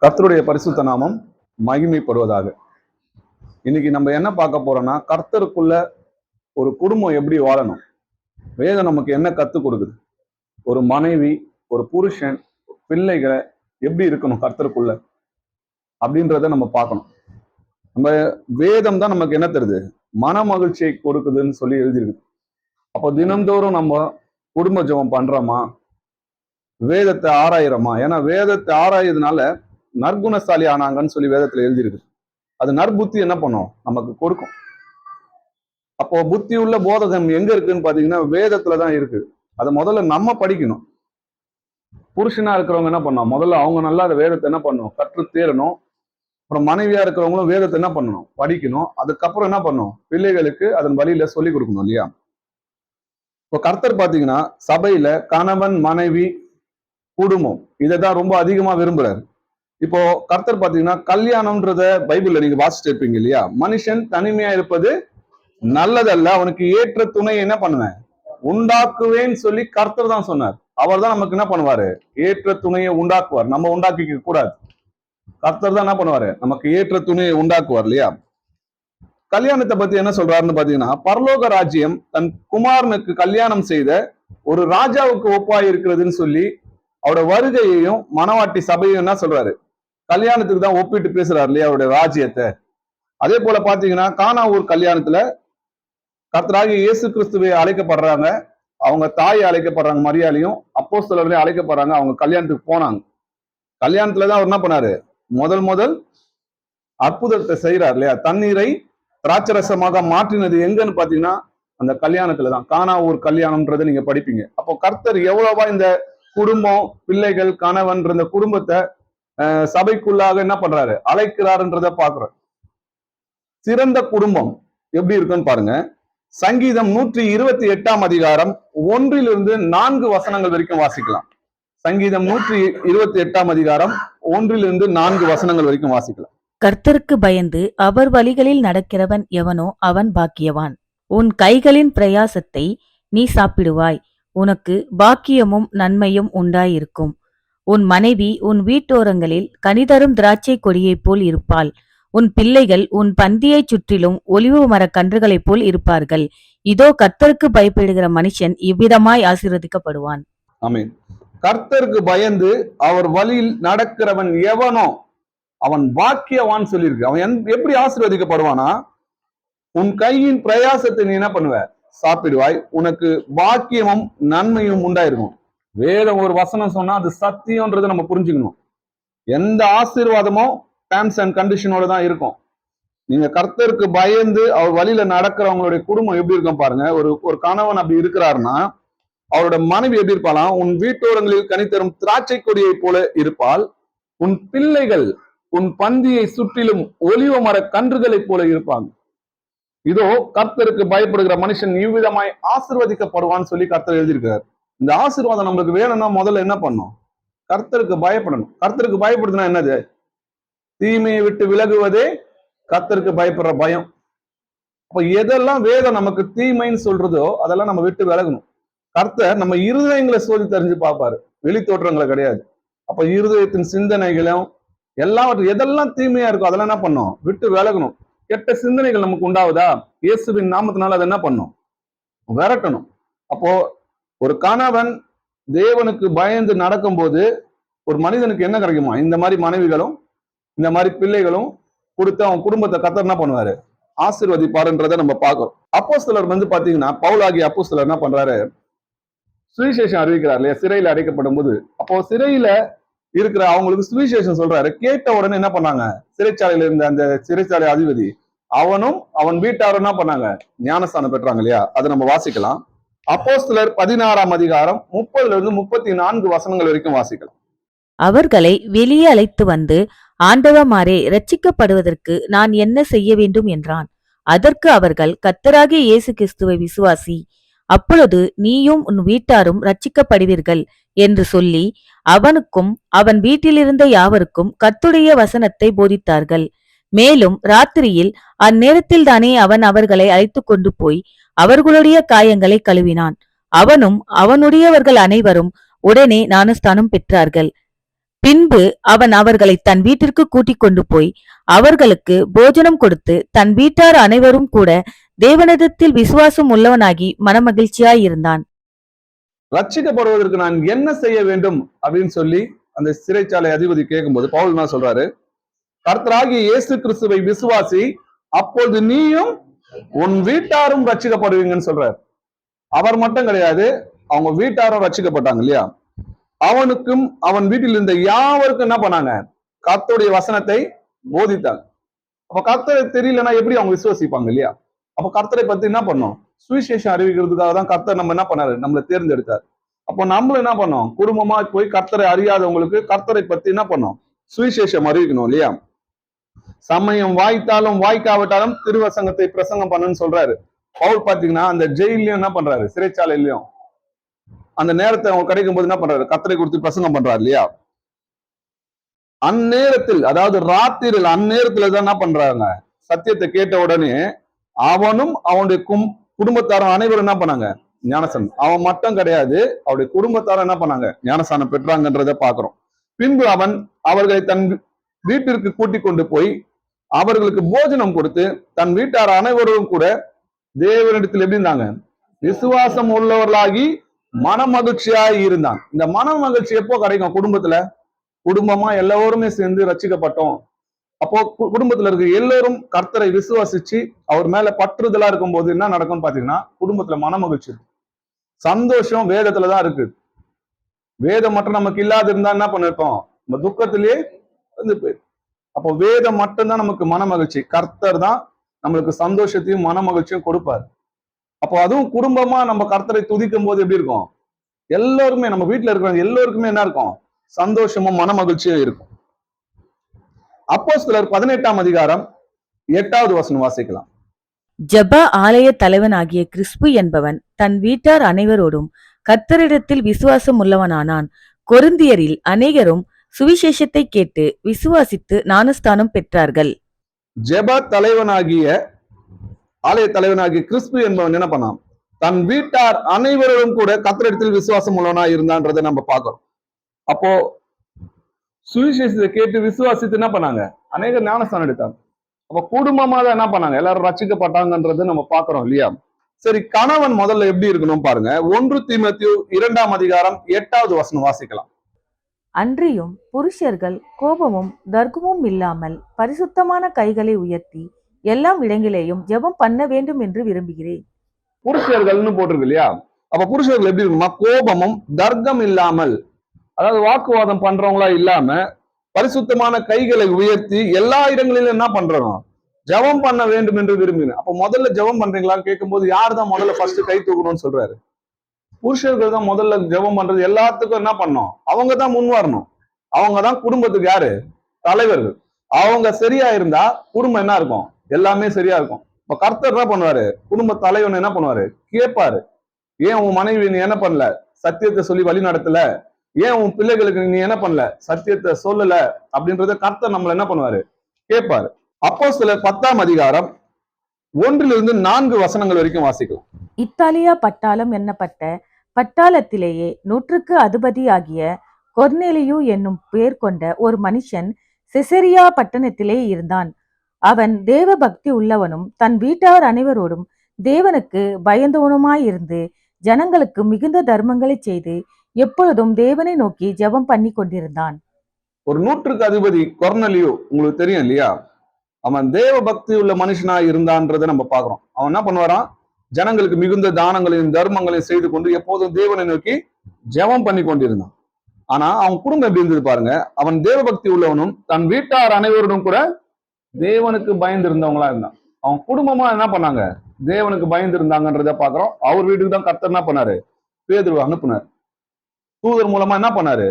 கர்த்தருடைய பரிசுத்த நாமம் மகிமைப்படுவதாக. இன்னைக்கு நம்ம என்ன பார்க்க போறோம்னா, கர்த்தருக்குள்ள ஒரு குடும்பம் எப்படி வாழணும், வேதம் நமக்கு என்ன கத்துக் கொடுக்குது, ஒரு மனைவி, ஒரு புருஷன், பிள்ளைகளை எப்படி இருக்கணும் கர்த்தருக்குள்ள அப்படின்றத நம்ம பார்க்கணும். நம்ம வேதம் தான் நமக்கு என்ன தருது, மன மகிழ்ச்சியை கொடுக்குதுன்னு சொல்லி எழுதியிருக்கு. அப்போ தினந்தோறும் நம்ம குடும்ப ஜெபம் பண்றோமா, வேதத்தை ஆராயிரமா? ஏன்னா வேதத்தை ஆராயதுனால நற்குணசாலி ஆனாங்கன்னு சொல்லி வேதத்துல எழுதியிருக்கு. அது நற்புத்தி என்ன பண்ணும், நமக்கு கொடுக்கும். அப்போ புத்தி உள்ள போதகம் எங்க இருக்குன்னு பாத்தீங்கன்னா வேதத்துலதான் இருக்கு. அதை முதல்ல நம்ம படிக்கணும். புருஷனா இருக்கிறவங்க என்ன பண்ணணும், முதல்ல அவங்க நல்லா அந்த வேதத்தை என்ன பண்ணணும், கற்று தேரணும். அப்புறம் மனைவியா இருக்கிறவங்களும் வேதத்தை என்ன பண்ணணும், படிக்கணும். அதுக்கப்புறம் என்ன பண்ணணும், பிள்ளைகளுக்கு அதன் வழியில சொல்லி கொடுக்கணும் இல்லையா? இப்போ கர்த்தர் பாத்தீங்கன்னா சபையில கணவன் மனைவி குடும்பம் இதைதான் ரொம்ப அதிகமா விரும்புறாரு. இப்போ கர்த்தர் பாத்தீங்கன்னா கல்யாணம்ன்றத பைபிள்ல நீங்க வாசிச்சு இருப்பீங்க இல்லையா? மனுஷன் தனிமையா இருப்பது நல்லதல்ல, அவனுக்கு ஏற்ற துணை என்ன பண்ணுவேன், உண்டாக்குவேன்னு சொல்லி கர்த்தர் தான் சொன்னார். அவர் தான் நமக்கு என்ன பண்ணுவாரு, ஏற்ற துணையை உண்டாக்குவார். நம்ம உண்டாக்கிக்க கூடாது. கர்த்தர் தான் என்ன பண்ணுவாரு, நமக்கு ஏற்ற துணையை உண்டாக்குவார் இல்லையா? கல்யாணத்தை பத்தி என்ன சொல்றாருன்னு பாத்தீங்கன்னா, பரலோக ராஜ்யம் தன் குமாரனுக்கு கல்யாணம் செய்த ஒரு ராஜாவுக்கு ஒப்பாய் இருக்கிறதுன்னு சொல்லி அவரோட வருகையையும் மணவாட்டி சபையும் என்ன சொல்றாரு, கல்யாணத்துக்கு தான் ஒப்பிட்டு பேசுறாரு இல்லையா, அவருடைய ராஜ்யத்தை. அதே போல பாத்தீங்கன்னா கானா ஊர் கல்யாணத்துல கர்த்தராகிய இயேசு கிறிஸ்துவை அழைக்கப்படுறாங்க, அவங்க தாயை அழைக்கப்படுறாங்க, மரியாதையும் அப்போஸ்தலர்களையும் அழைக்கப்படுறாங்க. அவங்க கல்யாணத்துக்கு போனாங்க. கல்யாணத்துலதான் அவர் என்ன பண்ணாரு, முதல் அற்புதத்தை செய்யறாரு இல்லையா? தண்ணீரை திராட்சரசமாக மாற்றினது எங்கன்னு பாத்தீங்கன்னா அந்த கல்யாணத்துலதான். கானா ஊர் கல்யாணம்ன்றதை நீங்க படிப்பீங்க. அப்போ கர்த்தர் எவ்வளவா இந்த குடும்பம், பிள்ளைகள், கணவன் இந்த குடும்பத்தை சபைக்குள்ளாக என்ன பண்றாரு, அழைக்கிறாருன்றத பாக்குறோம். சிறந்த குடும்பம் எப்படி இருக்குன்னு பாருங்க. சங்கீதம் 128 அதிகாரம் 1-4 வசனங்கள் வரைக்கும் வாசிக்கலாம். சங்கீதம் 128 அதிகாரம் 1-4 வசனங்கள் வரைக்கும் வாசிக்கலாம். கர்த்தருக்கு பயந்து அவர் வழிகளில் நடக்கிறவன் எவனோ அவன் பாக்கியவான். உன் கைகளின் பிரயாசத்தை நீ சாப்பிடுவாய், உனக்கு பாக்கியமும் நன்மையும் உண்டாயிருக்கும். உன் மனைவி உன் வீட்டோரங்களில் கனிதரும் திராட்சை கொடியைப் போல் இருப்பாள். உன் பிள்ளைகள் உன் பந்தியைச் சுற்றிலும் ஒலிவு மரக் கன்றுகளைப் போல் இருப்பார்கள். இதோ கர்த்தருக்கு பயப்படுகிற மனுஷன் இவ்விதமாய் ஆசீர்வதிக்கப்படுவான். ஆமென். கர்த்தருக்கு பயந்து அவர் வழியில் நடக்கிறவன் எவனோ அவன் பாக்கியவான் சொல்லியிருக்கு. அவன் எப்படி ஆசீர்வதிக்கப்படுவானா, உன் கையின் பிரயாசத்தை நீ என்ன பண்ணுவ, சாப்பிடுவாய், உனக்கு பாக்கியமும் நன்மையும் உண்டாயிருக்கும். வேதம் ஒரு வசனம் சொன்னா அது சத்தியம்ன்றதை நம்ம புரிஞ்சுக்கணும். எந்த ஆசீர்வாதமும் டேர்ம்ஸ் அண்ட் கண்டிஷனோட தான் இருக்கும். நீங்க கர்த்தருக்கு பயந்து அவர் வழியில நடக்கிறவங்களுடைய குடும்பம் எப்படி இருக்கும் பாருங்க. ஒரு கணவன் அப்படி இருக்கிறாருன்னா அவரோட மனைவி எப்படி இருப்பாளாம், உன் வீட்டோரங்களில் கனித்தரும் திராட்சை கொடியை போல இருப்பாள். உன் பிள்ளைகள் உன் பந்தியை சுற்றிலும் ஒலிவ மர கன்றுகளை போல இருப்பாங்க. இதோ கர்த்தருக்கு பயப்படுகிற மனுஷன் இவ்விதமாய் ஆசீர்வதிக்கப்படுவான்னு சொல்லி கர்த்தர் எழுதியிருக்கிறார். இந்த ஆசீர்வாதம் நம்மளுக்கு வேணும்னா முதல்ல என்ன பண்ணும், கர்த்தருக்கு பயப்படணும். கர்த்தருக்கு பயப்படுதுன்னா என்னது, தீமையை விட்டு விலகுவதே கர்த்தருக்கு பயப்படுற பயம். அப்ப எதெல்லாம் வேதம் நமக்கு தீமைன்னு சொல்றதோ அதெல்லாம் நம்ம விட்டு விலகணும். கர்த்தர் நம்ம இருதயங்களை சோதி தெரிஞ்சு பார்ப்பாரு, வெளி தோற்றங்களை கிடையாது. அப்ப இருதயத்தின் சிந்தனைகளும் எல்லாவற்றும் எதெல்லாம் தீமையா இருக்கோ அதெல்லாம் என்ன பண்ணும், விட்டு விலகணும். கெட்ட சிந்தனைகள் நமக்கு உண்டாவதா, இயேசுவின் நாமத்தினால அதை என்ன பண்ணும், விரட்டணும். அப்போ ஒரு கணவன் தேவனுக்கு பயந்து நடக்கும்போது ஒரு மனிதனுக்கு என்ன கிடைக்குமா, இந்த மாதிரி மனைவிகளும் இந்த மாதிரி பிள்ளைகளும் கொடுத்து அவன் குடும்பத்தை கர்த்தர் என்ன பண்ணுவாரு, ஆசீர்வதிப்பாருன்றதை நம்ம பார்க்கிறோம். அப்போஸ்தலர் பாத்தீங்கன்னா பவுலாகிய அப்போஸ்தலர் என்ன பண்றாரு, சுவிசேஷம் அறிவிக்கிறார் இல்லையா, சிறையில அடைக்கப்படும் போது. அப்போ சிறையில இருக்கிற அவங்களுக்கு சுவிசேஷம் சொல்றாரு. கேட்ட உடனே என்ன பண்ணாங்க, சிறைச்சாலையில இருந்த அந்த சிறைச்சாலை அதிபதி அவனும் அவன் வீட்டாரும் என்ன பண்ணாங்க, ஞானஸ்தானம் பெற்றாங்க இல்லையா? அதை நம்ம வாசிக்கலாம். அப்போஸ்தலர் 16 அதிகாரம் 30-34 வசனங்கள் வரைக்கும் வாசிக்கலாம். அவர்களை வெளியே அழைத்து வந்து, ஆண்டவமாரே, இரட்சிக்கப்படுவதற்கு நான் என்ன செய்ய வேண்டும் என்றான். அதற்கு அவர்கள், கர்த்தராகிய இயேசு கிறிஸ்துவை விசுவாசி, அப்பொழுது நீயும் உன் வீட்டாரும் இரட்சிக்கப்படுவீர்கள் என்று சொல்லி அவனுக்கும் அவன் வீட்டிலிருந்த யாவருக்கும் கர்த்தருடைய வசனத்தை போதித்தார்கள். மேலும் ராத்திரியில் அந்நேரத்தில் தானே அவன் அவர்களை அழைத்து கொண்டு போய் அவர்களுடைய காயங்களை கழுவினான். அவனும் அவனுடையவர்கள் அனைவரும் உடனே ஞானஸ்தானம் பெற்றார்கள். பின்பு அவன் அவர்களை தன் வீட்டிற்கு கூட்டிக் கொண்டு போய் அவர்களுக்கு போஜனம் கொடுத்து தன் வீட்டார் அனைவரும் கூட தேவனிடத்தில் விசுவாசம் உள்ளவனாகி மனமகிழ்ச்சியாயிருந்தான். ரட்சிக்கப்படுவதற்கு நான் என்ன செய்ய வேண்டும் அப்படின்னு சொல்லி அந்த சிறைச்சாலை அதிபதி கேட்கும்போது பவுல் என்ன சொல்றாரு? கர்த்தராகிய இயேசு கிறிஸ்துவை விசுவாசி, அப்பொழுது நீயும் உன் வீட்டாரும் ரட்சிக்கப்படுவீங்கன்னு சொல்றாரு. அவர் மட்டும் கிடையாது, அவங்க வீட்டாரும் ரட்சிக்கப்பட்டாங்க இல்லையா? அவனுக்கும் அவன் வீட்டில் இருந்த யாவருக்கும் என்ன பண்ணாங்க? கர்த்தருடைய வசனத்தை போதித்தாங்க. அப்ப கர்த்தரை தெரியலன்னா எப்படி அவங்க விசுவாசிப்பாங்க இல்லையா? அப்ப கர்த்தரை பத்தி என்ன பண்ணோம்? சுவிசேஷம் அறிவிக்கிறதுக்காக தான் கர்த்தர் நம்ம என்ன பண்ணாரு? நம்மளை தேர்ந்தெடுத்தார். அப்போ நம்மளும் என்ன பண்ணோம்? குடும்பமா போய் கர்த்தரை அறியாதவங்களுக்கு கர்த்தரை பத்தி என்ன பண்ணோம்? சுவிசேஷம் அறிவிக்கணும் இல்லையா? சமயம் வாய்த்தாலும் வாய்க்காவிட்டாலும் திருவசங்கத்தை பிரசங்கம் பண்ணுன்னு சொல்றாரு. பவுல் பாத்தீங்கன்னா அந்த ஜெயிலையும் என்ன பண்றாரு? சிறைச்சாலையிலையும் அந்த நேரத்தை அவங்க கிடைக்கும் போது என்ன பண்றாரு? கர்த்தரை குறித்து பிரசங்கம் பண்றாரு இல்லையா? அந்நேரத்தில், அதாவது ராத்திரியில் அந்நேரத்துல தான் என்ன பண்றாங்க? சத்தியத்தை கேட்ட உடனே அவனும் அவனுடைய குடும்பத்தாரும் அனைவரும் என்ன பண்ணாங்க? ஞானசானம். அவன் மட்டும் கிடையாது, அவருடைய குடும்பத்தாரும் என்ன பண்ணாங்க? ஞானசானம் பெற்றாங்கன்றத பாக்குறோம். பின்பு அவன் அவர்களை தன் வீட்டிற்கு கூட்டிக் கொண்டு போய் அவர்களுக்கு போஜனம் கொடுத்து தன் வீட்டார் அனைவரும் கூட தேவனிடத்தில் எப்படி இருந்தாங்க? விசுவாசம் உள்ளவர்களாகி மன மகிழ்ச்சியாய் இருந்தான். இந்த மன மகிழ்ச்சி எப்போ கிடைக்கும்? குடும்பத்துல குடும்பமா எல்லோருமே சேர்ந்து ரட்சிக்கப்பட்டோம். அப்போ குடும்பத்துல இருக்க எல்லோரும் கர்த்தரை விசுவாசிச்சு அவர் மேல பற்றுதலா இருக்கும் போது என்ன நடக்கும்னு பாத்தீங்கன்னா, குடும்பத்துல மன மகிழ்ச்சி இருக்கு, சந்தோஷம் வேதத்துலதான் இருக்கு. வேதம் மட்டும் நமக்கு இல்லாத இருந்தா என்ன பண்ணிருக்கோம்? நம்ம துக்கத்திலேயே வந்து போயிரு. அப்போ வேதம் மட்டும்தான் நமக்கு மன மகிழ்ச்சி. கர்த்தர் தான் நம்மளுக்கு சந்தோஷத்தையும் மன மகிழ்ச்சியும் கொடுப்பாரு. அப்போ அதுவும் குடும்பமா நம்ம கர்த்தரை துதிக்கும் போது எப்படி இருக்கும்? எல்லாருமே நம்ம வீட்டுல இருக்கிறவங்க எல்லோருக்குமே என்ன இருக்கும்? சந்தோஷமும் மன மகிழ்ச்சியும் இருக்கும். அப்போஸ்தலர் 18ஆம் அதிகாரம் 8வது வசனம் வாசிக்கலாம். ஜெப ஆலய தலைவனாகிய கிறிஸ்பு என்பவன் தன் வீட்டார் அனைவரோடும் கர்த்தரிடத்தில் விசுவாசம் உள்ளவனானான். கொரிந்தியரில் அநேகரும் சுவிசேஷத்தை கேட்டு விசுவாசித்து ஞானஸ்தானம் பெற்றார்கள். ஜெப தலைவனாகிய ஆலய தலைவனாகிய கிறிஸ்பு என்பவன் என்ன பண்ணான்? தன் வீட்டார் அனைவரும் கூட கர்த்தரிடத்தில் விசுவாசம் உள்ளவனா இருந்தான்றதை நம்ம பார்க்கிறோம். அப்போ சுவிசேஷத்தை கேட்டு விசுவாசித்து என்ன பண்ணாங்க? அநேக ஞானஸ்தானம் எடுத்தாங்க. அப்ப குடும்பமா தான் என்ன பண்ணாங்க? எல்லாரும் ரட்சிக்கப்பட்டாங்கன்றது நம்ம பாக்குறோம் இல்லையா? சரி, கணவன் முதல்ல எப்படி இருக்கணும் பாருங்க. 1 தீமோத்தேயு 2ஆம் அதிகாரம் 8வது வசனம் வாசிக்கலாம். அன்றியும் புருஷர்கள் கோபமும் தர்க்கமும் இல்லாமல் பரிசுத்தமான கைகளை உயர்த்தி எல்லாம் இடங்களிலேயும் ஜெபம் பண்ண வேண்டும் என்று விரும்புகிறேன். புருஷர்கள்னு போட்டிருக்கு இல்லையா? அப்ப புருஷர்கள் எப்படி இருக்குமா? கோபமும் தர்க்கம் இல்லாமல், அதாவது வாக்குவாதம் பண்றவங்களா இல்லாம பரிசுத்தமான கைகளை உயர்த்தி எல்லா இடங்களிலும் என்ன பண்றோம்? ஜெபம் பண்ண வேண்டும் என்று விரும்பினேன். அப்ப முதல்ல ஜெபம் பண்றீங்களான்னு கேட்கும் போது யார் தான் முதல்ல ஃபர்ஸ்ட் கை தூக்கணும்னு சொல்றாரு? புருஷர்கள் தான் முதல்ல ஜெபம் பண்றது. எல்லாத்துக்கும் என்ன பண்ணணும்? அவங்க தான் முன் வரணும். அவங்க தான் குடும்பத்துக்கு யாரு? தலைவர்கள். அவங்க சரியா இருந்தா குடும்பம் என்ன இருக்கும்? எல்லாமே சரியா இருக்கும். இப்ப கர்த்தர் என்ன பண்ணுவாரு? குடும்ப தலைவன் என்ன பண்ணுவாரு? கேட்பாரு. ஏன் உன் மனைவி நீ என்ன பண்ணல? சத்தியத்தை சொல்லி வழி நடத்தல? ஏன் உன் பிள்ளைகளுக்கு நீ என்ன பண்ணல? சத்தியத்தை சொல்லல? அப்படின்றத கர்த்தர் நம்மள என்ன பண்ணுவாரு? கேட்பாரு. அப்போஸ்தலர் 10ஆம் அதிகாரம் 1லிருந்து 4 வசனங்கள் வரைக்கும் வாசிக்கலாம். இத்தாலியா பட்டாளம் என்னப்பட்ட பட்டாளத்திலேயே 100க்கு அதிபதியாகிய கொர்நேலியு என்னும் பேர் கொண்ட ஒரு மனுஷன் செசரியா பட்டணத்திலே இருந்தான். அவன் தேவ பக்தி உள்ளவனும் தன் வீட்டார் அனைவரோடும் தேவனுக்கு பயந்தவனுமாயிருந்து ஜனங்களுக்கு மிகுந்த தர்மங்களை செய்து எப்பொழுதும் தேவனை நோக்கி ஜெபம் பண்ணி கொண்டிருந்தான். ஒரு 100க்கு அதிபதி கொர்நேலியு உங்களுக்கு தெரியும் இல்லையா? அவன் தேவ பக்தி உள்ள மனுஷனா இருந்தான்றதை நம்ம பாக்குறோம். அவன் என்ன பண்ணுவாராம்? ஜனங்களுக்கு மிகுந்த தானங்களையும் தர்மங்களையும் செய்து கொண்டு எப்போதும் தேவனை நோக்கி ஜெபம் பண்ணி கொண்டிருந்தான். ஆனா அவன் குடும்பம் எப்படி இருந்தது பாருங்க. அவன் தேவ பக்தி உள்ளவனும் தன் வீட்டார் அனைவரோடும் கூட தேவனுக்கு பயந்து இருந்தவங்களா இருந்தான். அவன் குடும்பமா என்ன பண்ணாங்க? தேவனுக்கு பயந்து இருந்தாங்கன்றத பாக்குறோம். அவர் வீட்டுக்கு தான் கர்த்தர் என்ன பண்ணாரு? பேதுருவை அனுப்புனார். தூதர் மூலமா என்ன பண்ணாரு?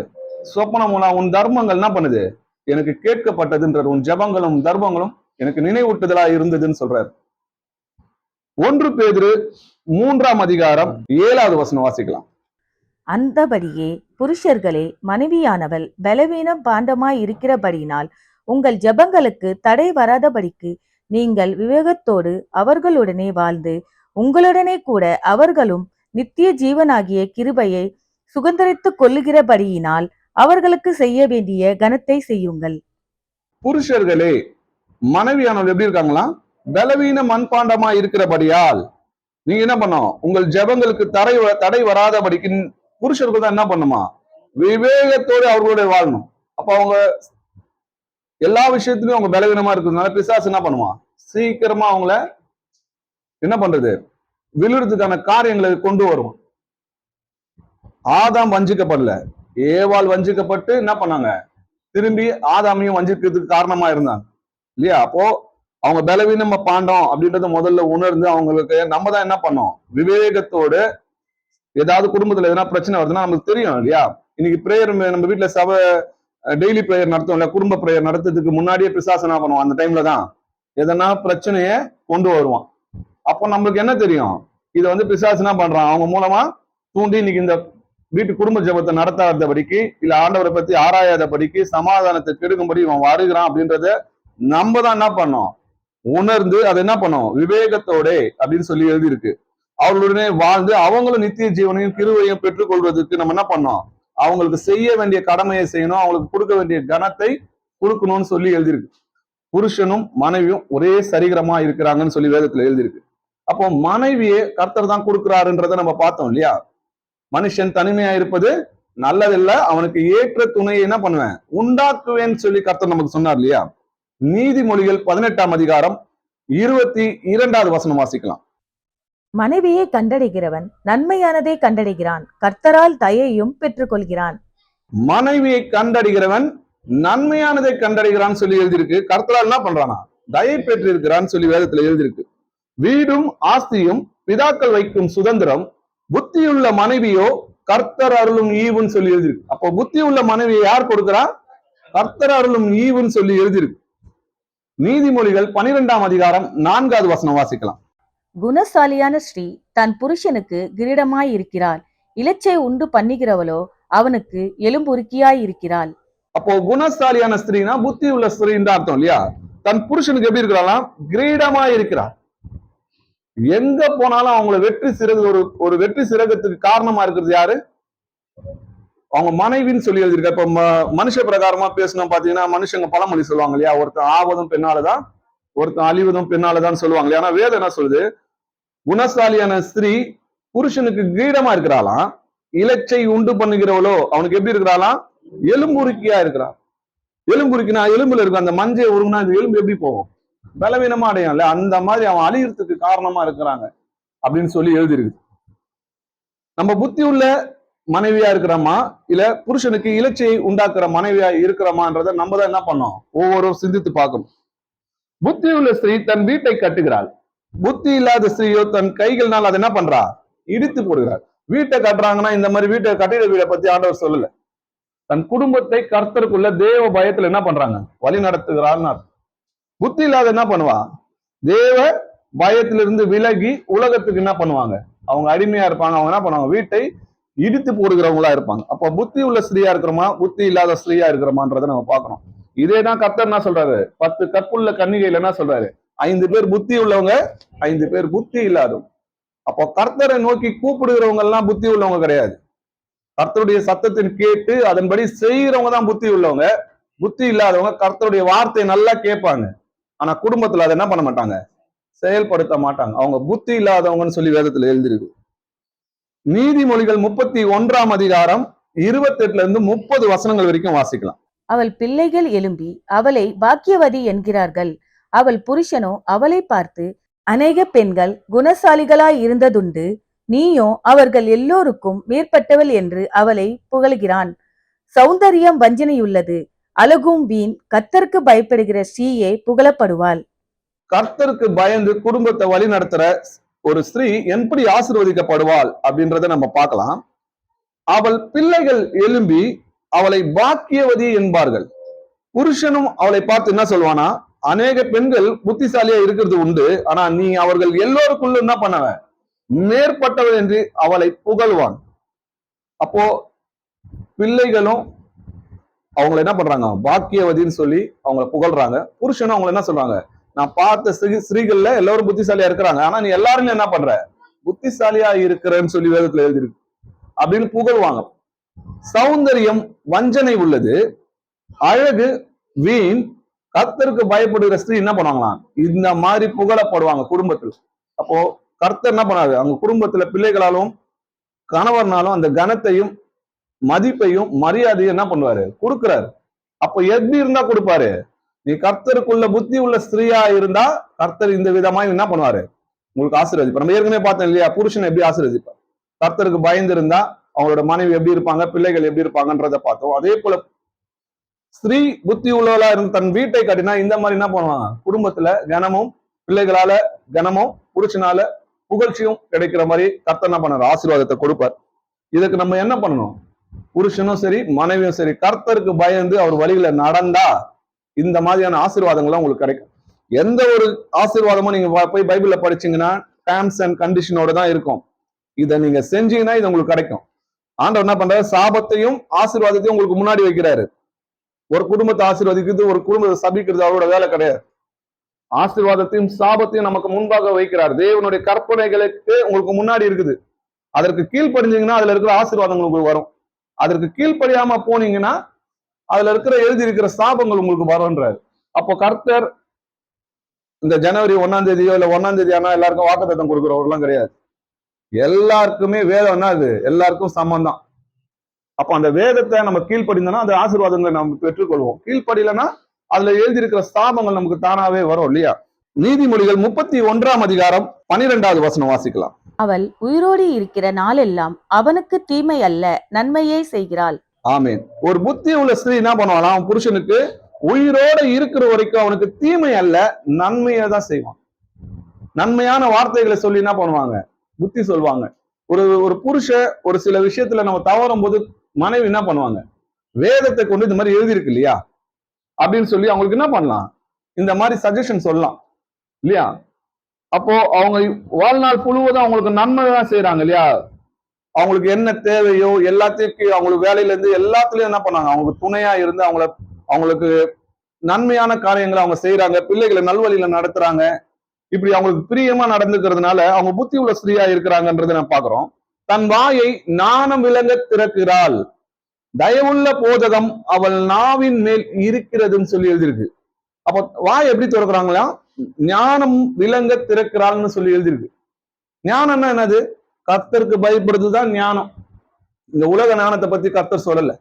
சொப்பனம் மூலம் உன் தர்மங்கள் என்ன பண்ணுது? எனக்கு கேட்கப்பட்டதுன்றார். உன் ஜெபங்களும் தர்மங்களும் எனக்கு நினைவூட்டுதலா இருந்ததுன்னு சொல்றாரு. 1 பேதுரு 3ஆம் அதிகாரம் 7வது வசனம் வாசிக்கலாம். அந்தபடியே புருஷர்களே, மனைவியானவள் பலவீன பாண்டமாய் இருக்கிறபடியினால் உங்கள் ஜெபங்களுக்கு தடை வராதபடிக்கு நீங்கள் விவேகத்தோடு அவர்களுடனே வாழ்ந்து உங்களுடனே கூட அவர்களும் நித்திய ஜீவனாகிய கிருபையை சுதந்தரித்துக் கொள்ளுகிறபடியினால் அவர்களுக்கு செய்ய வேண்டிய கனத்தை செய்யுங்கள். புருஷர்களே, மனைவியானவர்கள் எப்படி இருக்காங்களா? பலவீன மண்பாண்டமா இருக்கிறபடியால் நீங்க என்ன பண்ணணும்? உங்கள் ஜெபங்களுக்கு தடை வராதபடிக்கு புருஷர்கள் தான் என்ன பண்ணுமா? விவேகத்தோடு அவர்களுடைய வாழணும். அப்ப அவங்க எல்லா விஷயத்திலயும் அவங்க பலவீனமா இருக்கிறதுனால பிசாசு என்ன பண்ணுவான்? சீக்கிரமா அவங்கள என்ன பண்றது? விழுறதுக்கான காரியங்களை கொண்டு வரும். ஆதாம் வஞ்சிக்கப்படல, ஏவாள் வஞ்சிக்கப்பட்டு என்ன பண்ணாங்க? திரும்பி ஆதாமையும் வஞ்சிக்கிறதுக்கு காரணமா இருந்தாங்க இல்லையா? அப்போ அவங்க பலவீனமா பாண்டோம் அப்படின்றத முதல்ல உணர்ந்து அவங்களுக்கு நம்ம தான் என்ன பண்ணோம்? விவேகத்தோடு ஏதாவது குடும்பத்துல எதனா பிரச்சனை வருதுன்னா நமக்கு தெரியும் இல்லையா? இன்னைக்கு பிரேயர் நம்ம வீட்டுல சபை டெய்லி பிரேயர் நடத்தும் இல்ல, குடும்ப பிரேயர் நடத்துறதுக்கு முன்னாடியே பிசாசு என்ன பண்ணுவான்? அந்த டைம்ல தான் எதனா பிரச்சனைய கொண்டு வருவான். அப்போ நம்மளுக்கு என்ன தெரியும்? இதை வந்து பிசாசு என்ன பண்றான்? அவங்க மூலமா தூண்டி இன்னைக்கு இந்த வீட்டு குடும்ப ஜெபத்தை நடத்தாதபடிக்கு, இல்ல ஆண்டவரை பத்தி ஆராயாதபடிக்கு, சமாதானத்தை கெடுக்கும்படி இவன் வருகிறான் அப்படின்றத நம்ம தான் என்ன பண்ணோம்? உணர்ந்து அதை என்ன பண்ணோம்? விவேகத்தோட அப்படின்னு சொல்லி எழுதியிருக்கு. அவர்களுடனே வாழ்ந்து அவங்களும் நித்திய ஜீவனையும் கிருபையும் பெற்றுக்கொள்வதற்கு நம்ம என்ன பண்ணோம்? அவங்களுக்கு செய்ய வேண்டிய கடமையை செய்யணும், அவங்களுக்கு கொடுக்க வேண்டிய கனத்தை கொடுக்கணும்னு சொல்லி எழுதியிருக்கு. புருஷனும் மனைவியும் ஒரே சரிகரமா இருக்கிறாங்கன்னு சொல்லி வேதத்துல எழுதியிருக்கு. அப்போ மனைவியே கர்த்தர் தான் கொடுக்கிறாருன்றத நம்ம பார்த்தோம் இல்லையா? மனுஷன் தனிமையா இருப்பது நல்லதில்ல, அவனுக்கு ஏற்ற துணையை என்ன பண்ணுவேன்? உண்டாக்குவேன்னு சொல்லி கர்த்தர் நமக்கு சொன்னார் இல்லையா? நீதிமொழிகள் 18ஆம் அதிகாரம் 22வது வசனம் வாசிக்கலாம். மனைவியை கண்டடைகிறவன் நன்மையானதை கண்டடைகிறான், கர்த்தரால் தயையும் பெற்றுக்கொள்கிறான். மனைவியை கண்டடைகிறவன் நன்மையானதை கண்டடைகிறான்னு சொல்லி எழுதியிருக்கு. கர்த்தரால் என்ன பண்றானா? தயை பெற்று இருக்கிறான்னு சொல்லி வேதத்துல எழுதியிருக்கு. வீடும் ஆஸ்தியும் பிதாக்கள் வைக்கும் சுதந்திரம், புத்தியுள்ள மனைவியோ கர்த்தர் அருளும் ஈவுன்னு சொல்லி எழுதியிருக்கு. அப்போ புத்தியுள்ள மனைவியை யார் கொடுக்கிறா? கர்த்தர் அருளும் ஈவுன்னு சொல்லி எழுதியிருக்கு. நீதிமொழிகள் 12ஆம் அதிகாரம் 4வது வசனம் வாசிக்கலாம். குணசாலியான ஸ்ரீ தன் புருஷனுக்கு கிரீடமாய் இருக்கிறாள், இலச்சை உண்டு பண்ணுகிறவளோ அவனுக்கு எலும்புருக்கியாய் இருக்கிறாள். அப்போ குணசாலியான ஸ்திரீனா புத்தி உள்ள ஸ்திரீன்னு தான் அர்த்தம் இல்லையா? தன் புருஷனுக்கு எப்படி இருக்கிறாளாம்? கிரீடமா இருக்கிறார். எங்க போனாலும் அவங்கள வெற்றி சிறகு ஒரு வெற்றி சிறகத்துக்கு காரணமா இருக்கிறது யாரு? அவங்க மனைவின்னு சொல்லி எழுதியிருக்க. இப்ப மனுஷ பிரகாரமா பேசணும் பாத்தீங்கன்னா, மனுஷங்க பழமொழி சொல்லுவாங்க இல்லையா? ஒருத்தன் ஆவதும் பெண்ணாலதான், ஒருத்தன் அழிவதும் பெண்ணாலதான் சொல்லுவாங்க இல்லையா? ஆனா வேதம் என்ன சொல்லுது? குணசாலியான ஸ்திரீ புருஷனுக்கு கிரீடமா இருக்கிறாளாம், இலச்சை உண்டு பண்ணுகிறவளோ அவனுக்கு எப்படி இருக்கிறாளாம்? எலும்புருக்கியா இருக்கிறான். எலும்புருக்கினா எலும்புல இருக்கும் அந்த மஞ்சை உருகுனா அந்த எலும்பு எப்படி போகும்? பலவீனமா அடையும்ல, அந்த மாதிரி அவன் அழியறதுக்கு காரணமா இருக்கிறாங்க அப்படின்னு சொல்லி எழுதிருக்கு. நம்ம புத்தி உள்ள மனைவியா இருக்கிறோமா, இல்ல புருஷனுக்கு இலச்சையை உண்டாக்குற மனைவியா இருக்கிறோமான்றத நம்ம தான் என்ன பண்ணோம்? ஒவ்வொரு சிந்தித்து பார்க்கணும். புத்தி உள்ள ஸ்திரீ தன் வீட்டை கட்டுகிறாள், புத்தி இல்லாத ஸ்திரீயோ தன் கைகள்னால் அதை என்ன பண்றா? இடித்து போடுகிறாள். வீட்டை கட்டுறாங்கன்னா இந்த மாதிரி வீட்டை கட்டிட வீடை பத்தி ஆண்டவர் சொல்லல. தன் குடும்பத்தை கர்த்தருக்குள்ள தேவ பயத்துல என்ன பண்றாங்க? வழி நடத்துகிறாள்னு. புத்தி இல்லாத என்ன பண்ணுவா? தேவ பயத்திலிருந்து விலகி உலகத்துக்கு என்ன பண்ணுவாங்க? அவங்க அடிமையா இருப்பாங்க. அவங்க என்ன பண்ணுவாங்க? வீட்டை இடித்து போடுகிறவங்களா இருப்பாங்க. அப்ப புத்தி உள்ள ஸ்திரீயா இருக்கிறோமா, புத்தி இல்லாத ஸ்திரீயா இருக்கிறோமான்றதை நம்ம பார்க்கணும். இதேதான் கர்த்தர் என்ன சொல்றாரு? 10 கற்புள்ள கன்னிகையில என்ன சொல்றாரு? 5 பேர் புத்தி உள்ளவங்க, 5 பேர் புத்தி இல்லாதவங்க. அப்போ கர்த்தரை நோக்கி கூப்பிடுகிறவங்க எல்லாம் புத்தி உள்ளவங்க கிடையாது. கர்த்தருடைய சத்தத்தின் கேட்டு அதன்படி செய்யறவங்க தான் புத்தி உள்ளவங்க. புத்தி இல்லாதவங்க கர்த்தருடைய வார்த்தையை நல்லா கேட்பாங்க, ஆனா குடும்பத்துல அதை என்ன பண்ண மாட்டாங்க? செயல்படுத்த மாட்டாங்க. அவங்க புத்தி இல்லாதவங்கன்னு சொல்லி வேதத்துல எழுதிருக்கு. நீதிமொழிகள் 31ஆம் அதிகாரம் 28ல இருந்து 30 வசனங்கள் வரைக்கும் வாசிக்கலாம். அவள் பிள்ளைகள் எழும்பி அவளை பாக்கியவதி என்கிறார்கள், அவள் புருஷனோ அவளை பார்த்து அநேக பெண்கள் குணசாலிகளாய் இருந்ததுண்டு, நீயோ அவர்கள் எல்லோருக்கும் மேற்பட்டவள் என்று அவளை புகழ்கிறான். சௌந்தரியம் வஞ்சனையுள்ளது, அழகும் வீண், கர்த்தருக்கு பயப்படுகிற ஸ்ரீயே புகழப்படுவாள். கர்த்தருக்கு பயந்து குடும்பத்தை வழி நடத்துற ஒரு ஸ்திரீ எப்படி ஆசீர்வதிக்கப்படுவாள் அப்படின்றத நம்ம பார்க்கலாம். அவள் பிள்ளைகள் எழும்பி அவளை பாக்கியவதி என்பார்கள். புருஷனும் அவளை பார்த்து என்ன சொல்வானா? அநேக பெண்கள் புத்திசாலியா இருக்கிறது உண்டு, ஆனா நீ அவர்கள் எல்லோருக்குள்ள என்ன பண்ணவ? மேற்பட்டவள் என்று அவளை புகழ்வான். அப்போ பிள்ளைகளும் அவங்களை என்ன பண்றாங்க? பாக்கியவதின்னு சொல்லி அவங்களை புகழ்றாங்க. புருஷனும் அவங்களை என்ன சொல்றாங்க? நான் பார்த்த ஸ்திரீகள்ல எல்லாரும் புத்திசாலியா இருக்கிறாங்க, ஆனா நீ எல்லாருமே என்ன பண்ற? புத்திசாலியா இருக்கிறன்னு சொல்லி வேதத்துல எழுதிருக்கு அப்படின்னு புகழ்வாங்க. சௌந்தரியம் வஞ்சனை உள்ளது, அழகு வீண், கர்த்தருக்கு பயப்படுகிற ஸ்திரீ என்ன பண்ணுவாங்களாம், இந்த மாதிரி புகழப்படுவாங்க குடும்பத்தில். அப்போ கர்த்தர் என்ன பண்ணாரு, அவங்க குடும்பத்துல பிள்ளைகளாலும் கணவர்னாலும் அந்த கனத்தையும் மதிப்பையும் மரியாதையும் என்ன பண்ணுவாரு, கொடுக்கிறாரு. அப்ப எப்படி இருந்தா கொடுப்பாரு, நீ கர்த்தருக்குள்ள புத்தி உள்ள ஸ்திரீயா இருந்தா கர்த்தர் இந்த விதமா என்ன பண்ணுவாரு, உங்களுக்கு ஆசீர்வதிப்பார். நம்ம ஏற்கனவே பார்த்தோம் இல்லையா, புருஷனை எப்படி ஆசீர்வதிப்பார், கர்த்தருக்கு பயந்து இருந்தா அவங்களோட மனைவி எப்படி இருப்பாங்க, பிள்ளைகள் எப்படி இருப்பாங்கன்றத பார்த்தோம். அதே போல ஸ்திரீ புத்தி உள்ளவளா இருந்து தன் வீட்டை கட்டினா இந்த மாதிரி என்ன பண்ணுவாங்க, குடும்பத்துல கனமும் பிள்ளைகளால கனமும் புருஷனால புகழ்ச்சியும் கிடைக்கிற மாதிரி கர்த்தர் என்ன பண்ணார், ஆசீர்வாதத்தை கொடுப்பார். இதுக்கு நம்ம என்ன பண்ணணும், புருஷனும் சரி மனைவியும் சரி கர்த்தருக்கு பயந்து அவர் வழியில நடந்தா இந்த மாதிரியான ஆசீர்வாதங்கள்லாம் உங்களுக்கு கிடைக்கும். எந்த ஒரு ஆசீர்வாதமும் நீங்க போய் பைபிள்ல படிச்சீங்கன்னா டேர்ம்ஸ் அண்ட் கண்டிஷனோட தான் இருக்கும். இதை நீங்க செஞ்சீங்கன்னா இது உங்களுக்கு கிடைக்கும். ஆண்டவர் என்ன பண்றாரு, சாபத்தையும் ஆசீர்வாதத்தையும் உங்களுக்கு முன்னாடி வைக்கிறாரு. ஒரு குடும்பத்தை ஆசீர்வதிக்கிறது, ஒரு குடும்பத்தை சபிக்கிறது அவரோட வேலை கிடையாது. ஆசீர்வாதத்தையும் சாபத்தையும் நமக்கு முன்பாக வைக்கிறார். தேவனுடைய கற்பனைகளுக்கு உங்களுக்கு முன்னாடி இருக்குது. அதற்கு கீழ்ப்படிஞ்சீங்கன்னா அதுல இருக்கிற ஆசீர்வாதங்கள் உங்களுக்கு வரும். அதற்கு கீழ்ப்படியாம போனீங்கன்னா அதுல இருக்கிற எழுதி இருக்கிற சாபங்கள் உங்களுக்கு வரும்ன்றாரு. அப்போ கர்த்தர் இந்த ஜனவரி 1ஆம் தேதியோ இல்ல 1ஆம் தேதி ஆனா எல்லாருக்கும் வாக்குத்தத்தம் கொடுக்குறவர்கள்லாம் கிடையாது. எல்லாருக்குமே வேதம்னா அது எல்லாருக்கும் சமம் தான். அப்ப அந்த வேதத்தை நம்ம கீழ்ப்படிந்தோம்னா அந்த ஆசீர்வாதங்களை நம்ம பெற்றுக்கொள்வோம். கீழ்ப்படியலன்னா அதுல எழுதி இருக்கிற சாபங்கள் நமக்கு தானாவே வரும் இல்லையா. நீதிமொழிகள் 31ஆம் அதிகாரம் 12வது வசனம் வாசிக்கலாம். அவள் உயிரோடு இருக்கிற நாளெல்லாம் அவனுக்கு தீமை அல்ல, நன்மையே செய்கிறாள். ஆமேன். ஒரு புத்தி உள்ள ஸ்திரீ என்ன பண்ணுவானா, அவன் புருஷனுக்கு உயிரோட இருக்கிற வரைக்கும் அவனுக்கு தீமை அல்ல, நன்மையை தான் செய்வான். நன்மையான வார்த்தைகளை சொல்லி என்ன பண்ணுவாங்க, புத்தி சொல்வாங்க. ஒரு புருஷ ஒரு சில விஷயத்துல நம்ம தவறும் போது மனைவி என்ன பண்ணுவாங்க, வேதத்தை கொண்டு இந்த மாதிரி எழுதியிருக்கு இல்லையா அப்படின்னு சொல்லி அவங்களுக்கு என்ன பண்ணலாம், இந்த மாதிரி சஜஷன் சொல்லலாம் இல்லையா. அப்போ அவங்க வாழ்நாள் முழுவதும் அவங்களுக்கு நன்மை தான் செய்யறாங்க இல்லையா. அவங்களுக்கு என்ன தேவையோ எல்லாத்தையும் அவங்களுக்கு வேலையில இருந்து எல்லாத்துலயும் என்ன பண்ணாங்க, அவங்களுக்கு துணையா இருந்து அவங்களுக்கு நன்மையான காரியங்களை அவங்க செய்யறாங்க, பிள்ளைகளை நல்வழியில நடத்துறாங்க. இப்படி அவங்களுக்கு பிரியமா நடந்துக்கிறதுனால அவங்க புத்தி உள்ள ஸ்திரீயா இருக்கிறாங்கன்றதை நான் பாக்குறோம். தன் வாயை நாணம் விளங்க திறக்கிறாள், தயவுள்ள போதகம் அவள் நாவின் மேல் இருக்கிறதுன்னு சொல்லி எழுதியிருக்கு. அப்ப வாய் எப்படி திறக்கிறாங்களா, ஞானம் விளங்க திறக்கிறாள்னு சொல்லி எழுதியிருக்கு. ஞானம்னா என்னது, கர்த்தருக்கு பயப்படுறதுதான் ஞானம். இந்த உலக ஞானத்தை பத்தி கர்த்தர் சொல்லல.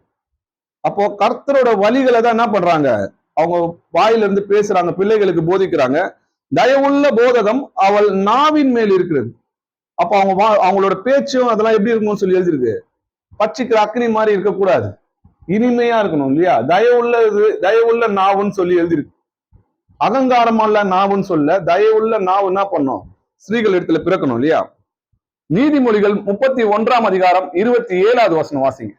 அப்போ கர்த்தரோட வழிகளை தான் என்ன பண்றாங்க, அவங்க வாயிலிருந்து பேசுறாங்க, பிள்ளைகளுக்கு போதிக்கிறாங்க. தயவுள்ள போதகம் அவள் நாவின் மேல் இருக்கிறது. அப்ப அவங்களோட பேச்சும் அதெல்லாம் எப்படி இருக்கணும்னு சொல்லி எழுதிருக்கு, பச்சிக்கிற அக்னி மாதிரி இருக்கக்கூடாது, இனிமையா இருக்கணும் இல்லையா. தயவுள்ள நாவுன்னு சொல்லி எழுதிருக்கு. அகங்காரமல்ல நாவுன்னு சொல்ல, தயவுள்ள நாவு என்ன பண்ணும், ஸ்திரீகள் இடத்துல பிறக்கணும் இல்லையா. நீதிமொழிகள் 31ஆம் அதிகாரம் 27வது வசனம் வாசிங்க.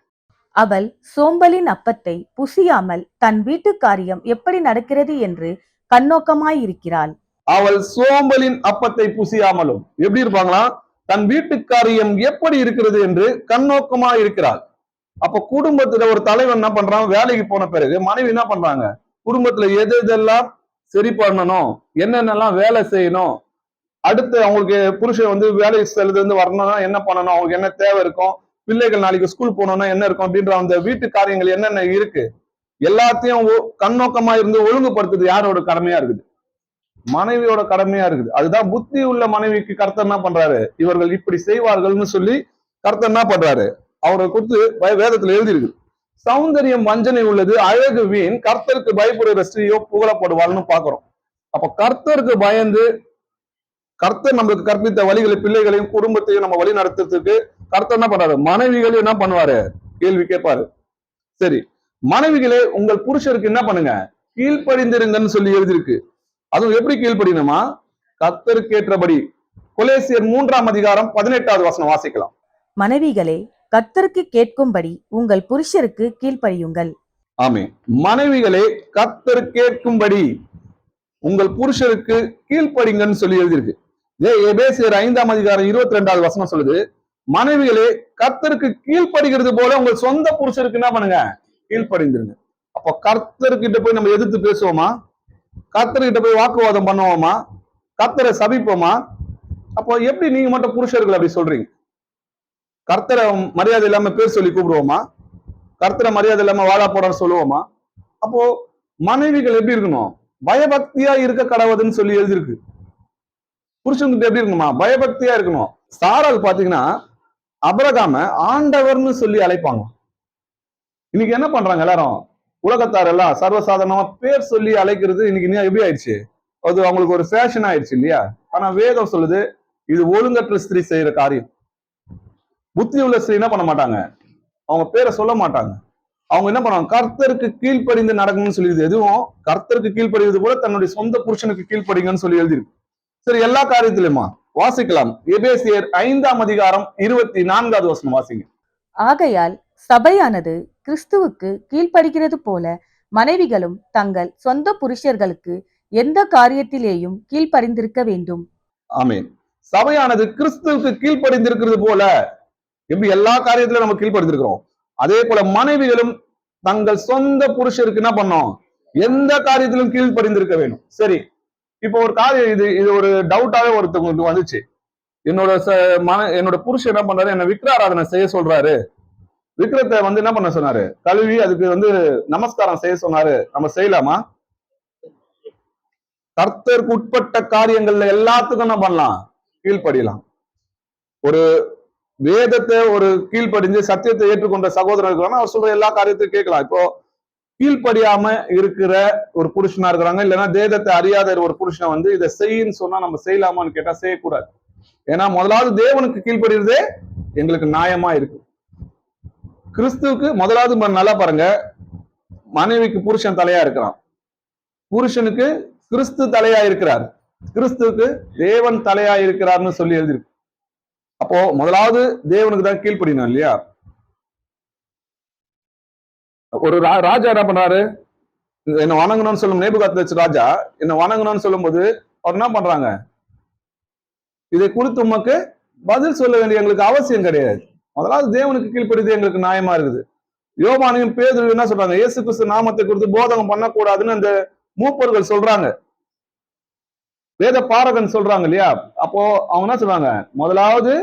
அவள் சோம்பலின் அப்பத்தை புசியாமல் தன் வீட்டு காரியம் எப்படி நடக்கிறது என்று கண்ணோக்கமாயிருக்கிறாள். அவள் சோம்பலின் அப்பத்தை புசியாமலும் எப்படி இருப்பாங்களா, தன் வீட்டு காரியம் எப்படி இருக்கிறது என்று கண்ணோக்கமா இருக்கிறாள். அப்ப குடும்பத்துல ஒரு தலைவன் என்ன பண்றான், வேலைக்கு போன பிறகு மனைவி என்ன பண்றாங்க, குடும்பத்துல எதெல்லாம் சரி பண்ணணும், என்னென்னலாம் வேலை செய்யணும், அடுத்து அவங்களுக்கு புருஷன் வந்து வேலை செல்லுது வரணும்னா என்ன பண்ணணும், அவங்களுக்கு என்ன தேவை இருக்கும், பிள்ளைகள் நாளைக்கு ஸ்கூல் போனோம்னா என்ன இருக்கும் அப்படின்ற அந்த வீட்டு காரியங்கள் என்னென்ன இருக்கு எல்லாத்தையும் கண்ணோக்கமா இருந்து ஒழுங்குபடுத்துறது யாரோட கடமையா இருக்குது, மனைவியோட கடமையா இருக்குது. அதுதான் புத்தி உள்ள மனைவிக்கு கர்த்தர் என்ன பண்றாரு, இவர்கள் இப்படி செய்வார்கள்னு சொல்லி கர்த்தர் என்ன பண்றாரு, அவரை குறித்து வேதத்துல எழுதியிருக்கு. சௌந்தரியம் வஞ்சனை உள்ளது, அழகு வீண், கர்த்தருக்கு பயப்படுகிற ஸ்திரீயோ புகழப்படுவாள்னு பாக்குறோம். அப்ப கர்த்தருக்கு பயந்து கர்த்தர் நம்மளுக்கு கற்பித்த வழிகளை பிள்ளைகளையும் குடும்பத்தையும் நம்ம வழி நடத்துறதுக்கு கர்த்தர் என்ன பண்றாரு, மனைவிகளையும் என்ன பண்ணுவாரு, கேள்வி கேட்பாரு. சரி, மனைவிகளே உங்கள் புருஷருக்கு என்ன பண்ணுங்க, கீழ்ப்படிந்திருங்கன்னு சொல்லி எழுதியிருக்கு. அதுவும் எப்படி கீழ்ப்படியணுமா, கர்த்தருக்கு ஏற்றபடி. கொலேசியர் 3ஆம் அதிகாரம் 18வது வசனம் வாசிக்கலாம். மனைவிகளே கர்த்தருக்கு கேட்கும்படி உங்கள் புருஷருக்கு கீழ்ப்படியுங்கள். ஆமென். மனைவிகளே கர்த்தருக்கு கேட்கும்படி உங்கள் புருஷருக்கு கீழ்ப்படிங்கன்னு சொல்லி எழுதியிருக்கு. எபேசியர் 5ஆம் அதிகாரம் 22வது வசனம் சொல்லுது, மனைவிகளே கர்த்தருக்கு கீழ்ப்படுகிறது போல உங்கள் சொந்த புருஷருக்கு என்ன பண்ணுங்க, கீழ்ப்படிந்துருங்க. அப்போ கர்த்தர்கிட்ட போய் நம்ம எதிர்த்து பேசுவோமா, கர்த்தர்கிட்ட போய் வாக்குவாதம் பண்ணுவோமா, கர்த்தரை சபிப்போமா? அப்போ எப்படி நீங்க மட்டும் புருஷர்கள் அப்படி சொல்றீங்க, கர்த்தரை மரியாதை இல்லாம பேர் சொல்லி கூப்பிடுவோமா? கர்த்தரை மரியாதை இல்லாம வாழா போடான்னு சொல்லுவோமா? அப்போ மனைவிகள் எப்படி இருக்கணும்? பயபக்தியா இருக்க கடவுதுன்னு சொல்லி எழுதியிருக்கு. புருஷன்கிட்ட எப்படி இருக்கணுமா? பயபக்தியா இருக்கணும். சாரால் பாத்தீங்கன்னா அபிரகாம ஆண்டவர்னு சொல்லி அழைப்பாங்க. இன்னைக்கு என்ன பண்றாங்க எல்லாரும்? உலகத்தார் எல்லாம் சர்வசாதாரணமா பேர் சொல்லி அழைக்கிறது இன்னைக்கு எப்படி ஆயிடுச்சு? அது அவங்களுக்கு ஒரு ஃபேஷன் ஆயிடுச்சு இல்லையா? ஆனா வேதம் சொல்லுது இது ஒழுங்கற்ற ஸ்திரீ செய்யற காரியம். புத்தி உள்ள ஸ்திரீ என்ன பண்ண மாட்டாங்க? அவங்க பேரை சொல்ல மாட்டாங்க. அவங்க என்ன பண்ணுவாங்க? கர்த்தருக்கு கீழ்ப்படிந்து நடக்கணும்னு சொல்லிடுது. எதுவும் கர்த்தருக்கு கீழ்ப்படிவது போல தன்னுடைய சொந்த புருஷனுக்கு கீழ்ப்படிங்கன்னு சொல்லி எழுதிருக்கு. சரி, எல்லா காரியத்திலுமா வாசிக்கலாம். எபேசியர் 5ஆம் அதிகாரம் 24வது வசனம் வாசிங்க. ஆகையால் சபையானது கிறிஸ்துவுக்கு கீழ்ப்படுகிறது போல மனைவிகளும் தங்கள் சொந்த புருஷர்களுக்கு எந்த காரியத்திலேயும் கீழ்ப்படிந்திருக்க வேண்டும். ஆமென். சபையானது கிறிஸ்துவுக்கு கீழ்ப்படிந்திருக்கிறது போல, எப்படி எல்லா காரியத்திலும் நம்ம கீழ்ப்படிந்திருக்கிறோம், அதே போல மனைவிகளும் தங்கள் சொந்த புருஷருக்கு என்ன பண்ணோம்? எந்த காரியத்திலும் கீழ்ப்படிந்திருக்க வேண்டும். சரி, இப்போ ஒரு காரியம், இது ஒரு டவுட்டாவே ஒருத்தவங்களுக்கு வந்துச்சு. என்னோட புருஷன் என்ன பண்றாரு? என்ன விக்கிராராதனை செய்ய சொல்றாரு. விக்கிரத்தை என்ன பண்ண சொன்னாரு? கழுவி அதுக்கு நமஸ்காரம் செய்ய சொன்னாரு. நம்ம செய்யலாமா? கர்த்தருக்கு உட்பட்ட காரியங்கள்ல எல்லாத்துக்கும் என்ன பண்ணலாம்? கீழ்ப்படியலாம். ஒரு வேதத்தை ஒரு கீழ்ப்படிஞ்சு சத்தியத்தை ஏற்றுக்கொண்ட சகோதரர்கள் அவர் சொல்ற எல்லா காரியத்தையும் கேட்கலாம். இப்போ கீழ்ப்படியாம இருக்கிற ஒரு புருஷனா இருக்கிறாங்க, இல்லைன்னா வேதத்தை அறியாத ஒரு புருஷனை இதை செய்யின்னு சொன்னா நம்ம செய்யலாமான்னு கேட்டா செய்யக்கூடாது. ஏன்னா முதலாவது தேவனுக்கு கீழ்ப்படுகிறதே எங்களுக்கு நியாயமா இருக்கு. கிறிஸ்துவுக்கு முதலாவது நல்லா பாருங்க, மனைவிக்கு புருஷன் தலையா இருக்கிறான், புருஷனுக்கு கிறிஸ்து தலையா இருக்கிறார், கிறிஸ்துவுக்கு தேவன் தலையா இருக்கிறார்னு சொல்லி எழுதியிருக்கு. அப்போ முதலாவது தேவனுக்கு தான் கீழ்ப்படியணும் இல்லையா? ஒரு ராஜா என்ன பண்றாரு? என்ன வணங்கணும்னு சொல்லும் நேபுகாத்நேச்சர் ராஜா என்ன வணங்கணும்னு சொல்லும் போது அவர் என்ன பண்றாங்க? இதை குறித்து உமக்கு பதில் சொல்ல வேண்டிய எங்களுக்கு அவசியம் கிடையாது, முதலாவது தேவனுக்கு கீழ்ப்படிது எங்களுக்கு நியாயமா இருக்குது. யோவானையும் பேதுரு என்ன சொல்றாங்க? இயேசு கிறிஸ்து நாமத்தை குறித்து போதகம் பண்ணக்கூடாதுன்னு அந்த மூப்பர்கள் சொல்றாங்க, வேத பாரகன் சொல்றாங்க இல்லையா? அப்போ அவங்க என்ன சொல்றாங்க? முதலாவது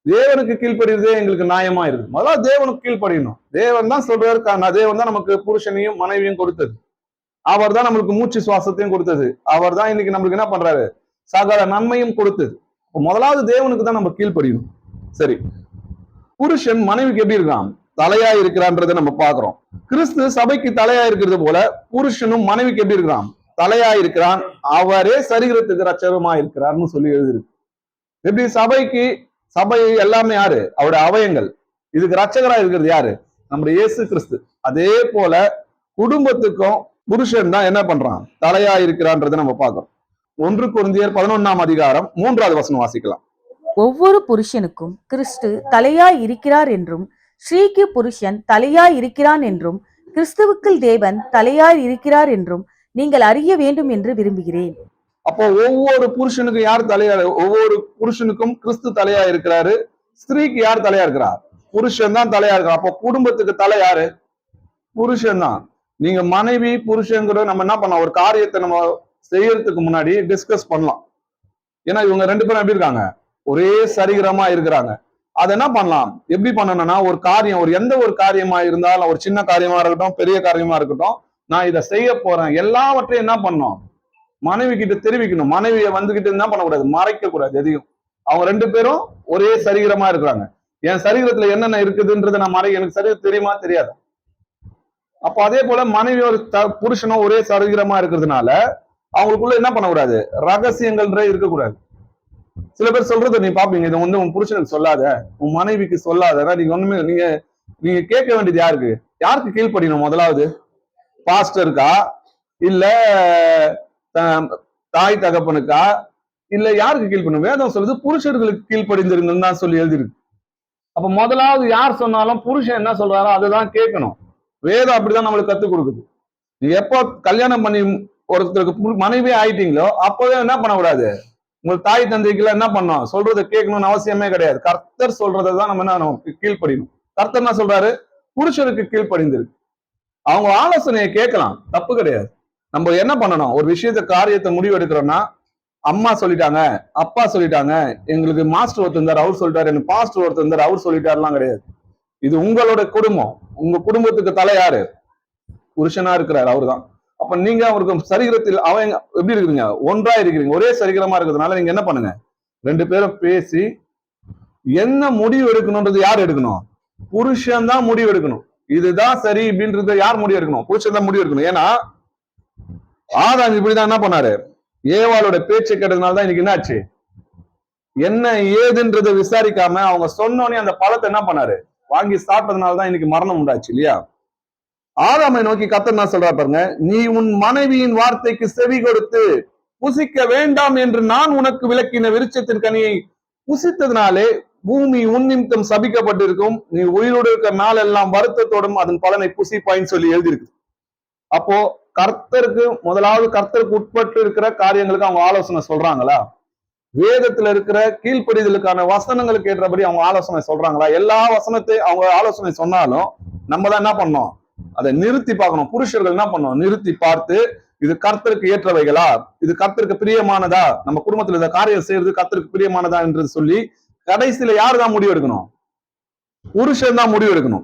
தேவனுக்கு கீழ்ப்படுகிறதே எங்களுக்கு நியாயமா இருக்கு, முதலாவது தேவனுக்கு கீழ்ப்படியணும். தேவன் தான் சொல்றாரு, தேவன் தான் நமக்கு புருஷனையும் மனைவியும் கொடுத்தது, அவர் தான் நம்மளுக்கு மூச்சு சுவாசத்தையும் கொடுத்தது, அவர் தான் இன்னைக்கு நம்மளுக்கு என்ன பண்றாரு? சகல நன்மையும் கொடுத்தது. முதலாவது தேவனுக்கு தான் நம்ம கீழ்ப்படியணும். சரி, புருஷன் மனைவிக்கு எப்படி இருக்கான்? தலையா இருக்கிறான்றதை நம்ம பாக்குறோம். கிறிஸ்து சபைக்கு தலையா இருக்கிறது போல புருஷனும் மனைவிக்கு எப்படி இருக்கிறான்? தலையா இருக்கிறான். அவரே சரீரத்துக்கு ரட்சகமா இருக்கிறார்னு சொல்லி எழுதிருக்கு. எப்படி சபை எல்லாமே யாரு? அவருடைய அவயங்கள். இதுக்கு ரட்சகரா இருக்கிறது யாரு? நம்முடைய இயேசு கிறிஸ்து. அதே போல குடும்பத்துக்கும் புருஷன் தான் என்ன பண்றான்? தலையா இருக்கிறான்றதை நம்ம பார்க்கிறோம். 1 கொரிந்தியர் 11ஆம் அதிகாரம் 3வது வசனம் வாசிக்கலாம். ஒவ்வொரு புருஷனுக்கும் கிறிஸ்து தலையாய் இருக்கிறார் என்றும், ஸ்ரீக்கு புருஷன் தலையாய் இருக்கிறான் என்றும், கிறிஸ்துவுக்குள் தேவன் தலையாய் இருக்கிறார் என்றும் நீங்கள் அறிய வேண்டும் என்று விரும்புகிறேன். அப்போ ஒவ்வொரு புருஷனுக்கும் யார் தலையா? ஒவ்வொரு புருஷனுக்கும் கிறிஸ்து தலையா இருக்கிறாரு. ஸ்திரீக்கு யார் தலையா இருக்கிறார்? புருஷன் தான் தலையா இருக்கிறார். அப்போ குடும்பத்துக்கு தலை யாரு? புருஷன் தான். நீங்க மனைவி புருஷன் நம்ம என்ன பண்ணலாம்? ஒரு காரியத்தை நம்ம செய்யறதுக்கு முன்னாடி டிஸ்கஸ் பண்ணலாம். ஏன்னா இவங்க 2 பேரும் எப்படி இருக்காங்க? ஒரே சரீரமா இருக்கிறாங்க. அதை என்ன பண்ணலாம்? எப்படி பண்ணணும்னா, ஒரு காரியம், எந்த ஒரு காரியமா இருந்தாலும், ஒரு சின்ன காரியமா இருக்கட்டும், பெரிய காரியமா இருக்கட்டும், நான் இதை செய்ய போறேன், எல்லாவற்றையும் என்ன பண்ணணும்? மனைவி கிட்ட தெரிவிக்கணும். மனைவியை என்ன பண்ணக்கூடாது? மறைக்க கூடாது எதையும். அவங்க 2 பேரும் ஒரே சரீரமா இருக்கிறாங்க. என் சரீரத்துல என்னென்ன இருக்குதுன்றதை நான் எனக்கு சரீரம் தெரியுமா? தெரியாது. அப்போ அதே போல மனைவி ஒரு புருஷனும் ஒரே சரீரமா இருக்கிறதுனால அவங்களுக்குள்ள என்ன பண்ணக்கூடாது? ரகசியங்கள்ன்றே இருக்கக்கூடாது. சில பேர் சொல்றதை நீ பாப்பீங்க, இதை உன் புருஷனுக்கு சொல்லாத, உன் மனைவிக்கு சொல்லாத. நீங்க ஒண்ணுமே நீங்க கேட்க வேண்டியது யாருக்கு கீழ்ப்படியணும்? முதலாவது பாஸ்டருக்கா, இல்ல தாய் தகப்பனுக்கா, இல்ல யாருக்கு கீழ்ப்படியணும்? வேதம் சொல்லுது புருஷர்களுக்கு கீழ்ப்படிந்திருங்கன்னு தான் சொல்லி எழுதிருக்கு. அப்ப முதலாவது யார் சொன்னாலும் புருஷன் என்ன சொல்றாரோ அதுதான் கேட்கணும். வேதம் அப்படிதான் நம்மளுக்கு கத்துக் கொடுக்குது. நீங்க எப்போ கல்யாணம் பண்ணி ஒருத்தருக்கு மனைவி ஆயிட்டீங்களோ அப்பவே என்ன பண்ணக்கூடாது? உங்க தாய் தந்தைக்குள்ள என்ன பண்ணணும்? சொல்றதை கேட்கணும்னு அவசியமே கிடையாது. கர்த்தர் சொல்றதை தான் நம்ம என்ன கீழ்ப்படியணும். கர்த்தர் என்ன சொல்றாரு? புருஷருக்கு கீழ்ப்படிந்திருக்கு. அவங்க ஆலோசனையை கேட்கலாம், தப்பு கிடையாது. நம்ம என்ன பண்ணணும்? ஒரு விஷயத்த காரியத்தை முடிவு எடுக்கிறோம்னா, அம்மா சொல்லிட்டாங்க, அப்பா சொல்லிட்டாங்க, எங்களுக்கு மாஸ்டர் ஒருத்தர் இருந்தார் அவர் சொல்லிட்டாரு, எனக்கு பாஸ்டர் ஒருத்தர் இருந்தார் அவர் சொல்லிட்டாருலாம் கிடையாது. இது உங்களோட குடும்பம். உங்க குடும்பத்துக்கு தலை யாரு? புருஷனா இருக்கிறார், அவருதான். அப்ப நீங்க அவருக்கு சரீரத்தில் அவங்க எப்படி இருக்கிறீங்க? ஒன்றா இருக்கிறீங்க. ஒரே சரீரமா இருக்கிறதுனால நீங்க என்ன பண்ணுங்க? 2 பேரும் பேசி என்ன முடிவு எடுக்கணும்ன்றது யார் எடுக்கணும்? புருஷன் தான் முடிவு எடுக்கணும். இதுதான் சரி அப்படின்றத யார் முடிவு எடுக்கணும்? புருஷன் தான் முடிவு எடுக்கணும். ஏன்னா ஆதாம் இப்படிதான் என்ன பண்ணாரு? ஏவாளோட பேச்சை கேட்டதுனால தான் இன்னைக்கு என்னாச்சு? என்ன ஏதுன்றதை விசாரிக்காம அவங்க சொன்னோடனே அந்த பழத்தை என்ன பண்ணாரு? வாங்கி சாப்பிட்டதுனாலதான் இன்னைக்கு மரணம் உண்டாச்சு இல்லையா? ஆதாமை நோக்கி கர்த்தர் என்ன சொல்றா பாருங்க, நீ உன் மனைவியின் வார்த்தைக்கு செவி கொடுத்து புசிக்க வேண்டாம் என்று நான் உனக்கு விலக்கின விருட்சத்தின் கனியை புசித்ததுனாலே பூமி உன் நிமித்தம் சபிக்கப்பட்டிருக்கும், நீ உயிரோடு இருக்கிற நாள் எல்லாம் வருத்தத்தோடும் அதன் பலனை புசிப்பாயின்னு சொல்லி எழுதியிருக்கு. அப்போ கர்த்தருக்கு முதலாவது கர்த்தருக்கு உட்பட்டு இருக்கிற காரியங்களுக்கு அவங்க ஆலோசனை சொல்றாங்களா? வேதத்துல இருக்கிற கீழ்ப்படிதலுக்கான வசனங்களுக்கு ஏற்றபடி அவங்க ஆலோசனை சொல்றாங்களா? எல்லா வசனத்தை அவங்க ஆலோசனை சொன்னாலும் நம்ம தான் என்ன பண்ணோம்? அதை நிறுத்தி பார்க்கணும். புருஷர்கள் என்ன பண்ணணும்? நிறுத்தி பார்த்து இது கர்த்தருக்கு ஏற்றவைகளா, இது கர்த்தருக்கு பிரியமானதா, நம்ம குடும்பத்துல இந்த காரியம் செய்யறது கர்த்தருக்கு பிரியமானதா என்று சொல்லி கடைசியில யாரு தான் முடிவு எடுக்கணும்? புருஷன் தான் முடிவு எடுக்கணும்.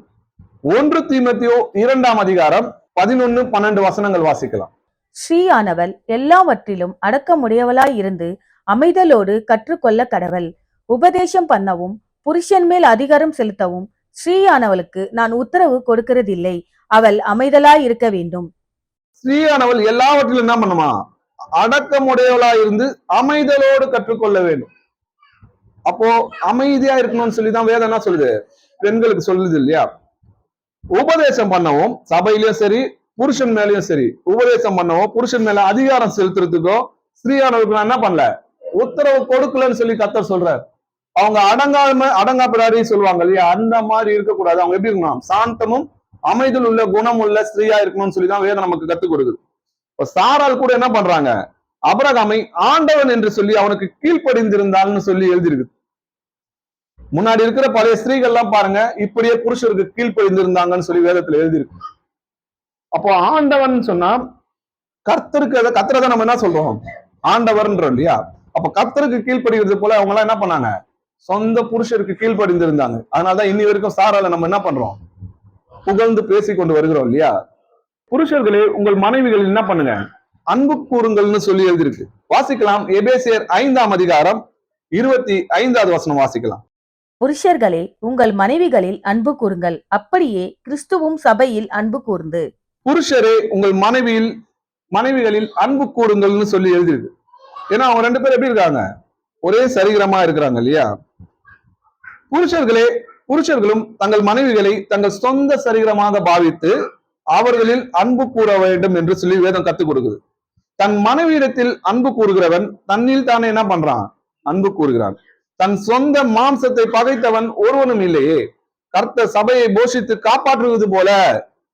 1 தீமோத்தேயு 2ஆம் அதிகாரம் 11, 12 வசனங்கள் வாசிக்கலாம். ஸ்ரீயானவள் எல்லாவற்றிலும் அடக்கமுடையவளாய் இருந்து அமைதலோடு கற்றுக்கொள்ள கடவள். உபதேசம் பண்ணவும் புருஷன் மேல் அதிகாரம் செலுத்தவும் ஸ்ரீயானவளுக்கு நான் உத்தரவு கொடுக்கிறதில்லை. அவள் அமைதலாய் இருக்க வேண்டும். ஸ்ரீயானவள் எல்லாவற்றிலும் என்ன பண்ணுமா? அடக்கமுடையவளா இருந்து அமைதலோடு கற்றுக்கொள்ள வேண்டும். அப்போ அமைதியா இருக்கணும்னு சொல்லிதான் வேதம் என்ன சொல்லுது? பெண்களுக்கு சொல்லுது இல்லையா? உபதேசம் பண்ணவும் சபையிலயும் சரி புருஷன் மேலயும் சரி உபதேசம் பண்ணவும் புருஷன் மேல அதிகாரம் செலுத்துறதுக்கோ ஸ்ரீயானவளுக்கு நான் என்ன பண்ணல? உத்தரவு கொடுக்கலன்னு சொல்லி கர்த்தர் சொல்றாரு. அவங்க அடங்காப்பிடாரி சொல்லுவாங்க இல்லையா? அந்த மாதிரி இருக்கக்கூடாது. அவங்க எப்படி இருக்கணும்? சாந்தமும் அமைதல் உள்ள குணம் உள்ள ஸ்திரீயா இருக்கணும்னு சொல்லிதான் வேதம் நமக்கு கத்துக் கொடுக்குது. இப்ப சாரால் கூட என்ன பண்றாங்க? அபிரகாமை ஆண்டவன் என்று சொல்லி அவனுக்கு கீழ்ப்படிந்திருந்தாள்னு சொல்லி எழுதியிருக்கு. முன்னாடி இருக்கிற பழைய ஸ்திரீகள் எல்லாம் பாருங்க, இப்படியே புருஷருக்கு கீழ்ப்படிந்திருந்தாங்கன்னு சொல்லி வேதத்துல எழுதியிருக்கு. அப்போ ஆண்டவன் சொன்னா கர்த்தருக்கு கர்த்தரை நம்ம என்ன சொல்றோம்? ஆண்டவர்ன்றோம் இல்லையா? அப்ப கர்த்தருக்கு கீழ்ப்படிகிறது போல அவங்க எல்லாம் என்ன பண்ணாங்க? சொந்த புருஷருக்கு கீழ்ப்படிந்திருந்தாங்க. அதனாலதான் இன்னி வரைக்கும் சாரால நம்ம என்ன பண்றோம்? புகழ்ந்து பேசி கொண்டு வருகிறோம் இல்லையா? புருஷர்களே உங்கள் மனைவிகள் என்ன பண்ணுங்க? அன்பு கூறுங்கள்னு சொல்லி எழுதியிருக்கு. வாசிக்கலாம். எபேசியர் 5ஆம் அதிகாரம் 25வது வசனம் வாசிக்கலாம். புருஷர்களே உங்கள் மனைவிகளில் அன்பு கூறுங்கள், அப்படியே கிறிஸ்துவும் சபையில் அன்பு கூர்ந்து. புருஷரே உங்கள் மனைவிகளில் அன்பு கூறுங்கள்னு சொல்லி எழுதியிருக்கு. ஏன்னா அவங்க 2 பேரும் எப்படி இருக்காங்க? ஒரே சரீரமா இருக்கிறாங்க இல்லையா? புருஷர்களும் தங்கள் மனைவிகளை தங்கள் சொந்த சரீரமாக பாவித்து அவர்களில் அன்பு கூற வேண்டும் என்று சொல்லி வேதம் கத்துக் கொடுக்குது. தன் மனைவியிடத்தில் அன்பு கூறுகிறவன் தன்னில் தானே என்ன பண்றான்? அன்பு கூறுகிறான். தன் சொந்த மாம்சத்தை பகைத்தவன் ஒருவனும் இல்லையே. கர்த்தர் சபையை போஷித்து காப்பாற்றுவது போல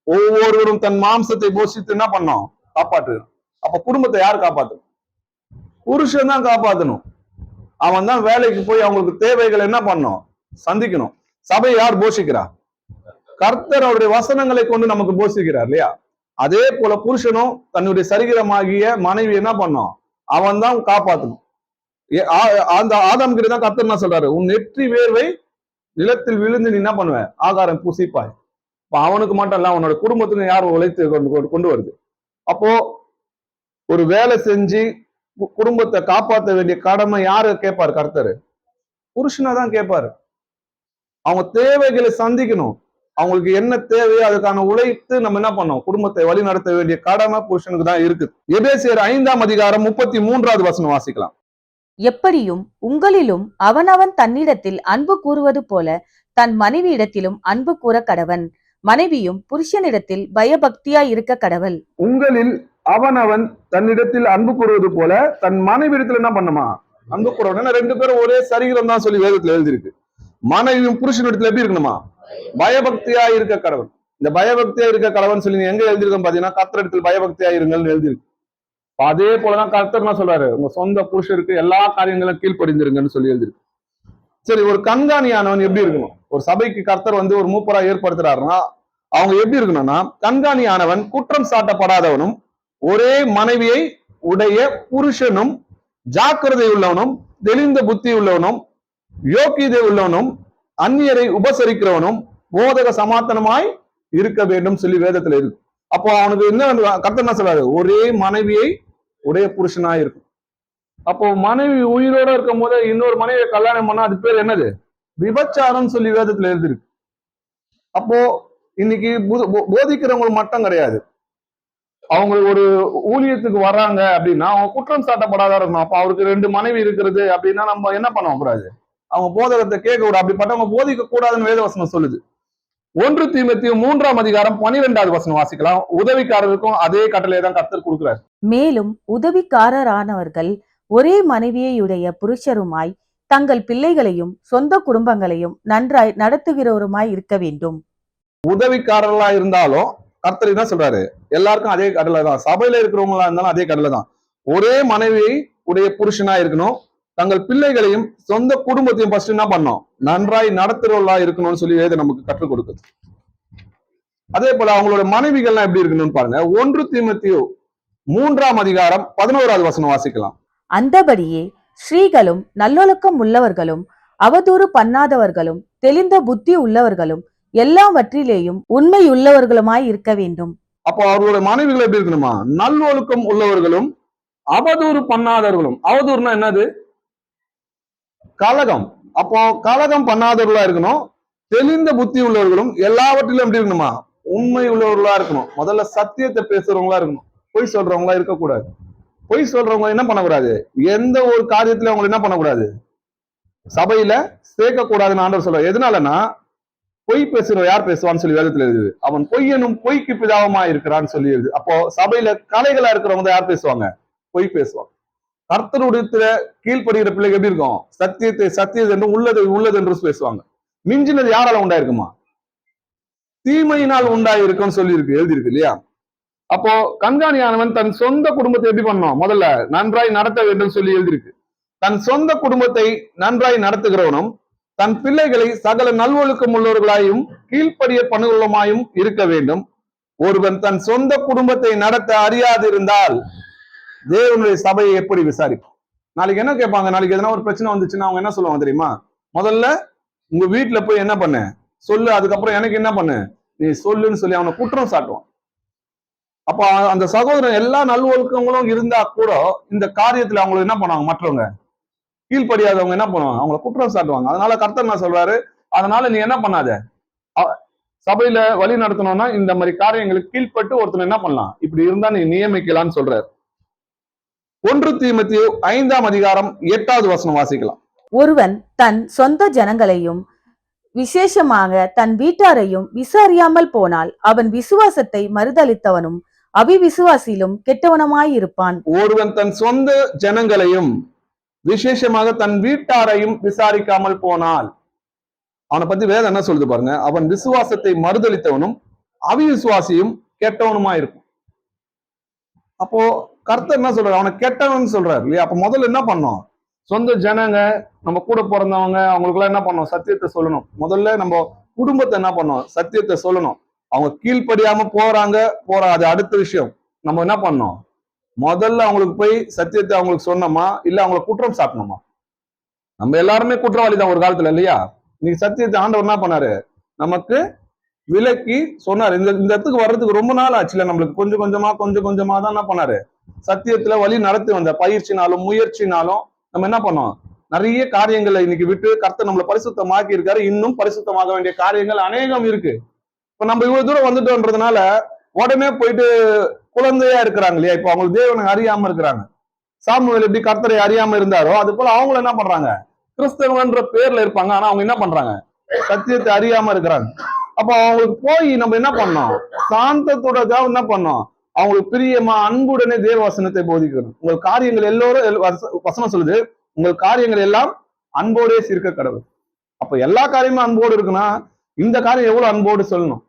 ஒவ்வொருவரும் தன் மாம்சத்தை போஷித்து என்ன பண்ணோம்? காப்பாற்றுகிறான். அப்ப குடும்பத்தை யார் காப்பாற்றணும்? புருஷன் தான் காப்பாற்றணும். அவன் தான் வேலைக்கு போய் அவங்களுக்கு தேவைகள் என்ன பண்ணணும்? சந்திக்கணும். சபையை யார் போஷிக்கிறா? கர்த்தர் அவருடைய வசனங்களை கொண்டு நமக்கு போஷிக்கிறார் இல்லையா? அதே போல புருஷனும் தன்னுடைய சரீரமாகிய மனைவி என்ன பண்ணும்? அவன் தான் காப்பாற்றணும். அந்த ஆதாம் கிட்ட தான் கர்த்தர் என்ன சொல்றாரு? உன் நெற்றி வேர்வை நிலத்தில் விழுந்து நீ என்ன பண்ணுவ? ஆகாரம் பூசிப்பாய். இப்ப அவனுக்கு மட்டும் இல்ல, அவனோட குடும்பத்துக்கு யார் உழைத்து கொண்டு வருது. அப்போ ஒரு வேலை செஞ்சு குடும்பத்தை காப்பாற்ற வேண்டிய கடமை யாரு கேட்பாரு? கர்த்தர் புருஷனை தான் கேட்பாரு. அவங்க தேவைகளை சந்திக்கணும். அவங்களுக்கு என்ன தேவையோ அதுக்கான உழைத்து நம்ம என்ன பண்ணோம்? குடும்பத்தை வழி நடத்த வேண்டிய கடமை புருஷனுக்கு தான் இருக்குது. எபேசியர் 5ஆம் அதிகாரம் 33வது வசனம் வாசிக்கலாம். எப்படியும் உங்களிலும் அவனவன் தன்னிடத்தில் அன்பு கூறுவது போல தன் மனைவியிடத்திலும் அன்பு கூற கடவன். மனைவியும் புருஷனிடத்தில் பயபக்தியாய் இருக்க கடவள். உங்களில் அவனவன் தன்னிடத்தில் அன்பு கூறுவது போல தன் மனைவியிடத்தில் என்ன பண்ணுமா? அன்பு கூறவன். 2 பேரும் ஒரே சரீரம் தான் சொல்லி வேதத்துல எழுதியிருக்கு. மனைவியும் புருஷனிடத்துல எப்படி இருக்கணுமா? பயபக்தியா இருக்க கடவன். இந்த பயபக்தியா இருக்க கடவன் சொல்லி எங்க எழுதியிருக்கோம் பாத்தீங்கன்னா, கர்த்தரிடத்தில் பயபக்தியா இருங்கள்னு எழுதியிருக்கு. அதே போலதான் கர்த்தர் என்ன சொல்றாரு? உங்க சொந்த புருஷருக்கு எல்லா காரியங்களும் கீழ்ப்படிந்திருங்கன்னு சொல்லி எழுதியிருக்கு. சரி, ஒரு கண்காணியானவன் எப்படி இருக்கணும்? ஒரு சபைக்கு கர்த்தர் ஒரு மூப்பரா ஏற்படுத்துறாருன்னா அவங்க எப்படி இருக்கணும்னா, கண்காணியானவன் குற்றம் சாட்டப்படாதவனும் ஒரே மனைவியை உடைய புருஷனும் ஜாக்கிரதை உள்ளவனும் தெளிந்த புத்தி உள்ளவனும் யோக்கியதை உள்ளவனும் அந்நியரை உபசரிக்கிறவனும் போதக சமாதானமாய் இருக்க வேண்டும் சொல்லி வேதத்துல இருக்கு. அப்போ அவனுக்கு என்ன கர்த்தர் என்ன சொல்றாரு? ஒரே மனைவியை உடைய புருஷனாய் இருக்கும். அப்போ மனைவி உயிரோட இருக்கும் போது இன்னொரு மனைவியை கல்யாணம் பண்ணா அது பேர் என்னது? விபச்சாரம் சொல்லி வேதத்துல எழுதிருக்கு. அப்போ இன்னைக்கு போதிக்கிறவங்க மட்டும் கிடையாது, அவங்க ஒரு ஊழியத்துக்கு வர்றாங்க அப்படின்னா அவங்க குற்றம் சாட்டப்படாத இருக்கணும். அப்ப அவருக்கு 2 மனைவி இருக்கிறது அப்படின்னா நம்ம என்ன பண்ண கூடாது? அவங்க போதகத்தை கேட்க கூடாது. அப்படிப்பட்டவங்க போதிக்க கூடாதுன்னு வேதவசனம் சொல்லுது. 1 தீமோத்தேயு 3ஆம் அதிகாரம் 12வது வசனம் வாசிக்கலாம். உதவிக்காரருக்கும் அதே கட்டளையை தான் கர்த்தர் கொடுக்கிறார். மேலும் உதவிக்காரரானவர்கள் ஒரே மனைவியையுடைய புருஷருமாய் தங்கள் பிள்ளைகளையும் சொந்த குடும்பங்களையும் நன்றாய் நடத்துகிறவருமாய் இருக்க வேண்டும். உதவிக்காரர்களா இருந்தாலும் கர்த்தர் என்ன சொல்றாரு? எல்லாருக்கும் அதே கடலை தான். சபையில இருக்கிறவங்களா இருந்தாலும் அதே கடலை தான். ஒரே மனைவியை உடைய புருஷனா இருக்கணும். தங்கள் பிள்ளைகளையும் சொந்த குடும்பத்தையும் ஃபர்ஸ்ட் என்ன பண்ணணும்? நன்றாய் நடத்துறவர்களா இருக்கணும்னு சொல்லி வேதம் நமக்கு கற்றுக் கொடுக்குது. அதே போல அவங்களோட மனைவிகள்லாம் எப்படி இருக்கணும்னு பாருங்க. 1 தீமோத்தேயு 3ஆம் அதிகாரம் 11வது வசனம் வாசிக்கலாம். அந்தபடியே ஸ்ரீகளும் நல்லொழுக்கம் உள்ளவர்களும் அவதூறு பண்ணாதவர்களும் தெளிந்த புத்தி உள்ளவர்களும் எல்லாவற்றிலேயும் உண்மை உள்ளவர்களுமாய் இருக்க வேண்டும். அப்போ அவர்களோட மனைவிகள் எப்படி இருக்கணுமா? நல்லொழுக்கம் உள்ளவர்களும் அவதூறு பண்ணாதவர்களும். அவதூறுனா என்னது? கலகம். அப்போ கலகம் பண்ணாதவர்களா இருக்கணும். தெளிந்த புத்தி உள்ளவர்களும் எல்லாவற்றிலும் எப்படி இருக்கணுமா? உண்மை உள்ளவர்களா இருக்கணும். முதல்ல சத்தியத்தை பேசுறவங்களா இருக்கணும். பொய் சொல்றவங்களா இருக்கக்கூடாது. பொய் சொல்றவங்க என்ன பண்ணக்கூடாது? எந்த ஒரு காரியத்திலும் அவங்க என்ன பண்ணக்கூடாது? சபையில சேர்க்க கூடாதுன்னு ஆண்டவர் சொல்றாரு. எதனாலன்னா பொய் பேசுறவன் யார் பேசுவான்னு சொல்லி வேதத்துல எழுதுது. அவன் பொய்யனும் பொய்க்கு பிதாவமா இருக்கிறான்னு சொல்லி எழுது. அப்போ சபையில கலைகளா இருக்கிறவங்க யார் பேசுவாங்க? பொய் பேசுவாங்க. கர்த்தருடைய கீழ்ப்படுகிற பிள்ளைகள் எப்படி இருக்கும்? சத்தியத்தை சத்தியது என்று உள்ளது உள்ளது என்று பேசுவாங்க. மிஞ்சினது யாரால உண்டாயிருக்குமா? தீமையினால் உண்டாயிருக்கும்னு சொல்லி இருக்கு, எழுதியிருக்கு இல்லையா? அப்போ கண்காணியானவன் தன் சொந்த குடும்பத்தை எப்படி பண்ணணும்? முதல்ல நன்றாய் நடத்த வேண்டும் சொல்லி எழுதியிருக்கு. தன் சொந்த குடும்பத்தை நன்றாய் நடத்துகிறவனும் தன் பிள்ளைகளை சகல நல்வொழுக்கம் உள்ளவர்களாயும் கீழ்ப்படிய பண்ணுவமாயும் இருக்க வேண்டும். ஒருவன் தன் சொந்த குடும்பத்தை நடத்த அறியாதிருந்தால் தேவனுடைய சபையை எப்படி விசாரிக்கும்? நாளைக்கு என்ன கேட்பாங்க? நாளைக்கு எதனா ஒரு பிரச்சனை வந்துச்சுன்னா அவங்க என்ன சொல்லுவாங்க தெரியுமா? முதல்ல உங்க வீட்டுல போய் என்ன பண்ணு சொல்லு, அதுக்கப்புறம் எனக்கு என்ன பண்ணு நீ சொல்லுன்னு சொல்லி அவனை குற்றம் சாட்டுவான். அப்ப அந்த சகோதரன் எல்லா நல்வொழுக்கங்களும் இருந்தா கூட இந்த காரியத்துல அவங்களுக்கு என்ன பண்ணுவாங்க? மற்றவங்க கீழ்ப்படியாதவங்க என்ன பண்ணுவாங்க? அவங்களை குற்றம் சாட்டுவாங்க. அதனால கர்த்தர் என்ன சொல்றாரு? அதனால நீ என்ன பண்ணாத, சபையில வழி நடத்தணும்னா இந்த மாதிரி காரியங்களுக்கு கீழ்பட்டு ஒருத்தர் என்ன பண்ணலாம், இப்படி இருந்தா நீ நியமிக்கலாம்னு சொல்றாரு. 1 தீமோத்தேயு 5ஆம் அதிகாரம் 8வது வசனம் வாசிக்கலாம். ஒருவன் தன் சொந்த ஜனங்களையும் விசேஷமாக தன் வீட்டாரையும் விசாரியாமல் போனால் அவன் விசுவாசத்தை மறுதலித்தவனும் அவிவிசுவாசியிலும் கெட்டவனமாயிருப்பான். ஒருவன் தன் சொந்த ஜனங்களையும் விசேஷமாக தன் வீட்டாரையும் விசாரிக்காமல் போனால் அவனை பத்தி வேதம் என்ன சொல்லுது பாருங்க. அவன் விசுவாசத்தை மறுதலித்தவனும் அவிவிசுவாசியும் கெட்டவனுமா இருக்கும். அப்போ கர்த்தர் என்ன சொல்றாரு? அவனை கெட்டவன் சொல்றாரு இல்லையா? அப்ப முதல்ல என்ன பண்ணோம்? சொந்த ஜனங்க, நம்ம கூட பிறந்தவங்க, அவங்களுக்கு எல்லாம் என்ன பண்ணோம்? சத்தியத்தை சொல்லணும். முதல்ல நம்ம குடும்பத்தை என்ன பண்ணோம்? சத்தியத்தை சொல்லணும். அவங்க கீழ்ப்படியாம போறா அது அடுத்த விஷயம். நம்ம என்ன பண்ணோம்? முதல்ல அவங்களுக்கு போய் சத்தியத்தை அவங்களுக்கு சொன்னோமா, இல்ல அவங்களை குற்றம் சாட்டணுமா? நம்ம எல்லாருமே குற்றவாளி தான் ஒரு காலத்துல இல்லையா? இன்னைக்கு சத்தியத்தை ஆண்டவர் என்ன பண்ணாரு? நமக்கு விலக்கி சொன்னாரு. இந்த இடத்துக்கு வர்றதுக்கு ரொம்ப நாள் ஆச்சுல. நம்மளுக்கு கொஞ்சம் கொஞ்சமா தான் என்ன பண்ணாரு? சத்தியத்துல வழி நடத்தி வந்த பயிற்சினாலும் முயற்சினாலும் நம்ம என்ன பண்ணோம்? நிறைய காரியங்களை இன்னைக்கு விட்டு கர்த்தர் நம்மளை பரிசுத்தமாக்கி இருக்காரு. இன்னும் பரிசுத்தமாக வேண்டிய காரியங்கள் அநேகம் இருக்கு. இப்ப நம்ம இவ்வளவு தூரம் வந்துட்டோன்றதுனால உடனே போயிட்டு குழந்தையா இருக்கிறாங்க இல்லையா? இப்ப அவங்களுக்கு தேவனை அறியாம இருக்கிறாங்க. சாமுவேல் எப்படி கர்த்தரை அறியாம இருந்தாரோ அது போல அவங்களும் என்ன பண்றாங்க? கிறிஸ்தவன்ற பேர்ல இருப்பாங்க. ஆனா அவங்க என்ன பண்றாங்க? சத்தியத்தை அறியாம இருக்கிறாங்க. அப்ப அவங்களுக்கு போய் நம்ம என்ன பண்ணோம்? சாந்தத்தோட என்ன பண்ணோம்? அவங்களுக்கு பிரியமா அன்புடனே தேவ வசனத்தை போதிக்கணும். உங்கள் காரியங்கள் எல்லோரும் வசனம் சொல்லுது, உங்கள் காரியங்கள் எல்லாம் அன்போடே சீர்க்க கடவுள். அப்ப எல்லா காரியமும் அன்போடு இருக்குன்னா இந்த காரியம் எவ்வளவு அன்போடு சொல்லணும்.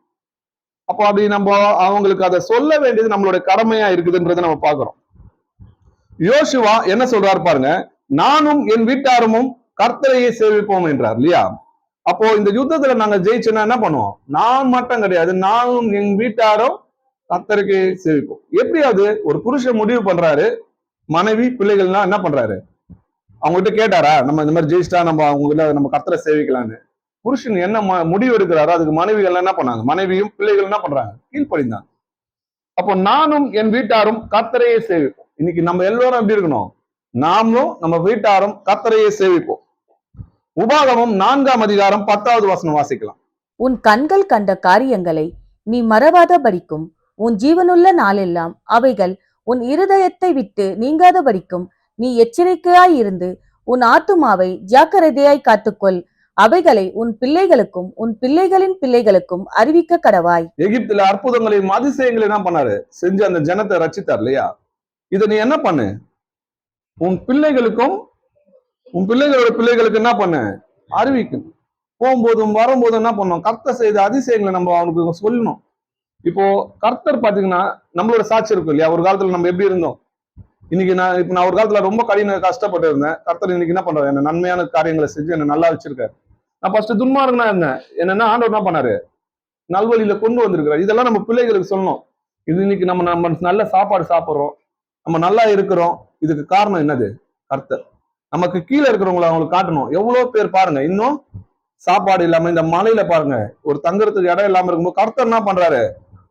அப்போ அப்படி நம்ம அவங்களுக்கு அதை சொல்ல வேண்டியது நம்மளுடைய கடமையா இருக்குதுன்றதை நம்ம பாக்குறோம். யோசுவா என்ன சொல்றாரு பாருங்க. நானும் என் வீட்டாரமும் கர்த்தரையே சேவிப்போம் என்றார் இல்லையா? அப்போ இந்த யுத்தத்துல நாங்க ஜெயிச்சோன்னா என்ன பண்ணுவோம்? நான் மட்டும் கிடையாது, நானும் என் வீட்டாரும் கர்த்தருக்கு சேவிப்போம். எப்படியாவது ஒரு புருஷன் முடிவு பண்றாரு, மனைவி பிள்ளைகள்லாம் என்ன பண்றாரு? அவங்க கிட்ட கேட்டாரா நம்ம இந்த மாதிரி ஜெயிச்சிட்டா நம்ம அவங்க நம்ம கர்த்தரை சேவிக்கலான்னு? புருஷன் என்ன முடிவு எடுக்கிறாரோ அதுக்கு மனைவிகள் என்ன பண்ணாங்க, மனைவியும் பிள்ளைகள் என்ன பண்றாங்க, கீழ்ப்படிந்தாங்க. அப்போ நானும் என் வீட்டாரும் கர்த்தரையே சேவிப்போம். இன்னைக்கு நம்ம எல்லோரும் எப்படி இருக்கணும், நாமும் நம்ம வீட்டாரும் கர்த்தரையே சேவிப்போம். உபாகமம் 4ஆம் அதிகாரம் 10வது வசனம் வாசிக்கலாம். உன் கண்கள் கண்ட காரியங்களை நீ மறவாதபடிக்கும் உன் ஜீவனுள்ள நாளெல்லாம் அவைகள் உன் இருதயத்தை விட்டு நீங்காதபடிக்கும் நீ எச்சரிக்கையாயிருந்து உன் ஆத்துமாவை ஜாக்கிரதையாய் காத்துக்கொள். அவைகளை உன் பிள்ளைகளுக்கும் உன் பிள்ளைகளின் பிள்ளைகளுக்கும் அறிவிக்க கடவாய். எகிப்துல அற்புதங்களையும் அதிசயங்களையும் என்ன பண்ணாரு, செஞ்சு அந்த ஜனத்தை ரட்சித்தார் இல்லையா? இதை நீ என்ன பண்ணு, உன் பிள்ளைகளுக்கும் உன் பிள்ளைகளோட பிள்ளைகளுக்கு என்ன பண்ணு, அறிவிக்கணும். போகும்போதும் வரும்போதும் என்ன பண்ணணும், கர்த்தர் செய்த அதிசயங்களை நம்ம அவனுக்கு சொல்லணும். இப்போ கர்த்தர் பாத்தீங்கன்னா நம்மளோட சாட்சி இருக்கும் இல்லையா, ஒரு காலத்துல நம்ம எப்படி இருந்தோம். இன்னைக்கு நான் ஒரு காலத்துல ரொம்ப கஷ்டப்பட்டு இருந்தேன். கர்த்தர் இன்னைக்கு என்ன பண்றாரு, என்ன நன்மையான காரியங்களை செஞ்சு என்ன நல்லா வச்சிருக்காரு. நான் ஃபர்ஸ்ட் துன்மார்கனா இருந்தேன், என்னன்னா ஆண்டவர் என்ன பண்ணாரு, நல்வழியில கொண்டு வந்திருக்கிறார். இதெல்லாம் நம்ம பிள்ளைகளுக்கு சொல்லணும். இது இன்னைக்கு நம்ம நல்ல சாப்பாடு சாப்பிட்றோம், நம்ம நல்லா இருக்கிறோம், இதுக்கு காரணம் என்னது, கர்த்தர். நமக்கு கீழே இருக்கிறவங்களை அவங்களுக்கு காட்டணும். எவ்வளவு பேர் பாருங்க இன்னும் சாப்பாடு இல்லாம இந்த மலையில பாருங்க ஒரு தங்குறதுக்கு இடம் இல்லாம இருக்கும்போது கர்த்தர் என்ன பண்றாரு,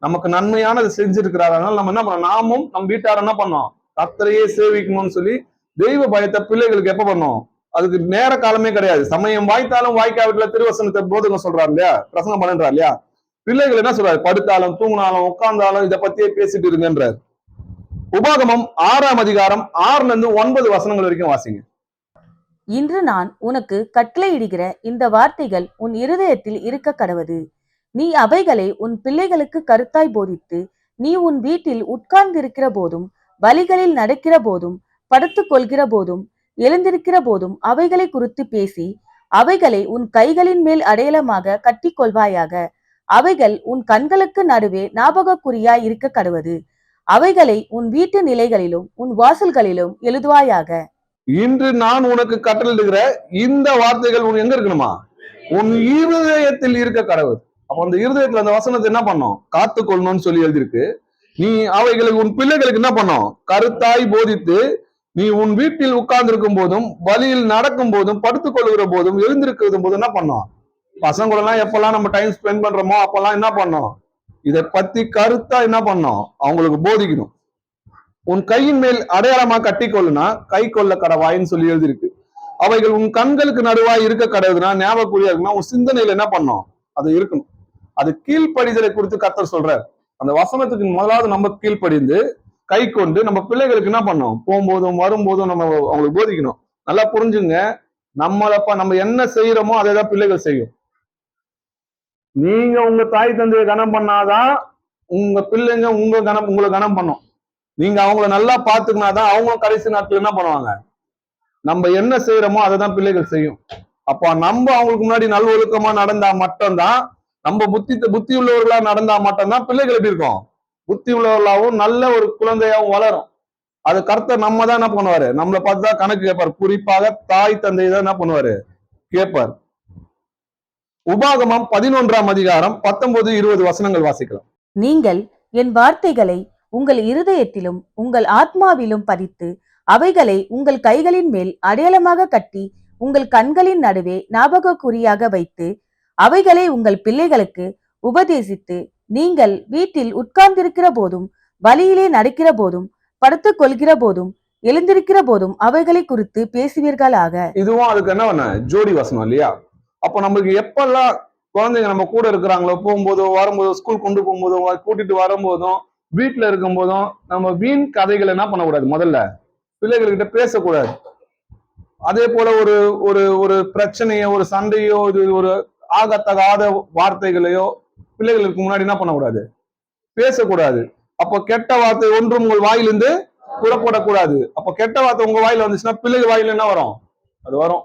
நமக்கு நன்மையானது செஞ்சிருக்கிறாரு. அதனால நம்ம என்ன பண்ணோம், நாமும் நம் வீட்டார என்ன பண்ணோம், கர்த்தரையே சேவிக்கணும்னு சொல்லி தெய்வ பயத்தை பிள்ளைகளுக்கு எப்ப பண்ணோம், அதுக்கு நேர காலமே கிடையாது. சமயம் வாய்த்தாலும் வாய்க்காவிட்டுல திருவசனத்தை போதகம் சொல்றாரு இல்லையா, பிரசங்கம் பண்றாரு இல்லையா, பிள்ளைகள் என்ன சொல்றாரு, படுத்தாலும் தூங்கினாலும் உட்கார்ந்தாலும் இதை பத்தியே பேசிட்டு இருங்கன்றார். உபாகமம் 6ஆம் அதிகாரம் 6ல இருந்து 9 வசனங்கள் வரைக்கும் வாசிங்க. இன்று நான் உனக்கு கட்டளையிடுகிற இந்த வார்த்தைகள் உன் இருதயத்தில் இருக்க கடவது. நீ அவைகளை உன் பிள்ளைகளுக்கு கருத்தாய் போதித்து, நீ உன் வீட்டில் உட்கார்ந்திருக்கிற போதும், வழிகளில் நடக்கிற போதும், படுத்துக் கொள்கிற போதும், எழுந்திருக்கிற போதும் அவைகளை குறித்து பேசி, அவைகளை உன் கைகளின் மேல் அடையாளமாக கட்டி கொள்வாயாக. அவைகள் உன் கண்களுக்கு நடுவே ஞாபகக்குறியாய் இருக்க கடவது. அவைகளை உன் வீட்டு நிலைகளிலும் உன் வாசல்களிலும் எழுதுவாயாக. இன்று நான் உனக்கு கட்டளையிடுகிற இந்த வார்த்தைகள் உன் எங்க இருக்கணுமா, உன் இருதயத்தில் இருக்க கடவுள். அப்ப அந்த இருதயத்துல அந்த வசனத்தை என்ன பண்ணும், காத்துக்கொள்ளணும்னு சொல்லி எழுதியிருக்கு. நீ அவைகளுக்கு உன் பிள்ளைகளுக்கு என்ன பண்ணும், கருத்தாய் போதித்து, நீ உன் வீட்டில் உட்கார்ந்து இருக்கும் போதும், வழியில் நடக்கும் போதும், படுத்துக் கொள்கிற போதும், எழுந்திருக்கிறது போதும் என்ன பண்ணும், பசங்கள எல்லாம் எப்பெல்லாம் நம்ம டைம் ஸ்பெண்ட் பண்றோமோ அப்பெல்லாம் என்ன பண்ணோம், இதை பத்தி கருத்தா என்ன பண்ணோம், அவங்களுக்கு போதிக்கணும். உன் கையின் மேல் அடையாளமா கட்டி கொள்ளுனா கை கொள்ள கடவாயின்னு சொல்லி எழுதியிருக்கு. அவைகள் உன் கண்களுக்கு நடுவாய் இருக்க கடவுதுன்னா ஞாபகக்குறியா இருக்குன்னா உன் சிந்தனையில என்ன பண்ணும், அது இருக்கணும். அது கீழ்ப்படிதலை குறித்து கர்த்தர் சொல்றார். அந்த வசனத்துக்கு முதலாவது நம்ம கீழ்ப்படிந்து கை கொண்டு நம்ம பிள்ளைகளுக்கு என்ன பண்ணோம், போகும்போதும் வரும்போதும் நம்ம அவங்களுக்கு போதிக்கணும். நல்லா புரிஞ்சுங்க, நம்ம என்ன செய்யறோமோ அதை தான் பிள்ளைகள் செய்யும். நீங்க உங்க தாய் தந்தையை கனம் பண்ணாதான் உங்க பிள்ளைங்க உங்களை கனம் பண்ணும். நீங்க அவங்கள நல்லா பாத்துக்கினாதான் அவங்களும் கடைசி நாட்கள் என்ன பண்ணுவாங்க, நம்ம என்ன செய்யறோமோ அதை தான் பிள்ளைகள் செய்யும். அப்ப நம்ம அவங்களுக்கு முன்னாடி நல்லொழுக்கமா நடந்தா மட்டும்தான், நம்ம புத்தி உள்ளவர்களா நடந்தா மட்டும்தான் பிள்ளைகள் எப்படி இருக்கும், புத்தி உள்ளவர்களாகவும் நல்ல ஒரு குழந்தையாகவும் வளரும். அது கர்த்தர் நம்ம தான் என்ன பண்ணுவாரு, நம்மளை பார்த்துதான் கணக்கு கேட்பார். குறிப்பாக தாய் தந்தை தான் என்ன பண்ணுவாரு, கேட்பார். உபாகமம் 11ஆம் அதிகாரம் 19-20 வசனங்கள் வாசிக்கலாம். நீங்கள் என் வார்த்தைகளை உங்கள் இருதயத்திலும் உங்கள் ஆத்மாவிலும் பதித்து, அவைகளை உங்கள் கைகளின் மேல் அடையாளமாக கட்டி, உங்கள் கண்களின் நடுவே ஞாபகக்குறியாக வைத்து, அவைகளை உங்கள் பிள்ளைகளுக்கு உபதேசித்து, நீங்கள் வீட்டில் உட்கார்ந்திருக்கிற போதும், வழியிலே நடக்கிற போதும், படுத்துக் கொள்கிற போதும், எழுந்திருக்கிற போதும் அவைகளை குறித்து பேசுவீர்களாக. இதுவும் அதுக்கு என்ன பண்ண ஜோடி வசனம் இல்லையா? அப்ப நம்மளுக்கு எப்பெல்லாம் குழந்தைங்க நம்ம கூட இருக்கிறாங்களோ, போகும்போதோ வரும்போதோ, ஸ்கூல் கொண்டு போகும்போதோ, கூட்டிட்டு வரும்போதும், வீட்டுல இருக்கும் போதும் நம்ம வீண் கதைகளை என்ன பண்ணக்கூடாது, முதல்ல பிள்ளைகள்கிட்ட பேசக்கூடாது. அதே போல ஒரு ஒரு ஒரு பிரச்சனையோ ஒரு சண்டையோ ஒரு ஆகத்தகாத வார்த்தைகளையோ பிள்ளைகளுக்கு முன்னாடி என்ன பண்ணக்கூடாது, பேசக்கூடாது. அப்போ கெட்ட வார்த்தை ஒன்றும் உங்கள் வாயிலிருந்து புறப்படக்கூடாது. அப்ப கெட்ட வார்த்தை உங்க வாயில வந்துச்சுன்னா பிள்ளைகள் வாயில என்ன வரும், அது வரும்.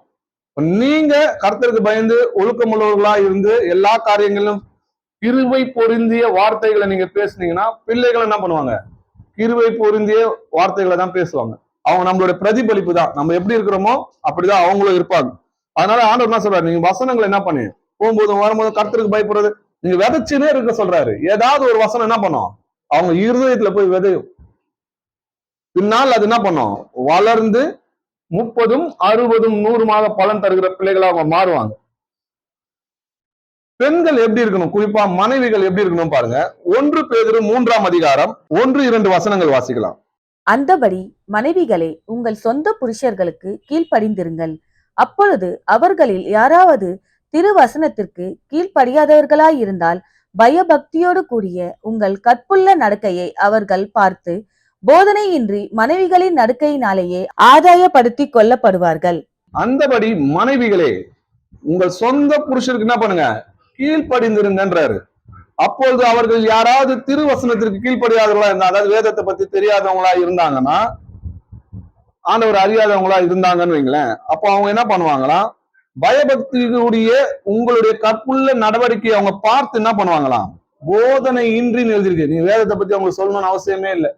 நீங்க கர்த்தருக்கு பயந்து ஒழுக்கமுள்ளவர்களா இருந்து எல்லா காரியங்களிலும் கிருபை பொருந்திய வார்த்தைகளை நீங்க பேசுனீங்கன்னா பிள்ளைகள் என்ன பண்ணுவாங்க, கிருபை பொருந்திய வார்த்தைகளை தான் பேசுவாங்க. அவங்க நம்மளோட பிரதிபலிப்பு தான். நம்ம எப்படி இருக்கிறோமோ அப்படிதான் அவங்களும் இருப்பாங்க. அதனால ஆண்டவர் என்ன சொல்றாரு, நீங்க வசனங்களை என்ன பண்ணு, போகும்போதும் வரும்போதும் கர்த்தருக்கு பயப்படுறது நீங்க விதைச்சுனே இருக்க சொல்றாரு. ஏதாவது ஒரு வசனம் என்ன பண்ணும், அவங்க இருதயத்துல போய் விதையும். பின்னால் அது என்ன பண்ணும், வளர்ந்து 30, 60, 100 பலன் தருகிற பிள்ளைகளா அவங்க மாறுவாங்க. பெண்கள் எப்படி இருக்கணும், குறிப்பா மனைவிகள் எப்படி இருக்கணும் பாருங்க. 1 பேதுரு 3ஆம் அதிகாரம் 1-2 வசனங்கள் வாசிக்கலாம். அந்தபடி மனைவிகளே உங்கள் சொந்த புருஷர்களுக்கு கீழ்ப்படிந்திருங்கள். அப்பொழுது அவர்களில் யாராவது திருவசனத்திற்கு கீழ்ப்படியாதவர்களாயிருந்தால் பயபக்தியோடு கூடிய உங்கள் கற்புள்ள நடக்கையை அவர்கள் பார்த்து போதனையின்றி மனைவிகளின் நடக்கையினாலேயே ஆதாயப்படுத்திக் கொள்ளப்படுவார்கள். அந்தபடி மனைவிகளே உங்கள் சொந்த புருஷருக்கு என்ன பண்ணுங்க, கீழ்ப்படிந்திருங்கன்றாரு. அப்பொழுது அவர்கள் யாராவது திருவசனத்திற்கு கீழ்ப்படியாதவங்களா இருந்தா, அதாவது வேதத்தை பத்தி தெரியாதவங்களா இருந்தாங்கன்னா, ஆண்டவர் அறியாதவங்களா இருந்தாங்கன்னு வைங்களேன், அப்போ அவங்க என்ன பண்ணுவாங்களாம், பயபக்தியுடைய உங்களுடைய கற்புள்ள நடவடிக்கையை அவங்க பார்த்து என்ன பண்ணுவாங்களாம், போதனை இன்றின்னு எழுதியிருக்கு. நீங்க வேதத்தை பத்தி அவங்களுக்கு சொல்லணும்னு அவசியமே இல்லை.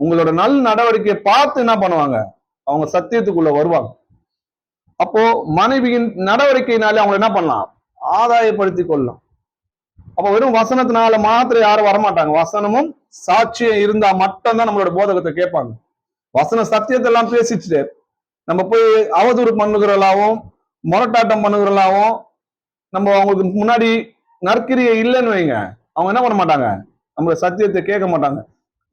உங்களோட நல் நடவடிக்கையை பார்த்து என்ன பண்ணுவாங்க, அவங்க சத்தியத்துக்குள்ள வருவாங்க. அப்போ மனைவியின் நடவடிக்கையினாலே அவங்க என்ன பண்ணலாம், ஆதாயப்படுத்தி கொள்ளலாம். அப்ப வெறும் வசனத்தினால மாத்திரம் யாரும் வரமாட்டாங்க. வசனமும் சாட்சியம் இருந்தா மட்டும்தான் நம்மளோட போதகத்தை கேட்பாங்க. வசன சத்தியத்தை எல்லாம் பேசிட்டு நம்ம போய் அவதூறு பண்ணுகிறலாவும் முரட்டாட்டம் பண்ணுகிறலாவும் நம்ம அவங்களுக்கு முன்னாடி நற்கிரியை இல்லைன்னு வைங்க, அவங்க என்ன பண்ண மாட்டாங்க, நம்மளோட சத்தியத்தை கேட்க மாட்டாங்க.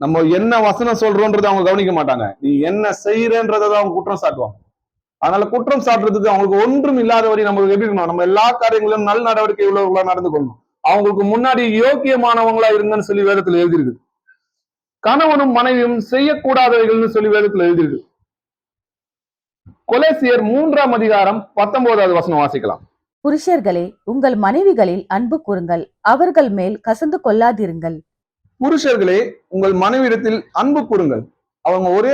நம்ம என்ன வசனம் சொல்றோன்றதை அவங்க கவனிக்க மாட்டாங்க. நீ என்ன செய்யறன்றதை அவங்க குற்றம் சாட்டுவாங்க. அதனால குற்றம் சாட்டுறதுக்கு அவங்களுக்கு ஒன்றும் இல்லாத வரை நம்மளுக்கு எப்படி இருக்கணும், நம்ம எல்லா காரியங்களிலும் நல்ல நடவடிக்கை உள்ளவர்களா நடந்து கொள்ளணும். அவங்களுக்கு முன்னாடி யோக்கியமானவங்களா இருங்கன்னு சொல்லி வேதத்துல எழுதியிருக்கு. கணவனும் மனைவியும் செய்யக்கூடாதவைகள்னு சொல்லி வேதத்துல எழுதியிருக்கு. கொலேசியர் 3ஆம் அதிகாரம் 19வது வசனம் வாசிக்கலாம். புருஷர்களே உங்கள் மனைவிகளில் அன்பு கூறுங்கள், அவர்கள் மேல் கசந்து கொள்ளாதிருங்கள். புருஷர்களே உங்கள் மனைவிடத்தில் அன்பு கூறுங்கள். அவங்க ஒரே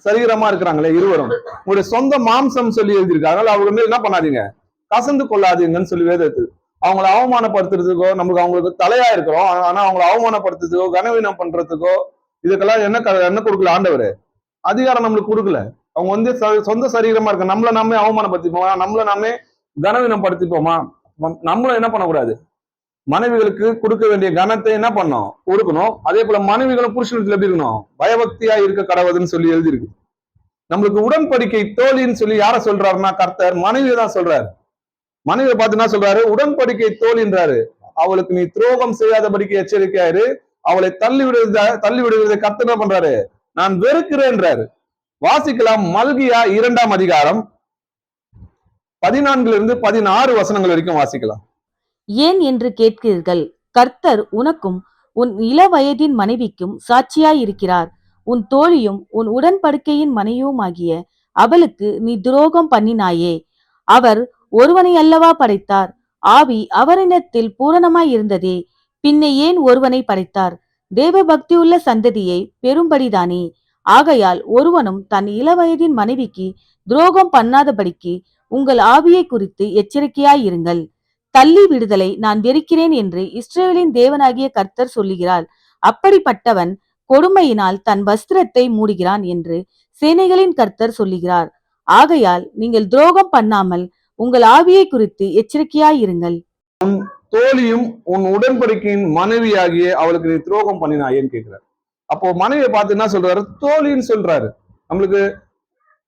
சரீரமா இருக்கிறாங்களே இருவரும், உங்களுடைய சொந்த மாம்சம் சொல்லி எழுதியிருக்கு. அதனால அவங்க மேல் என்ன பண்ணாதீங்க, கசந்து கொள்ளாதீங்கன்னு சொல்லி வேதத்து. அவங்களை அவமானப்படுத்துறதுக்கோ, நமக்கு அவங்களுக்கு தலையா இருக்கிறோம் ஆனா அவங்களை அவமானப்படுத்துறதுக்கோ கனவீனம் பண்றதுக்கோ இதுக்கெல்லாம் என்ன கொடுக்கல ஆண்டவர், அதிகாரம் நம்மளுக்கு கொடுக்கல. அவங்க வந்து சொந்த சரீரமா இருக்க நம்மள நாமே அவமானப்படுத்திப்போமா, நம்மள நாமே கனவீனம் படுத்திப்போமா, நம்மளும் என்ன பண்ணக்கூடாது, மனைவிகளுக்கு கொடுக்க வேண்டிய கனத்தை என்ன பண்ணோம், கொடுக்கணும். அதே போல மனைவிகளும் புருஷனத்துல எப்படி இருக்கணும், பயபக்தியா இருக்க கடவுதுன்னு சொல்லி எழுதியிருக்கு. நம்மளுக்கு உடன்படிக்கை தோழின்னு சொல்லி யார சொல்றாருன்னா கர்த்தர் மனைவியை தான் சொல்றாரு. மனைவியை பார்த்து என்ன சொல்றாரு, உடன்படிக்கை தோழின்றாரு. அவளுக்கு நீ துரோகம் செய்யாதபடிக்கு எச்சரிக்கையாரு, அவளை தள்ளி விடுவதை கர்த்தர் என்ன பண்றாரு, நான் வெறுக்கிறேன்றாரு. வாசிக்கலாம். மல்கியா 2ஆம் அதிகாரம் 14-16 வசனங்கள் வரைக்கும் வாசிக்கலாம். ஏன் என்று கேட்கிறீர்கள், கர்த்தர் உனக்கும் உன் இளவயதின் மனைவிக்கும் சாட்சியாயிருக்கிறார். உன் தோழியும் உன் உடன்படிக்கையின் மனைவியுமாகிய அவளுக்கு நீ துரோகம் பண்ணினாயே. அவர் ஒருவனை அல்லவா படைத்தார், ஆவி அவரிடத்தில் பூரணமாய் இருந்ததே, பின்ன ஏன் ஒருவனை படைத்தார்? தேவ பக்தியுள்ள சந்ததியை பெரும்படிதானே. ஆகையால் ஒருவனும் தன் இளவயதின் மனைவிக்கு துரோகம் பண்ணாதபடிக்கு உங்கள் ஆவியை குறித்து எச்சரிக்கையாயிருங்கள். தள்ளி விடுதலை நான் வெறுக்கிறேன் என்று இஸ்ரவேலின் தேவனாகிய கர்த்தர் சொல்லுகிறார். அப்படிப்பட்டவன் கொடுமையினால் தன் வஸ்திரத்தை மூடுகிறான் என்று சேனைகளின் கர்த்தர் சொல்லுகிறார். ஆகையால் நீங்கள் துரோகம் பண்ணாமல் உங்கள் ஆவியை குறித்து எச்சரிக்கையாயிருங்கள். உன் தோழியும் உன் உடன்படிக்கையின் மனைவியாகிய அவளுக்கு நீ துரோகம் பண்ணினாயேன்னு கேட்கிறார். அப்போ மனைவியை பார்த்து என்ன சொல்றாரு, தோழின்னு சொல்றாரு. நம்மளுக்கு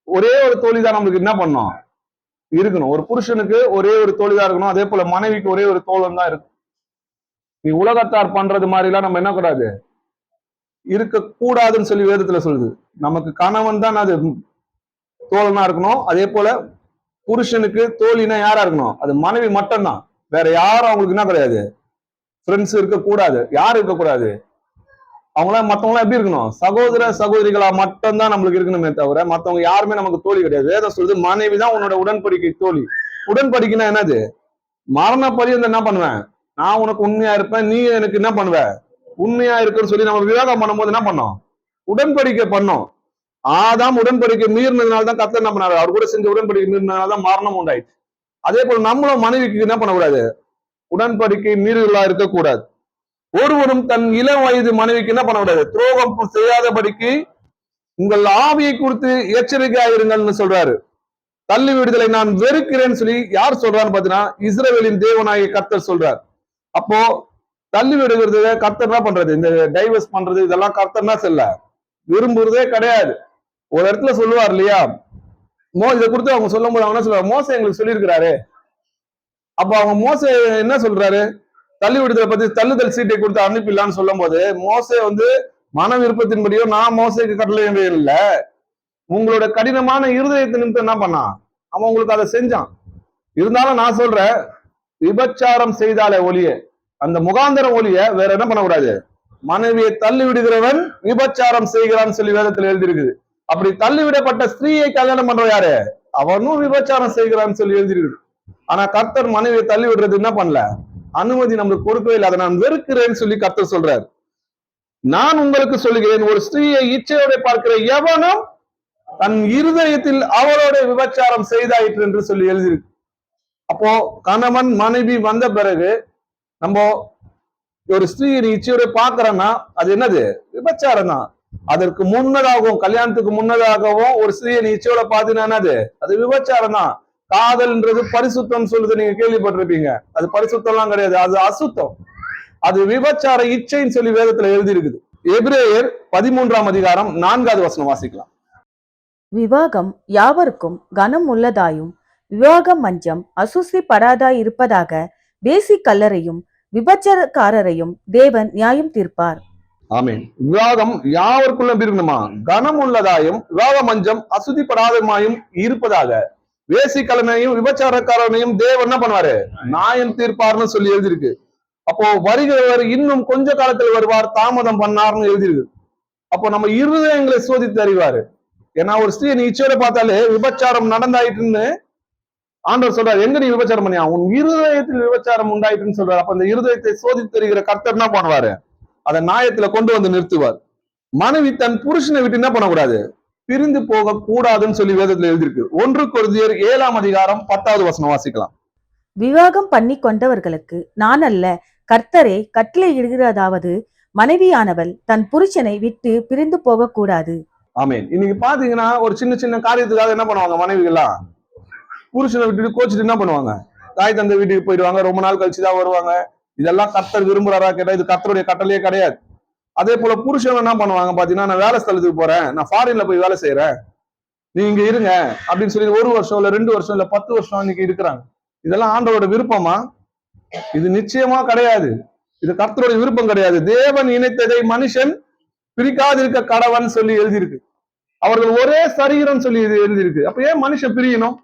ஒரே ஒரு தோழி தான் நம்மளுக்கு என்ன பண்ணோம் இருக்கணும். ஒரு புருஷனுக்கு ஒரே ஒரு தோழிதான் இருக்கணும். அதே போல மனைவிக்கு ஒரே ஒரு தோழன் தான் இருக்கும். நீ உலகத்தார் பண்றது மாதிரி எல்லாம் நம்ம என்ன கூடாது, இருக்க கூடாதுன்னு சொல்லி வேதத்துல சொல்லுது. நமக்கு கணவன் தான் அது தோழனா இருக்கணும். அதே போல புருஷனுக்கு தோழினா யாரா இருக்கணும், அது மனைவி மட்டும்தான். வேற யாரும் அவங்களுக்கு என்ன கிடையாது, ஃப்ரெண்ட்ஸ் இருக்கக்கூடாது. யாரும் இருக்கக்கூடாது, அவங்களாம் மத்தவங்களாம் எப்படி இருக்கணும், சகோதர சகோதரிகளா மட்டும்தான் நம்மளுக்கு இருக்கணுமே தவிர மத்தவங்க யாருமே நமக்கு தோழி கிடையாது. வேதம் சொல்லுது மனைவி தான் உன்னோட உடன்படிக்கை தோழி. உடன்படிக்கைன்னா என்னது, மரண பரியந்தம் என்ன பண்ணுவேன், நான் உனக்கு உண்மையா இருப்பேன், நீ எனக்கு என்ன பண்ணுவ உண்மையா இருக்குன்னு சொல்லி நம்ம விவாகம் பண்ணும்போது என்ன பண்ணோம், உடன்படிக்கை பண்ணோம். ஆதாம் உடன்படிக்கை மீறினதுனால்தான் கர்த்தர் என்ன பண்ணாரு, அவர் கூட செஞ்ச உடன்படிக்கை மீறினதுனால்தான் மரணம் உண்டாயிடுச்சு. அதே போல நம்மளும் மனைவிக்கு என்ன பண்ணக்கூடாது, உடன்படிக்கை மீறுதலா இருக்கக்கூடாது. ஒருவரும் தன் இளம் வயது மனைவிக்கு என்ன பண்ணக்கூடாது, துரோகம் செய்யாதபடிக்கு உங்கள் ஆவியை குறித்து எச்சரிக்கையாயிருங்கள்னு சொல்றாரு. தள்ளி விடுதலை நான் வெறுக்கிறேன்னு சொல்லி யார் சொல்றான்னு பாத்தீங்கன்னா இஸ்ரவேலின் தேவனாகிய கர்த்தர் சொல்றார். அப்போ தள்ளி விடுகிறது கர்த்தர் என்ன பண்றது, இந்த டைவர்ஸ் பண்றது இதெல்லாம் கர்த்தர் என்ன சொல்ல விரும்புறதே கிடையாது. ஒரு இடத்துல சொல்லுவார் இல்லையா, இதை குறித்து அவங்க சொல்லும் போது அவங்க என்ன சொல்லுவாங்க, மோசே எங்களுக்கு சொல்லியிருக்கிறாரு, அப்ப அவங்க மோசே என்ன சொல்றாரு, தள்ளி விடுதலை பத்தி தள்ளுதல் சீட்டை கொடுத்து அனுப்பிடலான்னு சொல்லும் போது மோசே வந்து மன விருப்பத்தின்படியோ நான் மோசேக்கு கட்டளை இல்ல, உங்களோட கடினமான இருதயத்தை நிமித்தம் என்ன பண்ணான், அவன் உங்களுக்கு அதை செஞ்சான். இருந்தாலும் நான் சொல்றேன், விபச்சாரம் செய்தாலே ஒழிய, அந்த முகாந்தரம் ஒழிய வேற என்ன பண்ணக்கூடாது. மனைவியை தள்ளி விடுகிறவன் விபச்சாரம் செய்கிறான்னு சொல்லி வேதத்துல எழுதியிருக்குது. அப்படி தள்ளிவிடப்பட்ட ஸ்திரீயை கல்யாணம் பண்ற யாரு, அவனும் விபச்சாரம் செய்கிறான்னு சொல்லி எழுதியிருக்குது. ஆனா கர்த்தர் மனைவியை தள்ளி விடுறது என்ன பண்ணல, அனுமதி நம்மளுக்கு கொடுக்கவே இல்லை. அதை நான் வெறுக்கிறேன்னு சொல்லி கர்த்தர் சொல்றாரு. நான் உங்களுக்கு சொல்லுகிறேன், ஒரு ஸ்திரீயை இச்சையோட பார்க்கிற எவனும் தன் இருதயத்தில் அவளோட விபச்சாரம் செய்தாயிற்று என்று சொல்லி எழுதியிருக்கு. அப்போ கணவன் மனைவி வந்த பிறகு நம்ம ஒரு ஸ்திரீயை இச்சையோட பாக்குறோம்னா அது என்னது, விபச்சாரம் தான். அதற்கு முன்னதாகவும் கல்யாணத்துக்கு முன்னதாகவும் ஒரு ஸ்திரீயை இச்சையோட பாத்தீங்கன்னா என்னது, அது விபச்சாரம் தான். காதல்ன்றது பரிசுத்தம் சொல்லுது, நீங்க கேள்விப்பட்டிருப்பீங்க. அது பரிசுத்தம் எல்லாம் கிடையாது, அது அசுத்தம். அது விபச்சார இச்சைன்னு சொல்லி வேதத்துல எழுதி இருக்குது. எபிரேயர் 13ஆம் அதிகாரம் 4வது வசனம் வாசிக்கலாம். விவாகம் யாவருக்கும் கனம் உள்ளதாயும் விவாக மஞ்சம் அசுசிப்படாதாய் இருப்பதாக வேசி கல்லரையும் விபச்சாரக்காரரையும் தேவன் நியாயம் தீர்ப்பார். ஆமீன். விவாகம் யாவருக்குள்ள எப்படி இருக்கணுமா, கனம் உள்ளதாயும் விவாக மஞ்சம் அசுதிப்படாதமாயும் இருப்பதாக வேசி கலனையும் விபச்சாரக்காரனையும் தேவன் என்ன பண்ணுவாரு, நியாயம் தீர்ப்பார்னு சொல்லி எழுதியிருக்கு. அப்போ வருகிறவர் இன்னும் கொஞ்ச காலத்தில் வருவார், தாமதம் பண்ணார்னு எழுதியிருக்கு. அப்போ நம்ம இருதயங்களை சோதித்து அறிவாரு. ஏன்னா ஒரு ஸ்திரீ நீ இச்சையோட பார்த்தாலே விபச்சாரம் நடந்தாயிட்டுன்னு ஆண்டவர் சொல்றாரு. எங்க நீ விபச்சாரம் பண்ணியா, உன் இருதயத்தில் விபச்சாரம் உண்டாயிட்டுன்னு சொல்றாரு. அப்ப அந்த இருதயத்தை சோதித்து தெரிகிற கர்த்தர் என்ன பண்ணுவாரு, அதை நியாயத்துல கொண்டு வந்து நிறுத்துவார். மனைவி தன் புருஷனை விட்டு என்ன பண்ணக்கூடாது, பிரிந்து போக கூடாதுன்னு சொல்லி வேதத்துல எழுதியிருக்கு. 1 கொரிந்தியர் 7ஆம் அதிகாரம் 10வது வசனம் வாசிக்கலாம். விவாகம் பண்ணி கொண்டவர்களுக்கு நான் அல்ல, கர்த்தரே கட்டளை இடுகிறதாவது, மனைவியானவள் தன் புருஷனை விட்டு பிரிந்து போக கூடாது. ஆமீன். இன்னைக்கு பாத்தீங்கன்னா ஒரு சின்ன சின்ன காரியத்துக்காக என்ன பண்ணுவாங்க மனைவிகள்லாம், புருஷனை விட்டுட்டு கோச்சிட்டு என்ன பண்ணுவாங்க, தாய் தந்தை வீட்டுக்கு போயிடுவாங்க, ரொம்ப நாள் கழிச்சுதான் வருவாங்க. இதெல்லாம் கர்த்தர் விரும்புறாரா கேட்டா இது கர்த்தருடைய கட்டளையே கிடையாது. அதே போல புருஷன் என்ன பண்ணுவாங்க பாத்தீங்கன்னா, நான் வேலை ஸ்தலத்துக்கு போறேன், நான் ஃபாரின்ல போய் வேலை செய்யறேன், நீங்க இருங்க அப்படின்னு சொல்லி 1 வருஷம் இல்ல 2 வருஷம் இல்ல 10 வருஷம் இன்னைக்கு இருக்கிறாங்க. இதெல்லாம் ஆண்டவரோட விருப்பமா? இது நிச்சயமா கிடையாது. இது கர்த்தருடைய விருப்பம் கிடையாது. தேவன் இணைத்ததை மனுஷன் பிரிக்காதிருக்க கடவன் சொல்லி எழுதியிருக்கு. அவர்கள் ஒரே சரீரம் சொல்லி எழுதியிருக்கு. அப்ப ஏன் மனுஷன் பிரியணும்?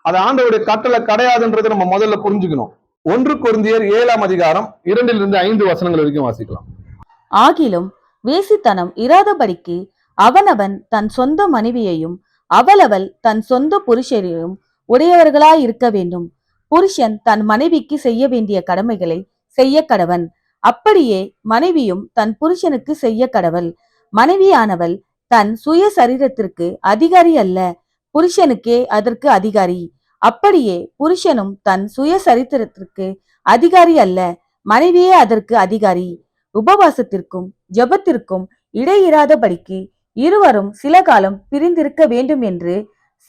அது ஆண்டவருடைய கட்டளை கிடையாதுன்றதை நம்ம முதல்ல புரிஞ்சுக்கணும். 1 கொரிந்தியர் 7ஆம் அதிகாரம் 2லிருந்து 5 வசனங்கள் வரைக்கும் வாசிக்கலாம். ஆகிலும் வேசித்தனம் இராதபடிக்கு அவனவன் தன் சொந்த மனைவியையும் அவளவள் தன் சொந்த புருஷரையும் உடையவர்களாய் இருக்க வேண்டும். புருஷன் தன் மனைவிக்கு செய்ய வேண்டிய கடமைகளை செய்ய கடவன், அப்படியே மனைவியும் தன் புருஷனுக்கு செய்ய கடவள். மனைவியானவள் தன் சுய சரீரத்திற்கு அதிகாரி அல்ல, புருஷனுக்கே அதற்கு அதிகாரி. அப்படியே புருஷனும் தன் சுய சரித்திரத்திற்கு அதிகாரி அல்ல, மனைவியே அதற்கு அதிகாரி. உபவாசத்திற்கும் ஜெபத்திற்கும் இடையிராதபடிக்கு இருவரும் சில காலம் பிரிந்திருக்க வேண்டும் என்று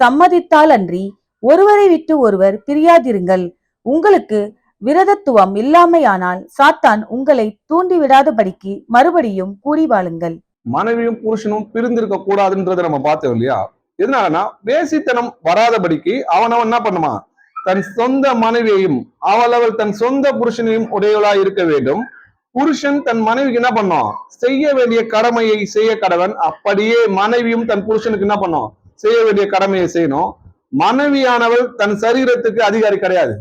சம்மதித்தால் அன்றி ஒருவரை விட்டு ஒருவர் பிரியாதிருங்கள். உங்களுக்கு விரதத்துவம் இல்லாமையானால் சாத்தான் உங்களை தூண்டிவிடாதபடிக்கு மறுபடியும் கூடி வாழுங்கள். மனைவியும் புருஷனும் பிரிந்திருக்க கூடாதுன்றதை நம்ம பார்த்தோம் இல்லையா? எதனாலனா வேசித்தனம் வராதபடிக்கு அவனவன் என்ன பண்ணுமா, தன் சொந்த மனைவியையும் அவளவள் தன் சொந்த புருஷனையும் உடையவளாய் இருக்க வேண்டும். புருஷன் தன் மனைவிக்கு என்ன பண்ணும், செய்ய வேண்டிய கடமையை செய்ய கடவன். அப்படியே மனைவியும் தன் புருஷனுக்கு என்ன பண்ணும், செய்ய வேண்டிய கடமையை செய்யணும். மனைவியானவள் தன் சரீரத்துக்கு அதிகாரி கிடையாது.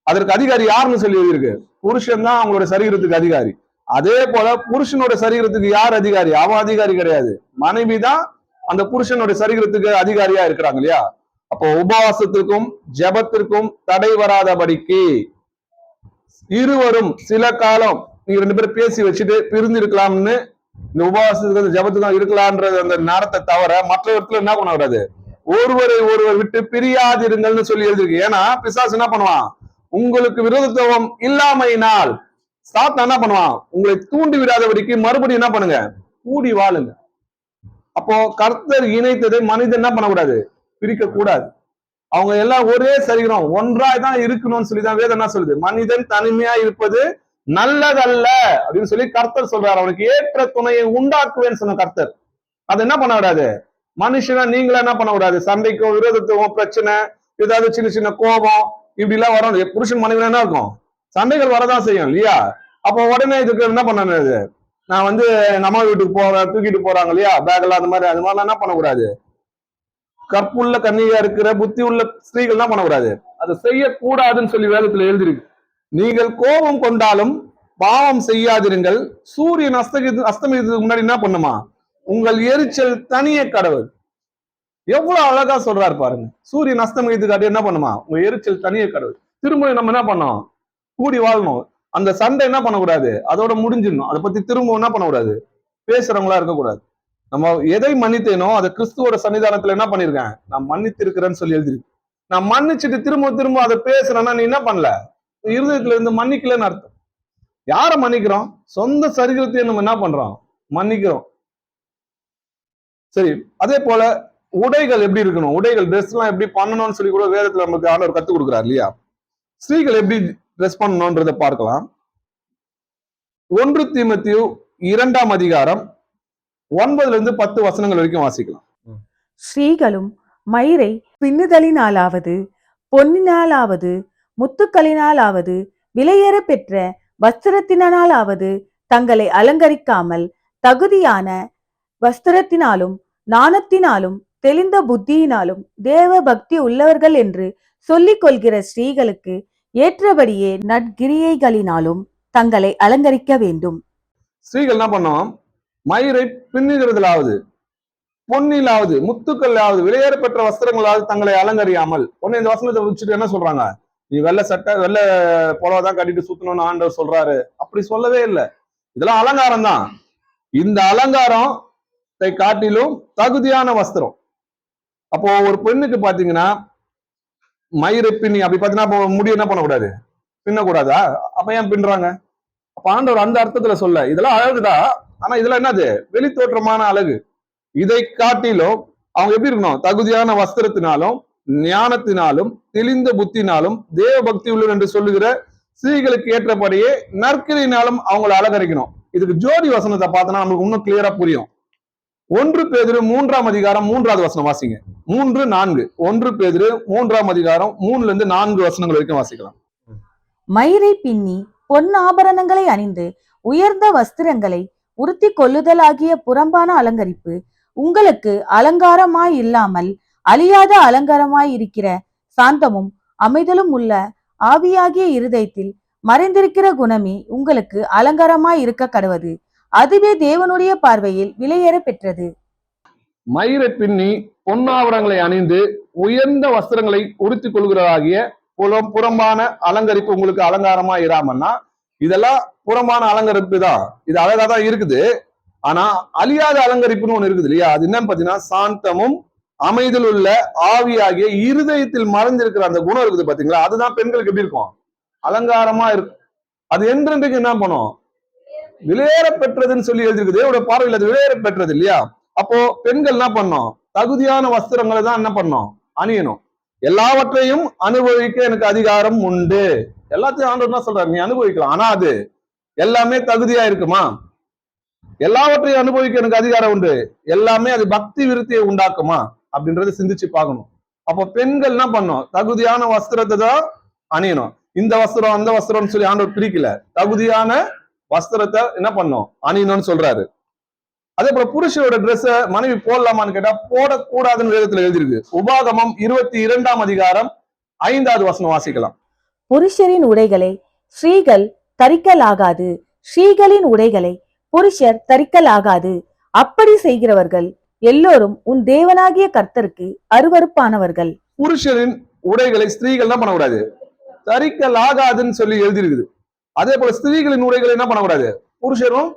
அதற்கு அதிகாரி யாருன்னு சொல்லி இருக்கு, புருஷன் தான் அவங்களோட சரீரத்துக்கு அதிகாரி. அதே போல புருஷனோட சரீரத்துக்கு யார் அதிகாரி, அவன் அதிகாரி கிடையாது, மனைவி தான் அந்த புருஷனோட சரீரத்துக்கு அதிகாரியா இருக்கிறாங்க இல்லையா? அப்போ உபவாசத்திற்கும் ஜெபத்திற்கும் தடை வராதபடிக்கு இருவரும் சில காலம் நீங்க 2 பேரும் பேசி வச்சுட்டு பிரிந்து இருக்கலாம்னு, இந்த உபவாசத்துக்கு ஜெபத்துக்கும் இருக்கலாம்ன்றது அந்த நேரத்தை தவிர மற்ற இடத்துல என்ன பண்ண வராது, ஒருவரை ஒருவர் விட்டு பிரியாதிருங்கள்னு சொல்லி எழுதிருக்கு. ஏன்னா பிசாசு என்ன பண்ணுவான், உங்களுக்கு விரோதத்துவம் இல்லாமையினால் சாத்தான் என்ன பண்ணுவான், உங்களை தூண்டி விடாதபடிக்கு மறுபடியும் என்ன பண்ணுங்க, கூடி வாழுங்க. அப்போ கர்த்தர் இணைத்ததை மனிதன் என்ன பண்ணக்கூடாது, பிரிக்க கூடாது. அவங்க எல்லாம் ஒரே சரீரம் ஒன்றாய் தான் இருக்கணும்னு சொல்லிதான் வேதம் என்ன சொல்லுது, மனிதன் தனிமையா இருப்பது நல்லதல்ல அப்படின்னு சொல்லி கர்த்தர் சொல்றாரு. அவனுக்கு ஏற்ற துணையை உண்டாக்குவேன்னு சொன்ன கர்த்தர். அது என்ன பண்ண விடாது, மனுஷனா நீங்களா என்ன பண்ண கூடாது, சண்டைக்கோ விரோதத்துவோ பிரச்சனை ஏதாவது சின்ன சின்ன கோபம் இப்படி எல்லாம் வரும். புருஷன் மனைவி என்ன இருக்கும், சண்டைகள் வரதான் செய்யும் இல்லையா? அப்போ உடனே இதுக்கு என்ன பண்ணது, நான் வந்து எங்க அம்மா வீட்டுக்கு போறேன், தூக்கிட்டு போறாங்க இல்லையா பேக் எல்லாம், அந்த மாதிரிலாம் என்ன பண்ணக்கூடாது. கற்புள்ள கன்னியா இருக்கிற புத்தி உள்ள ஸ்திரீகள் என்ன பண்ணக்கூடாது, அதை செய்யக்கூடாதுன்னு சொல்லி வேதத்துல எழுதிருக்கு. நீங்கள் கோபம் கொண்டாலும் பாவம் செய்யாதிருங்கள், சூரியன் அஸ்தமிக்கிறதுக்கு முன்னாடி என்ன பண்ணுமா, உங்கள் எரிச்சல் தனிய கடவுள். எவ்வளவு அழகா சொல்றாரு பாருங்க. சூரியன் அஸ்தமிக்கிறதுக்காட்டி என்ன பண்ணுமா, உங்க எரிச்சல் தனிய கடவுள். திரும்ப நம்ம என்ன பண்ணோம், கூடி வாழணும். அந்த சண்டை என்ன பண்ணக்கூடாது, அதோட முடிஞ்சிடணும். அதை பத்தி திரும்ப என்ன பண்ணக்கூடாது, பேசுறவங்களா இருக்கக்கூடாது. நம்ம எதை மன்னித்தேனோ அதை கிறிஸ்துவோட சன்னிதானத்துல என்ன பண்ணிருக்கேன், நான் மன்னித்து இருக்கிறேன்னு சொல்லி எழுதிருக்கு. நான் மன்னிச்சுட்டு திரும்ப திரும்ப அதை பேசுறேன்னா நீ என்ன பண்ணல, இருதயத்துல இருந்து மன்னிக்கலன்னு அர்த்தம். யார மன்னிக்கிறோம், சொந்த சரீரத்தையும் நம்ம என்ன பண்றோம், மன்னிக்கிறோம். சரி, அதே போல உடைகள் எப்படி இருக்கணும், உடைகள் ட்ரெஸ் எல்லாம் எப்படி பண்ணணும்னு சொல்லி கூட வேதத்துல நமக்கு ஆண்டவர் கத்துக் கொடுக்குறாரு இல்லையா? ஸ்திரீகள் எப்படி ட்ரெஸ் பண்ணணும்ன்றதை பார்க்கலாம். 1 தீமோத்தேயு 2ஆம் அதிகாரம் 9-10 வசனங்கள் வரைக்கும் வாசிக்கலாம். ஸ்ரீகளும் மயிரை பின்னுதலினாலாவது பொன்னினாலாவது முத்துக்களினாலாவது விலையேற பெற்ற வஸ்திரத்தினாலாவது தங்களை அலங்கரிக்காமல் தகுதியான வஸ்திரத்தினாலும் நாணத்தினாலும் தெளிந்த புத்தியினாலும் தேவ பக்தி உள்ளவர்கள் என்று சொல்லிக் கொள்கிற ஸ்ரீகளுக்கு ஏற்றபடியே நற்கிரியைகளினாலும் தங்களை அலங்கரிக்க வேண்டும். ஸ்திரீகள் என்ன பண்ணோம், மயிரை பின்னுகிறதுலாவது பொன்னிலாவது முத்துக்கள்லாவது விலையேற பெற்ற வஸ்திரங்களாவது தங்களை அலங்கரியாமல். உடனே இந்த வசனத்தை வச்சுட்டு என்ன சொல்றாங்க, நீ வெள்ளை சட்டை வெள்ளை புடவைதான் கட்டிட்டு சுத்தணும்னு ஆண்டவர் சொல்றாரு. அப்படி சொல்லவே இல்லை. இதெல்லாம் அலங்காரம் தான். இந்த அலங்காரத்தை காட்டிலும் தகுதியான வஸ்திரம். அப்போ ஒரு பெண்ணுக்கு பாத்தீங்கன்னா மயிரை பின்னி அப்படி பாத்தீங்கன்னா முடி என்ன பண்ணக்கூடாது, பின்னக்கூடாதா? அப்ப ஏன் பின்றாங்க? அப்ப ஆண்டவர் அந்த அர்த்தத்துல சொல்ல, இதெல்லாம் அழகுதான், ஆனா இதெல்லாம் என்னது, வெளி தோற்றமான அழகு. இதை காட்டிலும் அவங்க எப்படி இருக்கணும், தகுதியான வஸ்திரத்தினாலும் ஞானத்தினாலும் தெளிந்த புத்தினாலும் தேவ பக்தி உள்ளவர் என்று சொல்லுகிற ஸ்திரீகளுக்கு ஏற்றபடியே நற்கிரியினாலும் அவங்களை அலங்கரிக்கணும். இதுக்கு ஜோடி வசனத்தை பார்த்தோன்னா நமக்கு இன்னும் கிளியரா புரியும். 1 பேதுரு 3ஆம் அதிகாரம் 3வது வசனம் வாசிங்க. 3-4. 1 பேதுரு 3ஆம் அதிகாரம் 3-4 வசனங்கள் வரைக்கும் வாசிக்கலாம். மயிரை பின்னி பொன் ஆபரணங்களை அணிந்து உயர்ந்த வஸ்திரங்களை உடுத்தி கொள்ளுதலாகிய புறம்பான அலங்கரிப்பு உங்களுக்கு அலங்காரமாய் இல்லாமல் அழியாத அலங்காரமாய் இருக்கிற சாந்தமும் அமைதலும் உள்ள ஆவியாகிய இருதயத்தில் மறைந்திருக்கிற குணமே உங்களுக்கு அலங்காரமாய் இருக்க கடவது. அதுவே தேவனுடைய பார்வையில் விலையேற பெற்றது. மயிரை பின்னி பொன்னாவரங்களை அணிந்து உயர்ந்த வஸ்திரங்களை உடுத்திக் கொள்கிறதாகிய புறம்பான அலங்கரிப்பு உங்களுக்கு அலங்காரமா இராமன்னா, இதெல்லாம் புறம்பான அலங்கரிப்பு தான். இது அழகா தான் இருக்குது. ஆனா அழியாத அலங்கரிப்புன்னு ஒண்ணு இருக்குது இல்லையா? அது என்னன்னு பாத்தீங்கன்னா சாந்தமும் அமைதல் உள்ள ஆவியாகிய இருதயத்தில் மறைந்திருக்கிற அந்த குணம் இருக்குது பாத்தீங்களா? அதுதான் பெண்களுக்கு எப்படி இருக்கும், அலங்காரமா இருக்கும். அது என்றென்றைக்கு என்ன பண்ணும், விலையேற பெற்றதுன்னு சொல்லி எழுதிருக்குது. தேவனுடைய பார்வையில் அது விலையேற பெற்றது இல்லையா? அப்போ பெண்கள் என்ன பண்ணோம், தகுதியான வஸ்திரங்களை தான் என்ன பண்ணோம், அணியணும். எல்லாவற்றையும் அனுபவிக்க எனக்கு அதிகாரம் உண்டு. எல்லாத்தையும் ஆண்டவர் என்ன சொல்றாரு, நீ அனுபவிக்கலாம். ஆனா அது எல்லாமே தகுதியா இருக்குமா? எல்லாவற்றையும் அனுபவிக்க எனக்கு அதிகாரம் உண்டு, எல்லாமே அது பக்தி விருத்தியை உண்டாக்குமா அப்படின்றத சிந்திச்சு பார்க்கணும். அப்போ பெண்கள் என்ன பண்ணும், தகுதியான வஸ்திரத்தை தான் அணியணும். இந்த வஸ்திரம் அந்த வஸ்திரம்னு சொல்லி ஆண்டவர் பிரிக்கல, தகுதியான வஸ்திரத்தை என்ன பண்ணும், அணியணும்னு சொல்றாரு. அதே போல புருஷனோட ட்ரெஸ் மனைவி போடலாமான்னு கேட்டா போடக்கூடாதுன்னு வேதத்துல எழுதிருக்கு. உபாகமம் 22ஆம் அதிகாரம் 5வது வசனம் வாசிக்கலாம். புருஷரின் உடைகளை ஸ்ரீகள் தரிக்கலாகாது, ஸ்ரீகளின் உடைகளை புருஷர் தரிக்கலாகாது. அப்படி செய்கிறவர்கள் எல்லோரும் உன் தேவனாகிய கர்த்தருக்கு அருவருப்பானவர்கள். புருஷரின் உடைகளை ஸ்திரீகள் என்ன பண்ணக்கூடாது, தரிக்கலாகாதுன்னு சொல்லி எழுதிருக்குது. அதே போல ஸ்திரீகளின் உடைகளை என்ன பண்ணக்கூடாது, புருஷரும்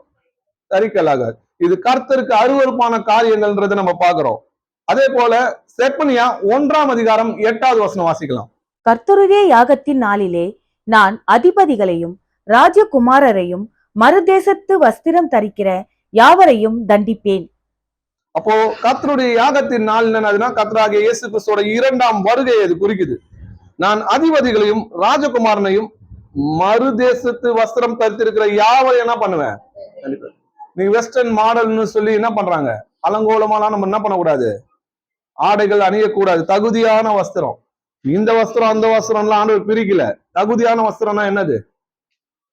தரிக்கலாகாது. இது கர்த்தருக்கு அருவருப்பான காரியங்கள்ன்றதை நம்ம பாக்குறோம். அதே போல செப்பனியா 1ஆம் அதிகாரம் 8வது வசனம் வாசிக்கலாம். கர்த்தருடைய யாகத்தின் நாளிலே நான் அதிபதிகளையும் ராஜகுமாரரையும் மறுதேசத்து வஸ்திரம் தரிக்கிற யாவரையும் தண்டிப்பேன். அப்போ கர்த்தருடைய யாகத்தின் நாள் என்னன்னா கர்த்தராகிய இயேசு கிறிஸ்துவோட 2ஆம் வருகை அது குறிக்குது. நான் அதிபதிகளையும் ராஜகுமாரனையும் மறுதேசத்து வஸ்திரம் தரித்திருக்கிற யாவரையும் என்ன பண்ணுவேன். நீ வெஸ்டர்ன் மாடல்னு சொல்லி என்ன பண்றாங்க, அலங்கோலமாலாம் நம்ம என்ன பண்ணக்கூடாது, ஆடைகள் அணியக்கூடாது. தகுதியான வஸ்திரம், இந்த வஸ்திரம் அந்த வஸ்திரம்லாம் ஆண்டவர் பிரிக்கல. தகுதியான வஸ்திரம்னா என்னது?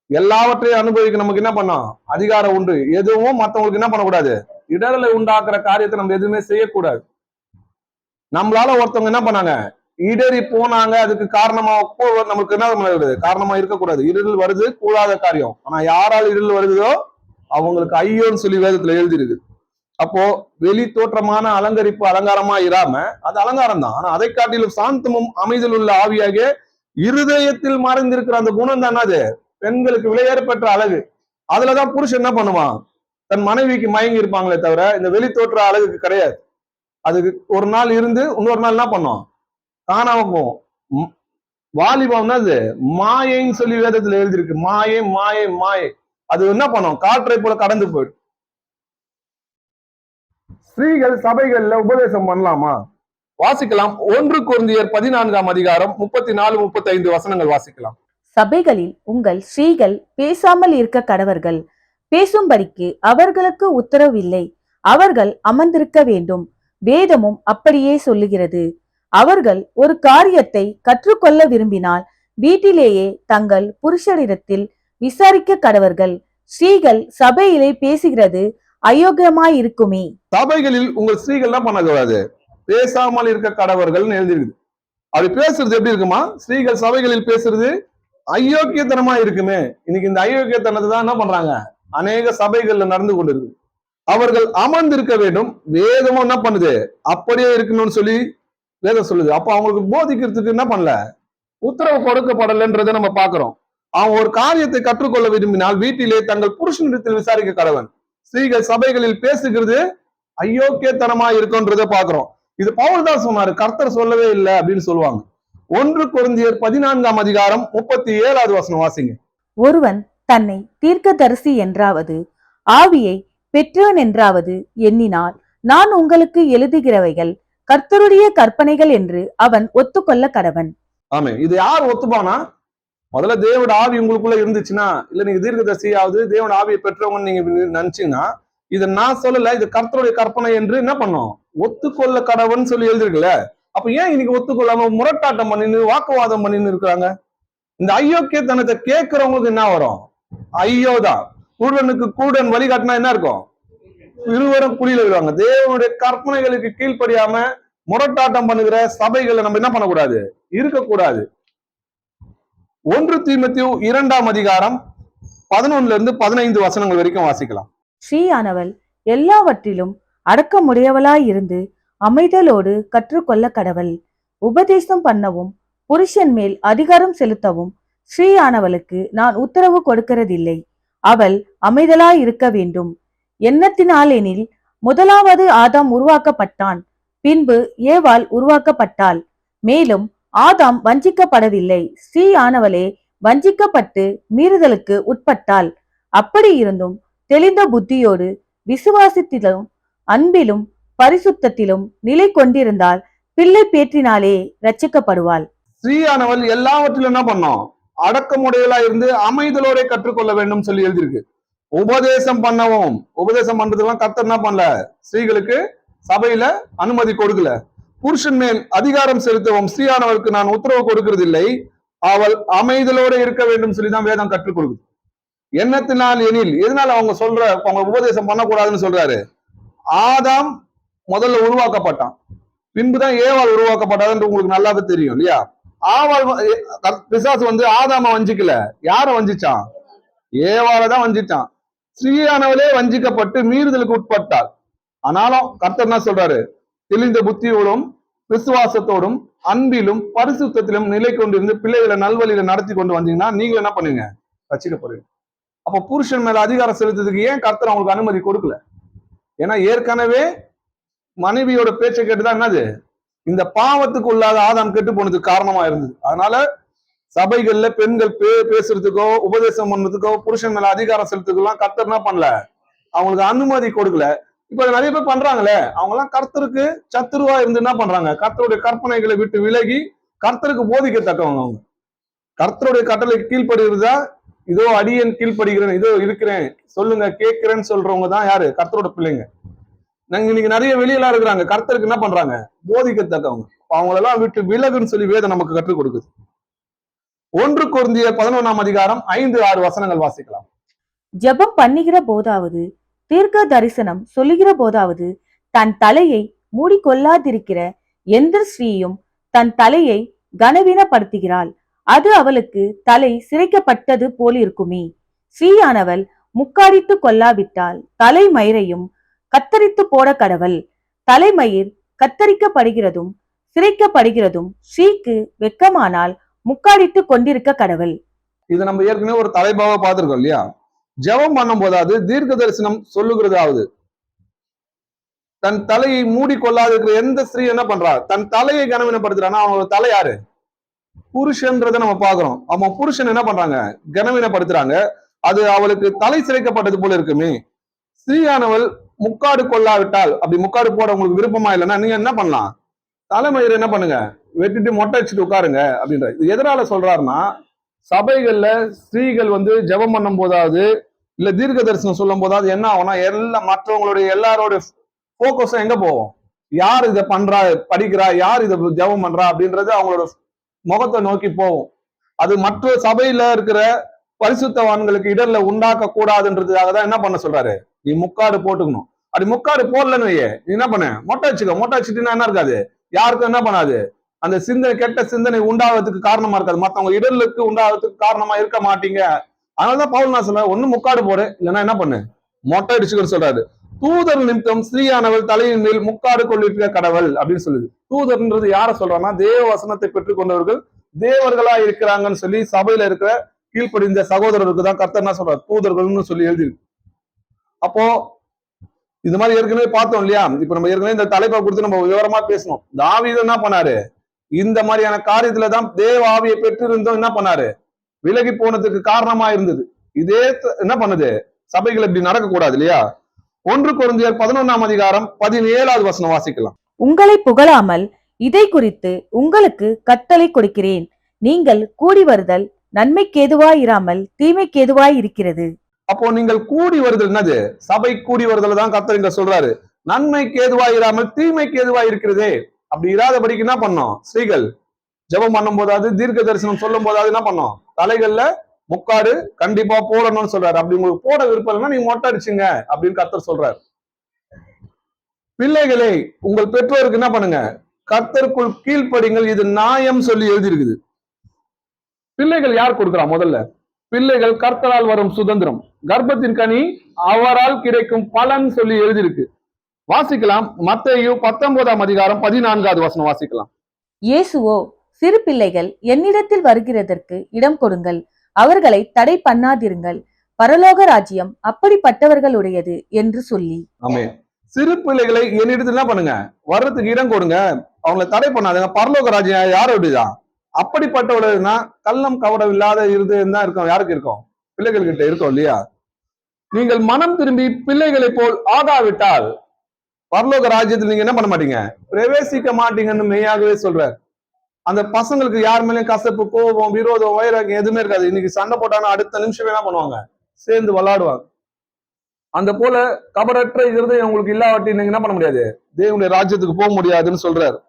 எல்லாவற்றையும் அனுபவிக்க நமக்கு என்ன பண்ணோம்? அதிகாரம் உண்டு. எதுவும் மத்தவங்களுக்கு என்ன பண்ணக்கூடாது? இடரலை உண்டாக்குற காரியத்தை நம்ம எதுவுமே செய்யக்கூடாது. நம்மளால ஒருத்தவங்க என்ன பண்ணாங்க? இடறி போனாங்க. அதுக்கு காரணமா நமக்கு என்ன பண்ணுறது? காரணமா இருக்கக்கூடாது. இருள் வருது கூடாத காரியம். ஆனா யாரால் இருள் வருதோ அவங்களுக்கு ஐயோன்னு சொல்லி வேதத்துல எழுதிருக்கு. அப்போ வெளி தோற்றமான அலங்கரிப்பு அலங்காரமா இராம அது அலங்காரம் தான். ஆனா அதை காட்டிலும் சாந்தமும் அமைதல் உள்ள ஆவியாக இருதயத்தில் மறைந்திருக்கிற அந்த குணம் தான் அது பெண்களுக்கு விலையேறப்பெற்ற அழகு. அதுலதான் புருஷன் என்ன பண்ணுவான்? தன் மனைவிக்கு மயங்கி இருப்பாங்களே தவிர இந்த வெளி தோற்ற அழகுக்கு கிடையாது. அதுக்கு ஒரு நாள் இருந்து இன்னொரு நாள் என்ன பண்ணும்? காணாம போகும். வாலிபம்னா அது மாயைன்னு சொல்லி வேதத்துல எழுதியிருக்கு. மாயை மாயை மாயை. அது என்ன பண்ணும்? காற்றை போல கடந்து போயிடும். ஸ்திரீகள் சபைகள்ல உபதேசம் பண்ணலாமா? வாசிக்கலாம். 1 கொரிந்தியர் 14ஆம் அதிகாரம் 34, 35 வசனங்கள் வாசிக்கலாம். சபைகளில் உங்கள் ஸ்திரீகள் பேசாமல் இருக்க கடவர்கள். பேசும்படிக்கு அவர்களுக்கு உத்தரவில்லை. அவர்கள் அமர்ந்திருக்க வேண்டும். வேதமும் அப்படியே சொல்லுகிறது. அவர்கள் ஒரு காரியத்தை கற்றுக்கொள்ள விரும்பினால் வீட்டிலேயே தங்கள் புருஷரிடத்தில் விசாரிக்க கடவர்கள். ஸ்திரீகள் சபையிலே பேசுகிறது அயோக்கியமாயிருக்குமே. சபைகளில் உங்கள் ஸ்திரீகள் என்ன பண்ணக்கூடாது? பேசாமல் இருக்க கடவர்கள் எழுதிருக்கு. அப்படி பேசுறது எப்படி இருக்குமா? ஸ்திரீகள் சபைகளில் பேசுறது அயோக்கியத்தனமா இருக்குமே. இன்னைக்கு இந்த அயோக்கியத்தனத்தை தான் என்ன பண்றாங்க? அநேக சபைகள்ல நடந்து கொண்டிருக்கு. அவர்கள் அமர்ந்திருக்க வேண்டும். வேதமும் என்ன பண்ணுது? அப்படியே இருக்கணும்னு சொல்லி வேதம் சொல்லுது. அப்ப அவங்களுக்கு போதிக்கிறதுக்கு என்ன பண்ணல? உத்தரவு கொடுக்கப்படலைன்றதை நம்ம பாக்குறோம். அவன் ஒரு காரியத்தை கற்றுக்கொள்ள விரும்பினால் வீட்டிலே தங்கள் புருஷனிடத்தில் விசாரிக்க கடவன். ஸ்திரீகள் சபைகளில் பேசுகிறது அயோக்கியத்தனமா இருக்குன்றதை பாக்குறோம். இது பவுல் தான் சொன்னாரு, கர்த்தர் சொல்லவே இல்லை அப்படின்னு சொல்லுவாங்க. 1 கொரிந்தியர் 14ஆம் அதிகாரம் 37வது வசனம் வாசிங்க. ஒருவன் தன்னை தீர்க்கதரிசி என்றாவது ஆவியை பெற்றவன் என்றாவது எண்ணினால் நான் உங்களுக்கு எழுதுகிறவைகள் கர்த்தருடைய கற்பனைகள் என்று அவன் ஒத்துக்கொள்ள கடவன். ஆமே. இது யார் ஒத்துப்பானா? முதல்ல தேவட ஆவி உங்களுக்குள்ள இருந்துச்சுன்னா, இல்ல நீங்க தீர்க்கதரிசியாவது தேவட ஆவியை பெற்றவங்க நீங்க நினைச்சீங்கன்னா, இதை நான் சொல்லல, இது கர்த்தருடைய கற்பனை என்று என்ன பண்ணும்? ஒத்துக்கொள்ள கடவன் சொல்லி எழுதிருக்குல்ல. அப்ப ஏன் இன்னைக்கு ஒத்துக்கொள்ளாம முரட்டாட்டம் பண்ணின்னு வாக்குவாதம் பண்ணின்னு இருக்கிறாங்க? இந்த ஐயோக்கியத்தனத்தை கேட்கிறவங்களுக்கு என்ன வரும்? ஐயோதான். கூடனுக்கு கூடன் வழிகாட்டினா என்ன இருக்கும்? இருவரும் குழியில விடுவாங்க. தேவனுடைய கற்பனைகளுக்கு கீழ்ப்படியாம முரட்டாட்டம் பண்ணுகிற சபைகளை நம்ம என்ன பண்ணக்கூடாது? இருக்கக்கூடாது. 1 தீமோத்தேயு 2ஆம் அதிகாரம் 11 இருந்து 15 வசனங்கள் வரைக்கும் வாசிக்கலாம். ஸ்ரீயானவள் எல்லாவற்றிலும் அடக்கமுடையவளாயிருந்து அமைதலோடு கற்றுக்கொள்ள கடவள். உபதேசம் பண்ணவும் புருஷன் மேல் அதிகாரம் செலுத்தவும் ஸ்ரீயானவளுக்கு நான் உத்தரவு கொடுக்கிறதில்லை. அவள் அமைதலாய் இருக்க வேண்டும். எண்ணத்தினால் எனில் முதலாவது ஆதாம் உருவாக்கப்பட்டான், பின்பு ஏவாள் உருவாக்கப்பட்டாள். மேலும் ஆதாம் வஞ்சிக்கப்படவில்லை, ஸ்ரீயானவளே வஞ்சிக்கப்பட்டு மீறுதலுக்கு உட்பட்டாள். அப்படி இருந்தும் தெளிந்த புத்தியோடு விசுவாசத்திலும் அன்பிலும் பரிசுத்தத்திலும் நிலை கொண்டிருந்தால் பிள்ளை பேற்றினாலே ரட்சிக்கப்படுவாள். ஸ்ரீயானவள் எல்லாவற்றிலும் என்ன பண்ணோம்? அடக்கமுடையலா இருந்து அமைதலோட கற்றுக்கொள்ள வேண்டும் சொல்லி எழுதியிருக்கு. உபதேசம் பண்ணவும், உபதேசம் பண்றதுலாம் கர்த்தர் என்ன பண்ணல? ஸ்திரீகளுக்கு சபையில அனுமதி கொடுக்கல. புருஷன் மேல் அதிகாரம் செலுத்தவும் ஸ்ரீயானவளுக்கு நான் உத்தரவு கொடுக்கிறது இல்லை. அவள் அமைதலோட இருக்க வேண்டும் சொல்லிதான் வேதம் கற்றுக் கொடுக்குது. எண்ணத்தினால் எனில், எதனால அவங்க அவங்க உபதேசம் பண்ணக்கூடாதுன்னு சொல்றாரு? ஆதாம் முதல்ல உருவாக்கப்பட்டான், பின்புதான் ஏவாள் உருவாக்கப்பட்டாதுன்னு உங்களுக்கு நல்லாவே தெரியும் இல்லையா? ஆவாள் பிசாசு ஆதாம வஞ்சிக்கல. யார வஞ்சிச்சான்? ஏவாளை தான் வஞ்சிச்சான். ஸ்ரீயானவளே வஞ்சிக்கப்பட்டு மீறுதலுக்கு உட்பட்டாள். ஆனாலும் கர்த்தர் என்ன சொல்றாரு? தெளிந்த புத்தியோடும் விசுவாசத்தோடும் அன்பிலும் பரிசுத்தத்திலும் நிலை கொண்டிருந்து பிள்ளைகளை நல்வழியில நடத்தி கொண்டு வந்தீங்கன்னா நீங்க என்ன பண்ணுவீங்க? ரட்சிக்கப்படுவீங்க. அப்ப புருஷன் மேல அதிகாரம் செலுத்துறதுக்கு ஏன் கர்த்தர் அவங்களுக்கு அனுமதி கொடுக்கல? ஏன்னா ஏற்கனவே மனைவியோட பேச்சை கேட்டுதான் என்னது இந்த பாவத்துக்கு உள்ளாத ஆதாம் கெட்டு போனதுக்கு காரணமா இருந்தது. அதனால சபைகள்ல பெண்கள் பேசுறதுக்கோ உபதேசம் பண்றதுக்கோ புருஷன் மேல அதிகாரம் செலுத்துக்கெல்லாம் கர்த்தர் என்ன பண்ணல? அவங்களுக்கு அனுமதி கொடுக்கல. இப்ப நிறைய பேர் பண்றாங்களே, அவங்க எல்லாம் கர்த்தருக்கு சத்துருவா இருந்து என்ன பண்றாங்க? கர்த்தருடைய கற்பனைகளை விட்டு விலகி கர்த்தருக்கு போதிக்கத்தக்கவங்க. அவங்க கர்த்தருடைய கட்டளைக்கு கீழ்ப்படுகிறதா? இதோ அடியேன் கீழ்ப்படுகிறேன், இதோ இருக்கிறேன், சொல்லுங்க கேட்கிறேன்னு சொல்றவங்க தான் யாரு? கர்த்தரோட பிள்ளைங்க. நாங்க இன்னைக்கு நிறைய வெளியெல்லாம் இருக்கிறாங்க, கர்த்தருக்கு என்ன பண்றாங்க? போதிக்கத்தக்கவங்க. அவங்களெல்லாம் விட்டு விலகுன்னு சொல்லி வேதம் நமக்கு கற்றுக் கொடுக்குது. 1 கொரிந்தியர் 11ஆம் அதிகாரம் 5-6 வசனங்கள் வாசிக்கலாம். ஜெபம் பண்ணுகிற போதாவது தீர்க்க தரிசனம் சொல்லுகிற போதாவது தன் தலையை மூடிக்கொள்ளாதிருக்கிற எந்த ஸ்ரீயும் தன் தலையை கனவீனப்படுத்துகிறாள். அது அவளுக்கு தலை சிரைக்கப்பட்டது போலிருக்குமே. ஸ்ரீயானவள் முக்காடித்து கொள்ளாவிட்டால் தலைமயிரையும் கத்தரித்து போட கடவள். தலைமயிர் கத்தரிக்கப்படுகிறதும் சிரைக்கப்படுகிறதும் ஸ்ரீக்கு வெட்கமானால் முக்காடித்து கொண்டிருக்க கடவள். இது நம்ம ஏற்கனவே ஒரு தலைப்பாக பார்த்திருக்கோம் இல்லையா? ஜெபம் பண்ணும் போதாவது தீர்க்க தரிசனம் சொல்லுகிறதாவது தன் தலையை மூடிக்கொள்ளாத இருக்கிற எந்த ஸ்திரீ என்ன பண்றா? தன் தலையை கனவீனப்படுத்துறான்னா அவனோட தலை யாரு? புருஷன்றதை நம்ம பாக்குறோம். அவன் புருஷன் என்ன பண்றாங்க? கனவீனப்படுத்துறாங்க. அது அவளுக்கு தலை சிரைக்கப்பட்டது போல இருக்குமே. ஸ்திரீயானவள் முக்காடு கொள்ளாவிட்டால், அப்படி முக்காடு போட உங்களுக்கு விருப்பமா இல்லைன்னா நீங்க என்ன பண்ணலாம்? தலைமயிரை என்ன பண்ணுங்க? வெட்டிட்டு மொட்டை வச்சுட்டு உட்காருங்க அப்படின்ற. இது எதனால சொல்றாருன்னா, சபைகள்ல ஸ்திரீகள் ஜெபம் பண்ணும் போதாவது இல்ல தீர்க்க தரிசனம் சொல்லும் போதாவது என்ன ஆகும்னா, மற்றவங்களுடைய எல்லாரோட போக்கஸும் எங்க போவோம்? யார் இதை பண்றா, படிக்கிறா, யார் இதை ஜெபம் பண்றா அப்படின்றது அவங்களோட முகத்தை நோக்கி போவோம். அது மற்ற சபையில இருக்கிற பரிசுத்தவான்களுக்கு இடர்ல உண்டாக்க கூடாதுன்றதுக்காக தான் என்ன பண்ண சொல்றாரு? நீ முக்காடு போட்டுக்கணும். அப்படி முக்காடு போடலன்னு வையே, நீ என்ன பண்ண? மொட்டை வச்சுக்க. மொட்டை வச்சுட்டுன்னா என்ன இருக்காது? யாருக்கும் என்ன பண்ணாது? அந்த சிந்தனை, கெட்ட சிந்தனை உண்டாவதுக்கு காரணமா இருக்காது. மத்தவங்க இடர்களுக்கு உண்டாவதுக்கு காரணமா இருக்க மாட்டீங்க. அதனாலதான் பவுல் நான் சொல்றேன், ஒண்ணு முக்காடு போடு, இல்லைன்னா என்ன பண்ணு? மொட்டை அடிச்சுக்கன்னு சொல்றாரு. தூதர் நிமித்தம் ஸ்திரீயானவள் தலையின் மேல் முக்காடு கொள்ளிருக்க கடவுள் அப்படின்னு சொல்லுது. தூதர்ன்றது யார சொல்றான்னா, தேவ வசனத்தை பெற்றுக் கொண்டவர்கள் தேவர்களா இருக்கிறாங்கன்னு சொல்லி சபையில இருக்கிற கீழ்ப்படிந்த சகோதரருக்கு தான் கர்த்தர் என்ன சொல்றாரு? தூதர்கள்னு சொல்லி எழுதி. அப்போ இது மாதிரி ஏற்கனவே பார்த்தோம் இல்லையா? இப்ப நம்ம ஏற்கனவே இந்த தலைப்பை கொடுத்து நம்ம விவரமா பேசணும். தாவீது என்ன பண்ணாரு? இந்த மாதிரியான காரியத்துலதான் தேவ ஆவியை பெற்றிருந்தோம் என்ன பண்ணாரு? விலகி போனதுக்கு காரணமா இருந்தது. இதே என்ன பண்ணுது? சபைகள் இப்படி நடக்க கூடாது இல்லையா? 1 கொரிந்தியர் 11ஆம் அதிகாரம் 17வது வசனம் வாசிக்கலாம். உங்களை புகழாமல் இதை குறித்து உங்களுக்கு கட்டளை கொடுக்கிறேன். நீங்கள் கூடி வருதல் நன்மைக்கேதுவாயிராமல் தீமைக்கேதுவாய் இருக்கிறது. அப்போ நீங்கள் கூடி வருதல் என்னது? சபை கூடி வருதல் தான் கர்த்தர் இங்க சொல்றாரு. நன்மைக்கு ஏதுவாயிராமல் தீமைக்கு ஏதுவாய் இருக்கிறதே. அப்படி இராதபடிக்கு என்ன பண்ணோம்? ஸ்திரீகள் ஜெபம் பண்ணும் போதாவது தீர்க்க தரிசனம் சொல்லும் போதாவது என்ன பண்ணோம்? தலைகள்ல முக்காடு கண்டிப்பா போடணும்னு சொல்றாரு. அப்படி உங்களுக்கு போட விருப்பம் இல்லைன்னா நீங்க மொட்டை அடிச்சுங்க அப்படின்னு கர்த்தர் சொல்றாரு. பிள்ளைகளை உங்கள் பெற்றோருக்கு என்ன பண்ணுங்க? கர்த்தருக்குள் கீழ்ப்படிங்கள், இது நியாயம் சொல்லி எழுதி இருக்குது. பிள்ளைகள் யார் கொடுக்குறா? முதல்ல பிள்ளைகள் கர்த்தரால் வரும் சுதந்திரம், கர்ப்பத்தின் கனி அவரால் கிடைக்கும் பலன் சொல்லி எழுதியிருக்கு. வாசிக்கலாம். மத்தேயு 19ஆம் அதிகாரம் 14வது வசனம் வாசிக்கலாம். இயேசுவோ, சிறு பிள்ளைகள் என்னிடத்தில் வருகிறதற்கு இடம் கொடுங்கள், அவர்களை தடை பண்ணாதிருங்கள், பரலோக ராஜ்யம் அப்படிப்பட்டவர்களுடையது என்று சொல்லி. ஆமே. சிறு பிள்ளைகளை என்னிடத்தில் என்ன பண்ணுங்க? வர்றதுக்கு இடம் கொடுங்க, அவங்களை தடை பண்ணாதுங்க. பரலோக ராஜ்யம் யாரோடையதான்? அப்படிப்பட்டவர்கள்னா கள்ளம் கவடம் இல்லாத இருதயம் தான் இருக்கும். யாருக்கு இருக்கும்? பிள்ளைகள் கிட்ட இருக்கும் இல்லையா? நீங்கள் மனம் திரும்பி பிள்ளைகளை போல் ஆகாவிட்டால் பரலோக ராஜ்யத்தில் நீங்க என்ன பண்ண மாட்டீங்க? பிரவேசிக்க மாட்டீங்கன்னு மெய்யாகவே சொல்றாரு. அந்த பசங்களுக்கு யார் மேலேயும் கசப்பு, கோபம், விரோதம், வைராக்கியம் எதுவுமே இருக்காது. இன்னைக்கு சண்டை போட்டாங்கன்னா அடுத்த நிமிஷம் என்ன பண்ணுவாங்க? சேர்ந்து விளையாடுவாங்க. அந்த போல கபடற்ற இருதயம் உங்களுக்கு இல்லாவட்டி நீங்க என்ன பண்ண முடியாது? தேவனுடைய ராஜ்யத்துக்கு போக முடியாதுன்னு சொல்றாரு.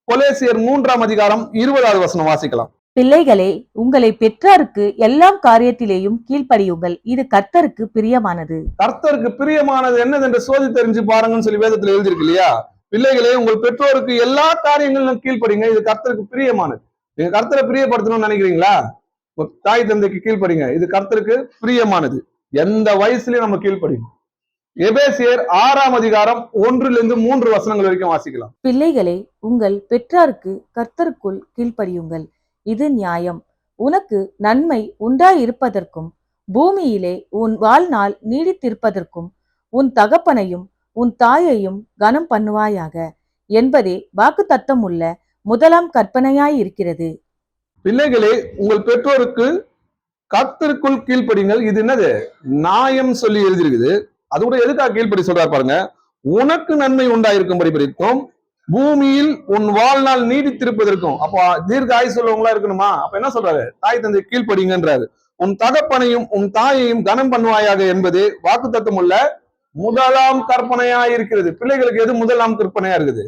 கொலேசியர் 3ஆம் அதிகாரம் 20வது வசனம் வாசிக்கலாம். பிள்ளைகளே, உங்களை பெற்றாருக்கு எல்லாம் காரியத்திலேயும் கீழ்ப்படியுங்கள், இது கர்த்தருக்கு பிரியமானது. கர்த்தருக்கு பிரியமானது என்னதென்று சோதி தெரிஞ்சு பாருங்கன்னு சொல்லி வேதத்துல எழுதியிருக்கு இல்லையா? பிள்ளைகளே, உங்கள் பெற்றோருக்கு எல்லா காரியங்களும் கீழ்ப்படிங்க, இது கர்த்தருக்கு பிரியமானது. நீங்க கர்த்தரை பிரியப்படுத்தணும்னு நினைக்கிறீங்களா? தாய் தந்தைக்கு கீழ்ப்படிங்க, இது கர்த்தருக்கு பிரியமானது. எந்த வயசுலயும் நம்ம கீழ்ப்படிங்க. எபேசியர் 6ஆம் அதிகாரம் 1-3 வசனங்கள் வரைக்கும் வாசிக்கலாம். பிள்ளைகளே, உங்கள் பெற்றாருக்கு கர்த்தருக்குள் கீழ்ப்படியுங்கள், இது நியாயம். உனக்கு நன்மை உண்டாயிருப்பதற்கும் பூமியிலே உன் வாழ்நாள் நீடித்திருப்பதற்கும் உன் தகப்பனையும் உன் தாயையும் கனம் பண்ணுவாயாக என்பதே வாக்குத்தத்தம் உள்ள முதலாம் கற்பனையாயிருக்கிறது. பிள்ளைகளே, உங்கள் பெற்றோருக்கு கர்த்தருக்குள் கீழ்ப்படிங்கள், இது என்னது? நியாயம் சொல்லி எழுதியிருக்குது. அது கூட எதுக்காக கீழ்ப்படி சொல்றாரு பாருங்க. உனக்கு நன்மை உண்டாயிருக்கும்படி படித்தோம், பூமியில் உன் வாழ்நாள் நீடித்திருப்பதற்கும். அப்போ தீர்க்க ஆயுசு உள்ளவங்களா இருக்கணுமா? அப்ப என்ன சொல்றாரு? தாய் தந்தை கீழ்ப்படிங்கன்றாரு. உன் தகப்பனையும் உன் தாயையும் கனம் பண்ணுவாயாக என்பது வாக்குத்தத்தம் உள்ள முதலாம் கற்பனையா இருக்கிறது. பிள்ளைகளுக்கு எது முதலாம் கற்பனையா இருக்குது?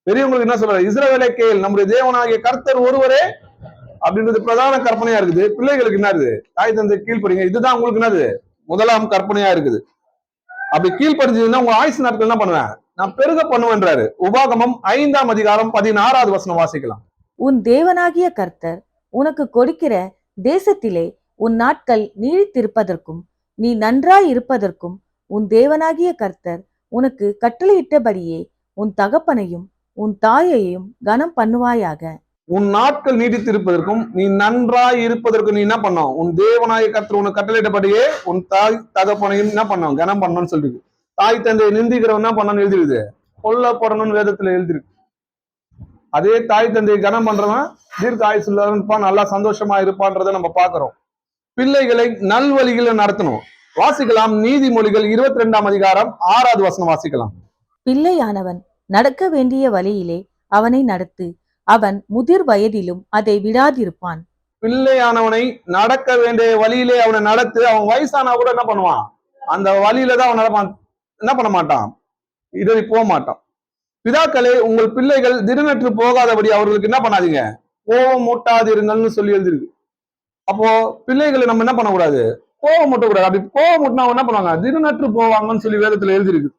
பெரியவங்களுக்கு என்ன சொல்றாரு? இஸ்ரவேலே கேள், நம்முடைய தேவனாகிய கர்த்தர் ஒருவரே அப்படின்றது பிரதான கற்பனையா இருக்குது. பிள்ளைகளுக்கு என்ன இருக்குது? தாய் தந்தை கீழ்ப்படிங்க, இதுதான் உங்களுக்கு என்னது முதலாம் கற்பனையா இருக்குது. அப்படி கீழ்ப்படிஞ்சதுன்னா உங்க ஆயுசு நாட்கள் என்ன பண்ணுவேன்? நான் பெருக பண்ணுவேன்றாரு. உபாகமம் 5ஆம் அதிகாரம் 16வது வசனம் வாசிக்கலாம். உன் தேவனாகிய கர்த்தர் உனக்கு கொடுக்கிற தேசத்திலே உன் நாட்கள் நீடித்திருப்பதற்கும் நீ நன்றாய் இருப்பதற்கும் உன் தேவனாகிய கர்த்தர் உனக்கு கட்டளையிட்டபடியே உன் தகப்பனையும் உன் தாயையும் கனம் பண்ணுவாயாக. உன் நாட்கள் நீடித்திருப்பதற்கும் நீ நன்றாய் இருப்பதற்கும் நீ என்ன பண்ணும்? உன் தேவனாகிய கர்த்தர் உனக்கு கட்டளையிட்டபடியே உன் தாய் தகப்பனையும் என்ன பண்ணும்? கனம் பண்ணணும்னு சொல்லிருக்கு. தாய் தந்தையை நிந்திக்கிறவன் என்ன பண்ணணும்னு எழுதிருது? கொல்லப்படணும்னு வேதத்துல எழுதிருக்கு. அதே தாய் தந்தையை கனம் பண்றவன் தீர்க்க ஆயுசுள்ள இருப்பான், நல்லா சந்தோஷமா இருப்பான்றதை நம்ம பாக்குறோம். பிள்ளைகளை நல்வழிகளை நடத்தணும். வாசிக்கலாம் நீதிமொழிகள் 22ஆம் அதிகாரம் 6வது வசனம் வாசிக்கலாம். பிள்ளையானவன் நடக்க வேண்டிய வழியிலே அவனை நடத்து, அவன் முதிர் வயதிலும் அதை விடாதிருப்பான். பிள்ளையானவனை நடக்க வேண்டிய வழியிலே அவனை நடத்து. அவன் வயசானா கூட என்ன பண்ணுவான்? அந்த வழியில தான் அவன் நடப்பான். என்ன பண்ண மாட்டான்? இடறி போக மாட்டான். பிதாக்களே, உங்கள் பிள்ளைகள் திடனற்று போகாதபடி அவர்களுக்கு என்ன பண்ணாதீங்க? கோபம் மூட்டாதிருங்கள்னு சொல்லி எழுதிருக்கு. அப்போ பிள்ளைகளை நம்ம என்ன பண்ணக்கூடாது? கோபம் மூட்டக்கூடாது. அப்படி கோபம் மூட்டினா என்ன பண்ணுவாங்க? திடனற்று போவாங்கன்னு சொல்லி வேதத்துல எழுதிருக்கு.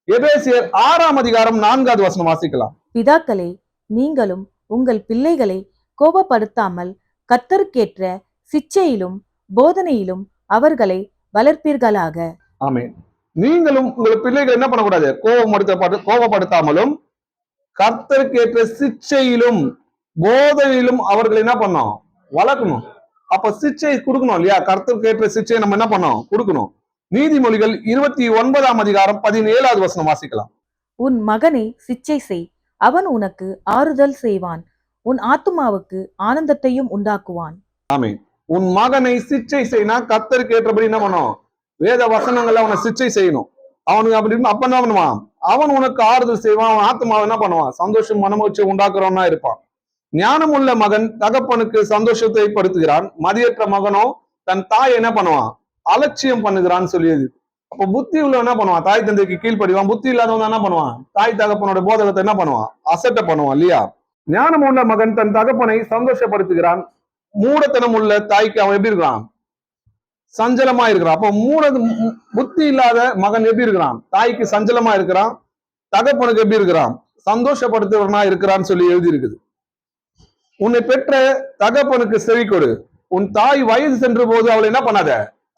எபேசியர் 6ஆம் அதிகாரம் 4வது வசனம் வாசிக்கலாம். பிதாக்களே, நீங்களும் உங்கள் பிள்ளைகளை கோபப்படுத்தாமல் கர்த்தருக்கேற்ற சிச்சையிலும் போதனையிலும் அவர்களை வளர்ப்பீர்களாக. ஆமென். நீங்களும் உங்கள் பிள்ளைகள் என்ன பண்ணக்கூடாது? கோபப்படுத்தாமலும் கர்த்தருக்கேற்ற சிச்சையிலும் போதனையிலும் அவர்களை என்ன பண்ணோம்? வளர்க்கணும். அப்ப சிச்சை கொடுக்கணும் இல்லையா? கர்த்தருக்கேற்ற சிச்சையை நம்ம என்ன பண்ணோம்? கொடுக்கணும். நீதிமொழிகள் 29ஆம் அதிகாரம் 17வது வசனம் வாசிக்கலாம். உன் மகனை சிச்சை செய், அவன் உனக்கு ஆறுதல் செய்வான், உன் ஆத்துமாவுக்கு ஆனந்தத்தையும் உண்டாக்குவான். ஆமென். உன் மகனை சிச்சை செய்யினா கர்த்தருக்கு ஏற்றபடி என்ன பண்ணும்? வேத வசனங்கள்ல அவனை சிச்சை செய்யணும். அவனுக்கு அப்படி அப்ப என்ன பண்ணுவான்? அவன் உனக்கு ஆறுதல் செய்வான். அவன் ஆத்மாவை என்ன பண்ணுவான்? சந்தோஷம் மனமகிழ்ச்சி உண்டாக்குறவனா இருப்பான். ஞானமுள்ள மகன் தகப்பனுக்கு சந்தோஷத்தை படுத்துகிறான், மதியற்ற மகனோ தன் தாய் என்ன பண்ணுவான்? அலட்சியம் பண்ணுகிறான்னு சொல்லியது. அப்ப புத்தி உள்ள என்ன பண்ணுவான்? தாய் தந்தைக்கு கீழ்ப்படிவான். புத்தி இல்லாதவன் என்ன பண்ணுவான்? தாய் தகப்பனோட போதகத்தை என்ன பண்ணுவான்? அசட்டை பண்ணுவான் இல்லையா? ஞானம் உள்ள மகன் தன் தகப்பனை சந்தோஷப்படுத்துகிறான், மூடத்தனம் உள்ள தாய்க்கு அவன் எப்படி இருக்கிறான்? சஞ்சலமா இருக்கிறான். அப்போ புத்தி இல்லாத மகன் எப்படி இருக்கிறான்? தாய்க்கு சஞ்சலமா இருக்கிறான், தகப்பனுக்கு எப்படி இருக்கிறான்? சந்தோஷப்படுத்துவனா இருக்கிறான்னு சொல்லி எழுதி இருக்குது. உன்னை பெற்ற தகப்பனுக்கு செவி கொடு, உன் தாய் வயது சென்ற போது அவளை என்ன பண்ணாத?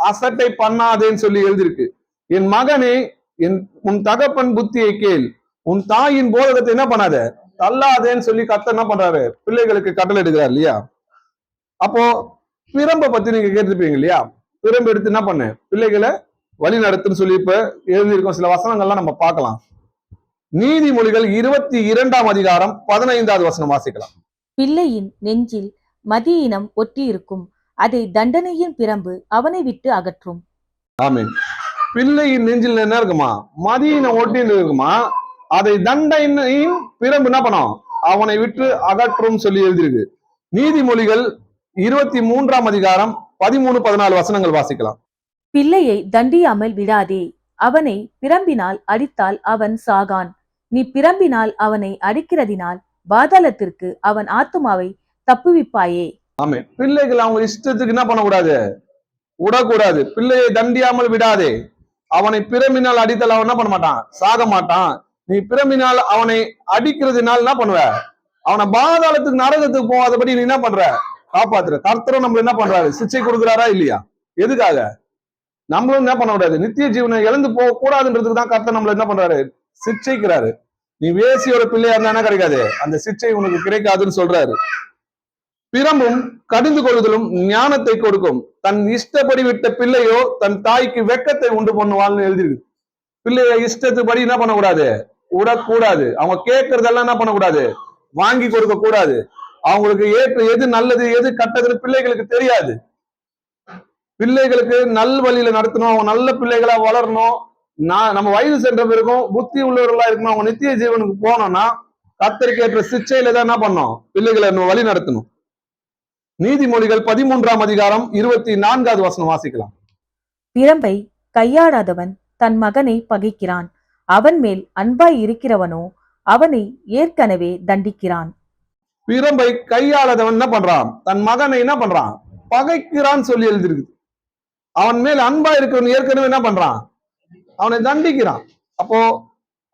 அசட்டை பண்ணாதேன்னு சொல்லி எழுதிருக்கு. என் மகனே, உன் தகப்பன் புத்தியை கேள், உன் தாயின் போதகத்தை என்ன பண்ணாத? தள்ளாதேன்னு சொல்லி கர்த்தர் என்ன பண்றாரு? பிள்ளைகளுக்கு கட்டளை எடுக்கிறார் இல்லையா? அப்போ பிரம்ப பத்தி நீங்க கேட்டிருப்பீங்க இல்லையா? பிரம்பு எடுத்து என்ன பண்ணு? பிள்ளைகளை வழி நடத்துன்னு சொல்லி இப்ப எழுதியிருக்கோம். சில வசனங்கள்லாம் நம்ம பார்க்கலாம். நீதிமொழிகள் 22ஆம் அதிகாரம் 15வது வசனம் வாசிக்கலாம். பிள்ளையின் நெஞ்சில் மதியினம் ஒட்டியிருக்கும், அதை தண்டனையின் பிரம்பு அவனை விட்டு அகற்றும். ஆமென். பிள்ளையின் நெஞ்சில் என்ன இருக்குமா? மதியினம் ஒட்டின்னு இருக்குமா, அதை தண்டனையின் பிரம்பு என்ன பண்ணும்? அவனை விட்டு அகற்றும் சொல்லி எழுதியிருக்கு. நீதிமொழிகள் 23ஆம் அதிகாரம் 13-14 வசனங்கள் வாசிக்கலாம். பிள்ளையை தண்டியாமல் விடாதே, அவனை பிரம்பினால் அடித்தால் அவன் சாகான், நீ பிரம்பினால் அவனை அடிக்கிறதினால் பாதாளத்திற்கு அவன் ஆத்துமாவை தப்புவிப்பாயே. ஆமென். பிள்ளைகள் அவங்க இஷ்டத்துக்கு என்ன பண்ணக்கூடாது? விடக்கூடாது. பிள்ளையை தண்டியாமல் விடாதே, அவனை பிரம்பினால் அடித்தால் அவன் என்ன பண்ண மாட்டான்? சாக மாட்டான். நீ பிரம்பினால் அவனை அடிக்கிறதுனால என்ன பண்ணுவ? அவனை பாதாளத்துக்கு நரகத்துக்கு போகாதபடி நீ என்ன பண்ற? காப்பாத்துற. கர்த்தரும் நம்ம என்ன பண்றாரு? சிச்சை கொடுக்குறாரா இல்லையா? எதுக்காக? நம்மளும் என்ன பண்ண கூடாது? நித்திய ஜீவனை இழந்து போக கூடாதுன்றதுக்கு தான் கர்த்தர் நம்மள என்ன பண்றாரு? சிச்சைக்கிறாரு. நீ வேசியோட பிள்ளையா இருந்தா என்ன கிடைக்காது? அந்த சிச்சை உனக்கு கிடைக்காதுன்னு சொல்றாரு. பிரம்பும் கடிந்து கொள்ளுதலும் ஞானத்தை கொடுக்கும், தன் இஷ்டப்படி விட்ட பிள்ளையோ தன் தாய்க்கு வெட்கத்தை உண்டு பண்ணுவாள்னு எழுதிருக்கு. பிள்ளைய இஷ்டத்துப்படி என்ன பண்ணக்கூடாது? விடக்கூடாது. அவங்க கேட்கறதெல்லாம் என்ன பண்ணக்கூடாது? வாங்கி கொடுக்க கூடாது. அவங்களுக்கு ஏற்ற எது நல்லது எது கட்டதுன்னு பிள்ளைகளுக்கு தெரியாது. பிள்ளைகளுக்கு நல் வழியில நடத்தணும், அவங்க நல்ல பிள்ளைகளா வளரணும். நம்ம வயது சென்ற பிறகும் புத்தி உள்ளவர்களா இருக்கணும். அவங்க நித்திய ஜீவனுக்கு போனோம்னா கர்த்தருக்கு ஏற்ற சிச்சையில தான் என்ன பண்ணணும்? பிள்ளைகளை வழி நடத்தணும். நீதிமொழிகள் 13ஆம் அதிகாரம் 24வது வசனம் வாசிக்கலாம். பிரம்பை கையாடாதவன் தன் மகனை பகைக்கிறான், அவன் மேல் அன்பாய் இருக்கிறவனோ அவனை ஏற்கனவே தண்டிக்கிறான். பிரம்பை கையாளதவன் என்ன பண்றான்? தன் மகனை என்ன பண்றான்? பகைக்கிறான்னு சொல்லி எழுதிருக்கு. அவன் மேல் அன்பா இருக்கிறவன் ஏற்கனவே என்ன பண்றான்? அவனை தண்டிக்கிறான். அப்போ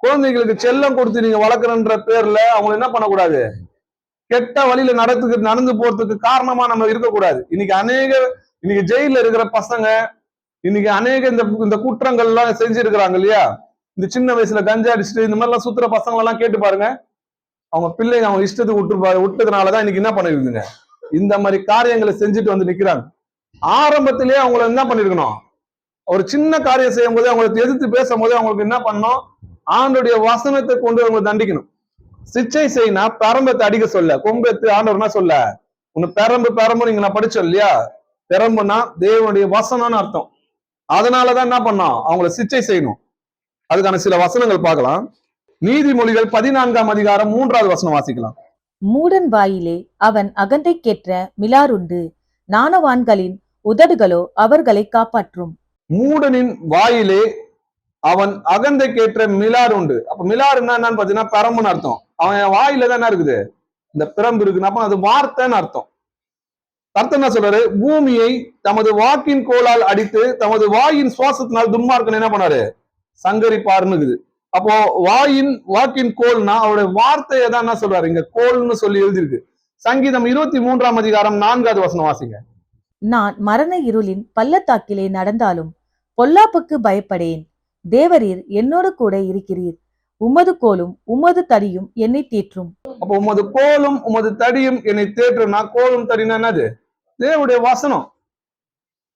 குழந்தைகளுக்கு செல்லம் கொடுத்து நீங்க வளர்க்கறன்ற பேர்ல அவங்க என்ன பண்ணக்கூடாது? கெட்ட வழியில நடந்து போறதுக்கு காரணமா நம்ம இருக்கக்கூடாது. இன்னைக்கு ஜெயில இருக்கிற பசங்க இன்னைக்கு அநேக இந்த குற்றங்கள் எல்லாம் செஞ்சிருக்கிறாங்க இல்லையா? இந்த சின்ன வயசுல கஞ்சா அடிச்சுட்டு இந்த மாதிரி எல்லாம் சுத்துற பசங்க எல்லாம் கேட்டு பாருங்க. அவங்க பிள்ளைங்க அவங்க இஷ்டத்துக்கு விட்டதுனாலதான் இன்னைக்கு என்ன பண்ணிருக்குங்க? இந்த மாதிரி காரியங்களை செஞ்சுட்டு வந்து நிக்கிறாங்க. ஆரம்பத்திலேயே அவங்கள என்ன பண்ணிருக்கணும்? ஒரு சின்ன காரியம் செய்யும் போது அவங்களுக்கு எதிர்த்து பேசும் போது அவங்களுக்கு என்ன பண்ணணும்? ஆண்டுடைய வசனத்தை கொண்டு அவங்க தண்டிக்கணும். சிச்சை செய்யினா பெரம்பத்தை அடிக்க சொல்ல, கொம்பெத்து ஆண்டவர் என்ன சொல்ல, உன்னை பெரம்பு நீங்க நான் படிச்சோம் இல்லையா? பெரம்புனா தேவனுடைய வசனம்னு அர்த்தம். அதனாலதான் என்ன பண்ணோம்? அவங்களை சிச்சை செய்யணும். அதுக்கான சில வசனங்கள் பார்க்கலாம். நீதிமொழிகள் 14ஆம் அதிகாரம் 3வது வசனம் வாசிக்கலாம். மூடன் வாயிலே அவன் அகந்தைக்கேற்ற மிலாறுண்டு, ஞானவான்களின் உதடுகளோ அவர்களை காப்பாற்றும். மூடனின் வாயிலே அவன் அகந்தைக்கேற்ற மிலார் உண்டு. அப்ப மிலார் என்னன்னு பாத்தீங்கன்னா பெரம்புன்னு அர்த்தம். அவன் வாயில தான் என்ன இருக்குது? இந்த பிரம்பு இருக்குன்னு. அப்ப அது வார்த்தைன்னு அர்த்தம். அர்த்தம் என்ன சொல்றாரு? பூமியை தமது வாக்கின் கோலால் அடித்து தமது வாயின் சுவாசத்தினால் துன்மார்க்கன் என்ன பண்ணாரு? சங்கரிப்பாருன்னு. அப்போ வாக்கின் கோல்னா அவருடைய வார்த்தையை தான் என்ன சொல்றாரு? இங்க கோல்னு சொல்லி எழுதியிருக்கு. சங்கீதம் 23ஆம் அதிகாரம் 4வது வசனம் வாசிங்க. நான் மரண இருளின் பள்ளத்தாக்கிலே நடந்தாலும் பொல்லாப்புக்கு பயப்படேன். தேவரீர் என்னோடு கூட இருக்கிறீர். உமது கோலும் உமது தடியும் என்னை தேற்றும். அப்போ உமது கோலும் உமது தடியும் என்னை தேற்றும்னா, கோலும் தடினா என்னது? தேவனுடைய வசனம்.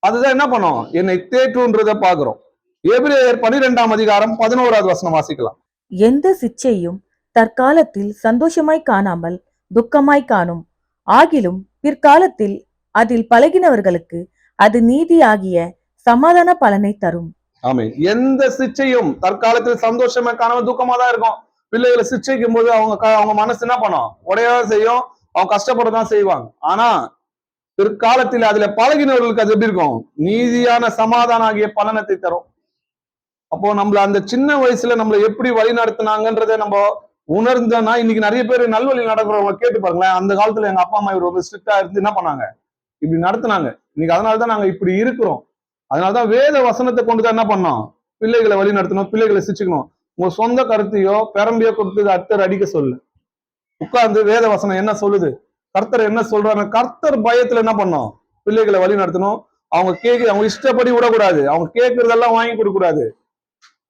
அதுதான் என்ன பண்ணும்? என்னை தேற்றுன்றத பாக்குறோம். எபிரேயர் 12ஆம் அதிகாரம் 11வது வசனம் வாசிக்கலாம். எந்த சிச்சையும் தற்காலத்தில் சந்தோஷமாய் காணாமல் துக்கமாய் காணும். ஆகிலும் பிற்காலத்தில் அதில் பழகினவர்களுக்கு அது நீதி ஆகிய சமாதான பலனை தரும். ஆமே. எந்த சிச்சையும் தற்காலத்தில் சந்தோஷமா காணாம துக்கமா தான் இருக்கும். பிள்ளைகளை சிச்சைக்கும் போது அவங்க மனசு என்ன பண்ணும்? உடையதான் செய்யும். அவங்க கஷ்டப்படதான் செய்வாங்க. ஆனா பிற்காலத்தில் அதுல பழகினவர்களுக்கு அது எப்படி இருக்கும்? நீதியான சமாதானம் ஆகிய பலனத்தை தரும். அப்போ நம்மள அந்த சின்ன வயசுல நம்மள எப்படி வழி நடத்தினாங்கன்றதை நம்ம உணர்ந்தோம்னா, இன்னைக்கு நிறைய பேர் நல்வழி நடக்கிறவங்க கேட்டு பாருங்களேன். அந்த காலத்துல எங்க அப்பா அம்மா ரொம்ப ஸ்ட்ரிக்டா இருந்து என்ன பண்ணாங்க? இப்படி நடத்தினாங்க. இன்னைக்கு அதனாலதான் நாங்க இப்படி இருக்கிறோம். அதனாலதான் வேத வசனத்தை கொண்டுதான் என்ன பண்ணோம்? பிள்ளைகளை வழி நடத்தணும், பிள்ளைகளை சிச்சுக்கணும். உங்க சொந்த கருத்தையோ பெரம்பியோ கொடுத்து அத்தர் அடிக்க சொல்லு. உட்கார்ந்து வேத வசனம் என்ன சொல்லுது, கர்த்தர் என்ன சொல்றாங்க, கர்த்தர் பயத்துல என்ன பண்ணோம்? பிள்ளைகளை வழி நடத்தணும். அவங்க இஷ்டப்படி விடக்கூடாது. அவங்க கேட்கறதெல்லாம் வாங்கி கொடுக்க கூடாது.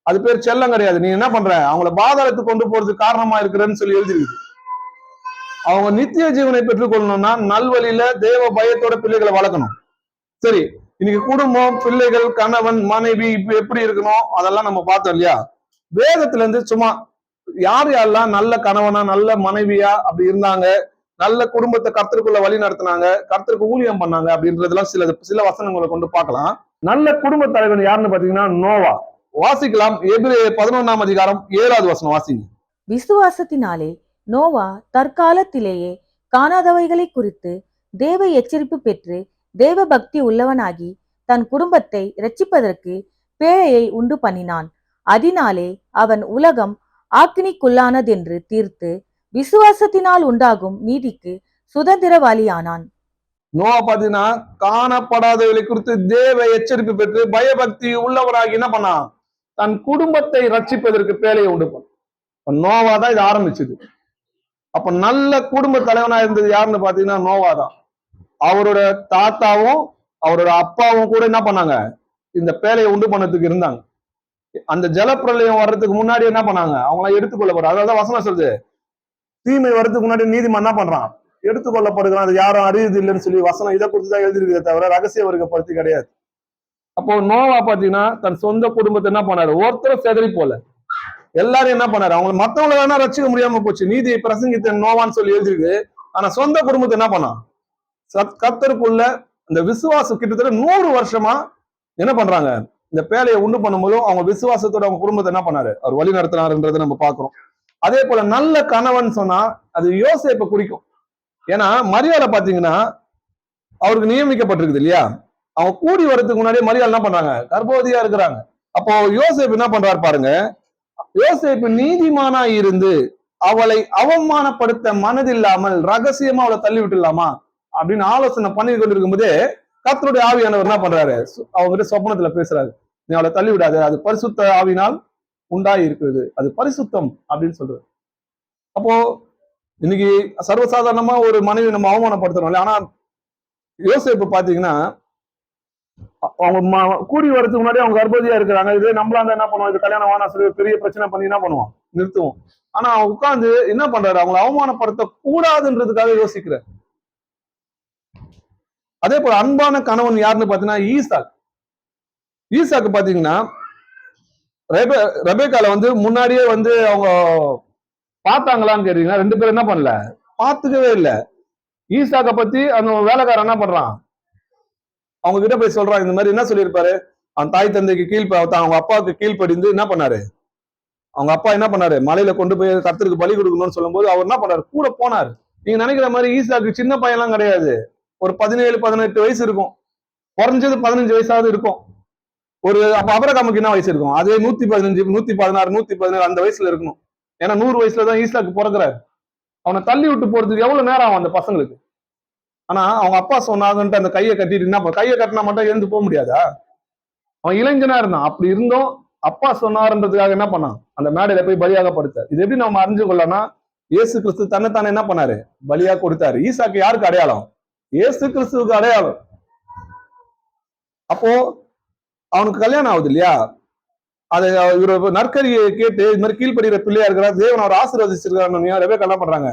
அது பேர் செல்லம் கிடையாது. நீ என்ன பண்ற? அவங்கள பாதாளத்துக்கு கொண்டு போறதுக்கு காரணமா இருக்கிறேன்னு சொல்லி எழுதிருக்கு. அவங்க நித்திய ஜீவனை பெற்றுக்கொள்ளணும்னா நல்வழியில தேவ பயத்தோட பிள்ளைகளை வளர்க்கணும். சரி, இன்னைக்கு குடும்பம், பிள்ளைகள், கணவன், மனைவி இப்ப எப்படி இருக்கணும் அதெல்லாம் நம்ம பார்த்தோம் இல்லையா? வேதத்துல இருந்து சும்மா யாரெல்லாம் நல்ல கணவனா நல்ல மனைவியா அப்படி இருந்தாங்க, நல்ல குடும்பத்தை கர்த்தருக்குள்ள வழி நடத்தினாங்க, கர்த்தருக்கு ஊழியம் பண்ணாங்க அப்படின்றதெல்லாம் சில வசனங்களை கொண்டு பார்க்கலாம். நல்ல குடும்ப தலைவன் யாருன்னு பாத்தீங்கன்னா நோவா. வாசிக்கலாம். எபிரேயர் 11ஆம் அதிகாரம் 7வது வசனம் வாசிங்க. விசுவாசத்தினாலே நோவா தற்காலத்திலேயே காணாதவைகளை குறித்து தேவ எச்சரிப்பு பெற்று தேவ பக்தி உள்ளவனாகி தன் குடும்பத்தை இரட்சிப்பதற்கு பேழையை உண்டு பண்ணினான். அதனாலே அவன் உலகம் ஆக்கினிக்குள்ளானதென்று தீர்த்து விசுவாசத்தினால் உண்டாகும் நீதிக்கு சுதந்திரவாளியானான். நோவா பாத்தீங்கன்னா காணப்படாதவர்களை குறித்து தேவ எச்சரிப்பு பெற்று பயபக்தி உள்ளவராகி என்ன பண்ணா? தன் குடும்பத்தை ரட்சிப்பதற்கு பேழையை உண்டு பண்ண. நோவா தான் இது ஆரம்பிச்சது. அப்ப நல்ல குடும்ப தலைவனா இருந்தது யாருன்னு பாத்தீங்கன்னா நோவா தான். அவரோட தாத்தாவும் அவரோட அப்பாவும் கூட என்ன பண்ணாங்க? இந்த பேழையை உண்டு பண்ணதுக்கு இருந்தாங்க. அந்த ஜலப்பிரளயம் வர்றதுக்கு முன்னாடி என்ன பண்ணாங்க? அவங்களாம் எடுத்துக்கொள்ளப்படுறாங்க. அதாவது வசனம் சொல்லுது, தீமை வர்றதுக்கு முன்னாடி நீதிமன் என்ன பண்றான்? எடுத்துக்கொள்ளப்படுகிறான். அது யாரும் அறியுது இல்லைன்னு சொல்லி வசனம் இதை குறித்துதான் எழுதிருக்கிறத தவிர ரகசிய வர்க்கப்படுத்தி கிடையாது. அப்போ நோவா பாத்தீங்கன்னா தன் சொந்த குடும்பத்தை என்ன பண்ணாரு? ஒருத்தரும் செதறி போல எல்லாரும் என்ன பண்ணாரு? அவங்க மத்தவங்களை வேணா ரசிக்க முடியாம போச்சு. நீதியை பிரசங்கித்த நோவான்னு சொல்லி எழுதிருக்கு. ஆனா சொந்த குடும்பத்தை என்ன பண்ணா? கர்த்தருக்குள்ள இந்த விசுவாசம் கிட்டத்தட்ட 100 வருஷமா என்ன பண்றாங்க? இந்த பேழையை உண்டு பண்ணும்போதும் அவங்க விசுவாசத்தோட அவங்க குடும்பத்தை என்ன பண்ணாரு? அவர் வழி நடத்தினாருன்றதை நம்ம பாக்குறோம். அதே போல நல்ல கணவன் சொன்னா அது யோசேப்பை குறிக்கும். ஏன்னா மரியாதை பாத்தீங்கன்னா அவருக்கு நியமிக்கப்பட்டிருக்குது இல்லையா? அவங்க கூடி வர்றதுக்கு முன்னாடியே மரியாதை என்ன பண்றாங்க? கர்ப்பவதியா இருக்கிறாங்க. அப்போ யோசேப்பு என்ன பண்றாரு பாருங்க. யோசேப்பு நீதிமானா இருந்து அவளை அவமானப்படுத்த மனதில்லாமல் ரகசியமா அவளை தள்ளி விட்டுலாமா அப்படின்னு ஆலோசனை பண்ணி கொண்டிருக்கும் போதே கர்த்தருடைய ஆவியானவர் என்ன பண்றாரு, அவங்க சொப்பனத்துல பேசுறாரு, நீ அவளை தள்ளி விடாது, அது பரிசுத்த ஆவினால் உண்டாய் இருக்கிறது, அது பரிசுத்தம் அப்படின்னு சொல்றாரு. அப்போ இன்னைக்கு சர்வசாதாரணமா ஒரு மனைவி நம்ம அவமானப்படுத்துறோம். ஆனா யோசேப்பு பாத்தீங்கன்னா அவங்க கூடி வரதுக்கு முன்னாடி அவங்க கர்ப்பவதியா இருக்கிறாங்க. இது நம்மளா இருந்தா என்ன பண்ணுவோம், இது கல்யாணம் வேணா சொல்லி பெரிய பிரச்சனை பண்ணி என்ன பண்ணுவோம், நிறுத்துவோம். ஆனா அவங்க உட்கார்ந்து என்ன பண்றாரு, அவங்களை அவமானப்படுத்த கூடாதுன்றதுக்காக யோசிக்கிறார். அதே போல அன்பான கணவன் யாருன்னு பாத்தீங்கன்னா ஈசாக்கு பாத்தீங்கன்னா ரெபேக்கால முன்னாடியே அவங்க பார்த்தாங்களான்னு கேட்டீங்கன்னா ரெண்டு பேரும் என்ன பண்ணல, பார்த்துக்கவே இல்லை. ஈசாக்க பத்தி அந்த வேலைக்காரன் என்ன பண்றான், அவங்க கிட்ட போய் சொல்றான், இந்த மாதிரி என்ன சொல்லியிருப்பாரு, அவன் தாய் தந்தைக்கு அவங்க அப்பாவுக்கு கீழ்ப்படிந்து என்ன பண்ணாரு, அவங்க அப்பா என்ன பண்ணாரு, மலையில கொண்டு போய் கர்த்தருக்கு பலி கொடுக்கணும்னு சொல்லும் போது அவர் என்ன பண்ணாரு, கூட போனாரு. நீங்க நினைக்கிற மாதிரி ஈசாக்கு சின்ன பையன்லாம் கிடையாது, ஒரு 17-18 வயசு இருக்கும், குறைஞ்சது 15 வயசாவது இருக்கும். ஒரு அபரகாமுக்கு என்ன வயசு இருக்கும், அதே 115, 116, 117 அந்த வயசுல இருக்கணும். ஏன்னா 100 வயசுலதான் ஈசாக்கு பிறகுறாரு. அவனை தள்ளி விட்டு போறதுக்கு எவ்வளவு நேரம் ஆகும் அந்த பசங்களுக்கு. ஆனா அவங்க அப்பா சொன்னாங்கன்ட்டு அந்த கையை கட்டிட்டு என்ன, கையை கட்டினா மட்டும் எழுந்து போக முடியாதா, அவன் இளைஞனா இருந்தான். அப்படி இருந்தும் அப்பா சொன்னாருன்றதுக்காக என்ன பண்ணான், அந்த மேடையில போய் பலியாக படுத்தார். இது எப்படி நம்ம அறிஞ்சு கொள்ளனா, இயேசு கிறிஸ்து தன்னைத்தானே என்ன பண்ணாரு, பலியா கொடுத்தாரு. ஈசாக்கு யாருக்கு அடையாளம், இயேசு கிறிஸ்துவுக்கு அடையாளம். அப்போ அவனுக்கு கல்யாணம் ஆகுது இல்லையா, அதை இவரு நற்கரியை கேட்டு இது மாதிரி கீழ்படுகிற பிள்ளையா இருக்கிறார், தேவன் அவர் ஆசீர்வதிச்சிருக்காரு. ரெபேக்கா என்ன பண்றாங்க,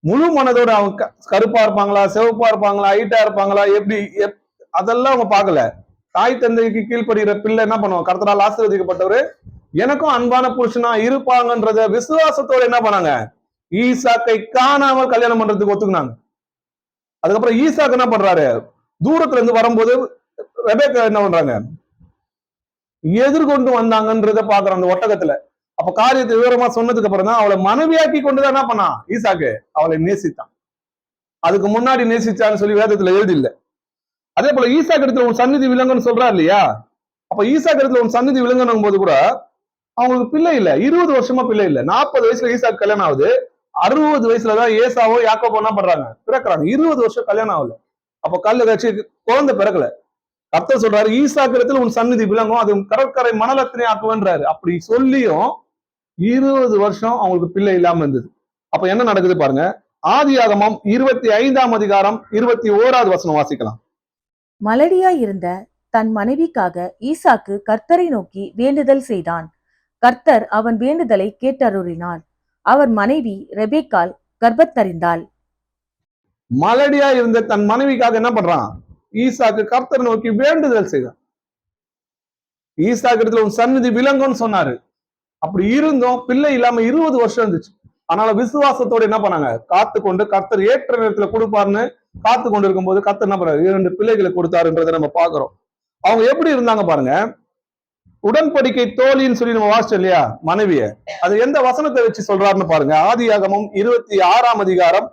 முழு மனதோட அவங்க கருப்பா இருப்பாங்களா, சிவப்பா இருப்பாங்களா, ஹைட்டா இருப்பாங்களா, எப்படி அதெல்லாம் அவங்க பார்க்கல. தாய் தந்தைக்கு கீழ்படுகிற பிள்ளை என்ன பண்ணுவோம், கர்த்தரால் ஆசீர்வதிக்கப்பட்டவரு எனக்கும் அன்பான புருஷனா இருப்பாங்கன்றத விசுவாசத்தோட என்ன பண்ணாங்க, ஈசாக்கை காணாமல் கல்யாணம் பண்றதுக்கு ஒத்துக்குனாங்க. அதுக்கப்புறம் ஈசாக்கு என்ன பண்றாரு, தூரத்துல இருந்து வரும்போது ரெபேக்கா என்ன பண்றாங்க, எதிர்கொண்டு வந்தாங்கன்றத பாக்குறோம் அந்த ஒட்டகத்துல. அப்ப காரியத்தை விவரமா சொன்னதுக்கு அப்புறம் தான் அவளை மனைவியாக்கி கொண்டுதான் என்ன பண்ணான் ஈசாக்கு, அவளை நேசித்தான். அதுக்கு முன்னாடி நேசிச்சான்னு சொல்லி வேதத்துல எழுதி இல்ல. அதே போல ஈசாக்கு இடத்துல உன் சந்நிதி விலங்குன்னு சொல்றாரு இல்லையா, அப்ப ஈசாக்கு இடத்துல உன் சந்நிதி விலங்குன்னு போது கூட அவங்களுக்கு பிள்ளை இல்ல, 20 வருஷமா பிள்ளை இல்ல. 40 வயசுல ஈசாக்கு கல்யாணம் ஆகுது, 60 வயசுலதான் ஏசாவோ யாக்கோபோ என்ன பண்றாங்க, பிறக்கிறாங்க. 20 வருஷம் கல்யாணம் ஆகல. அப்ப கல்லு கட்சி குழந்தை பிறக்கல. கர்த்தர் சொல்றாரு, ஈசாக்கு இடத்துல உன் சந்நிதி விளங்கும், அது கடற்கரை மணலத்தினை ஆக்குவன்றாரு. அப்படி சொல்லியும் 20 வருஷம் அவங்களுக்கு பிள்ளை இல்லாம இருந்தது. அப்ப என்ன நடக்குது பாருங்க, ஆதியாகமம் 25ஆம் அதிகாரம் 21வது வசனம் வாசிக்கலாம். மலடியாய் இருந்த தன் மனைவிக்காக ஈசாக்கு கர்த்தரை நோக்கி வேண்டுதல் செய்தான். கர்த்தர் அவன் வேண்டுதலை கேட்டருளினார். அவர் மனைவி ரெபேக்காள் கர்ப்பத்தரிந்தாள். மலடியா இருந்த தன் மனைவிக்காக என்ன பண்றான், ஈசாக்கு கர்த்தரை நோக்கி வேண்டுதல் செய்தான். ஈசாக்கு இடத்துல உன் சந்நிதி விலங்குன்னு சொன்னாரு. அப்படி இருந்தும் பிள்ளை இல்லாம 20 வருஷம் இருந்துச்சு. அதனால விசுவாசத்தோட என்ன பண்ணாங்க, காத்து கொண்டு கர்த்தர் ஏற்ற நேரத்துல கொடுப்பாருன்னு காத்து கொண்டு இருக்கும் போது கர்த்தர் என்ன பண்ணாரு, 2 பிள்ளைகளை கொடுத்தாருன்றதை நம்ம பாக்குறோம். அவங்க எப்படி இருந்தாங்க பாருங்க, உடன்படிக்கை தோழின்னு சொல்லி நம்ம வாசிச்சோம் இல்லையா மனைவிய, அது எந்த வசனத்தை வச்சு சொல்றாருன்னு பாருங்க. ஆதியாகமம் 26ஆம் அதிகாரம்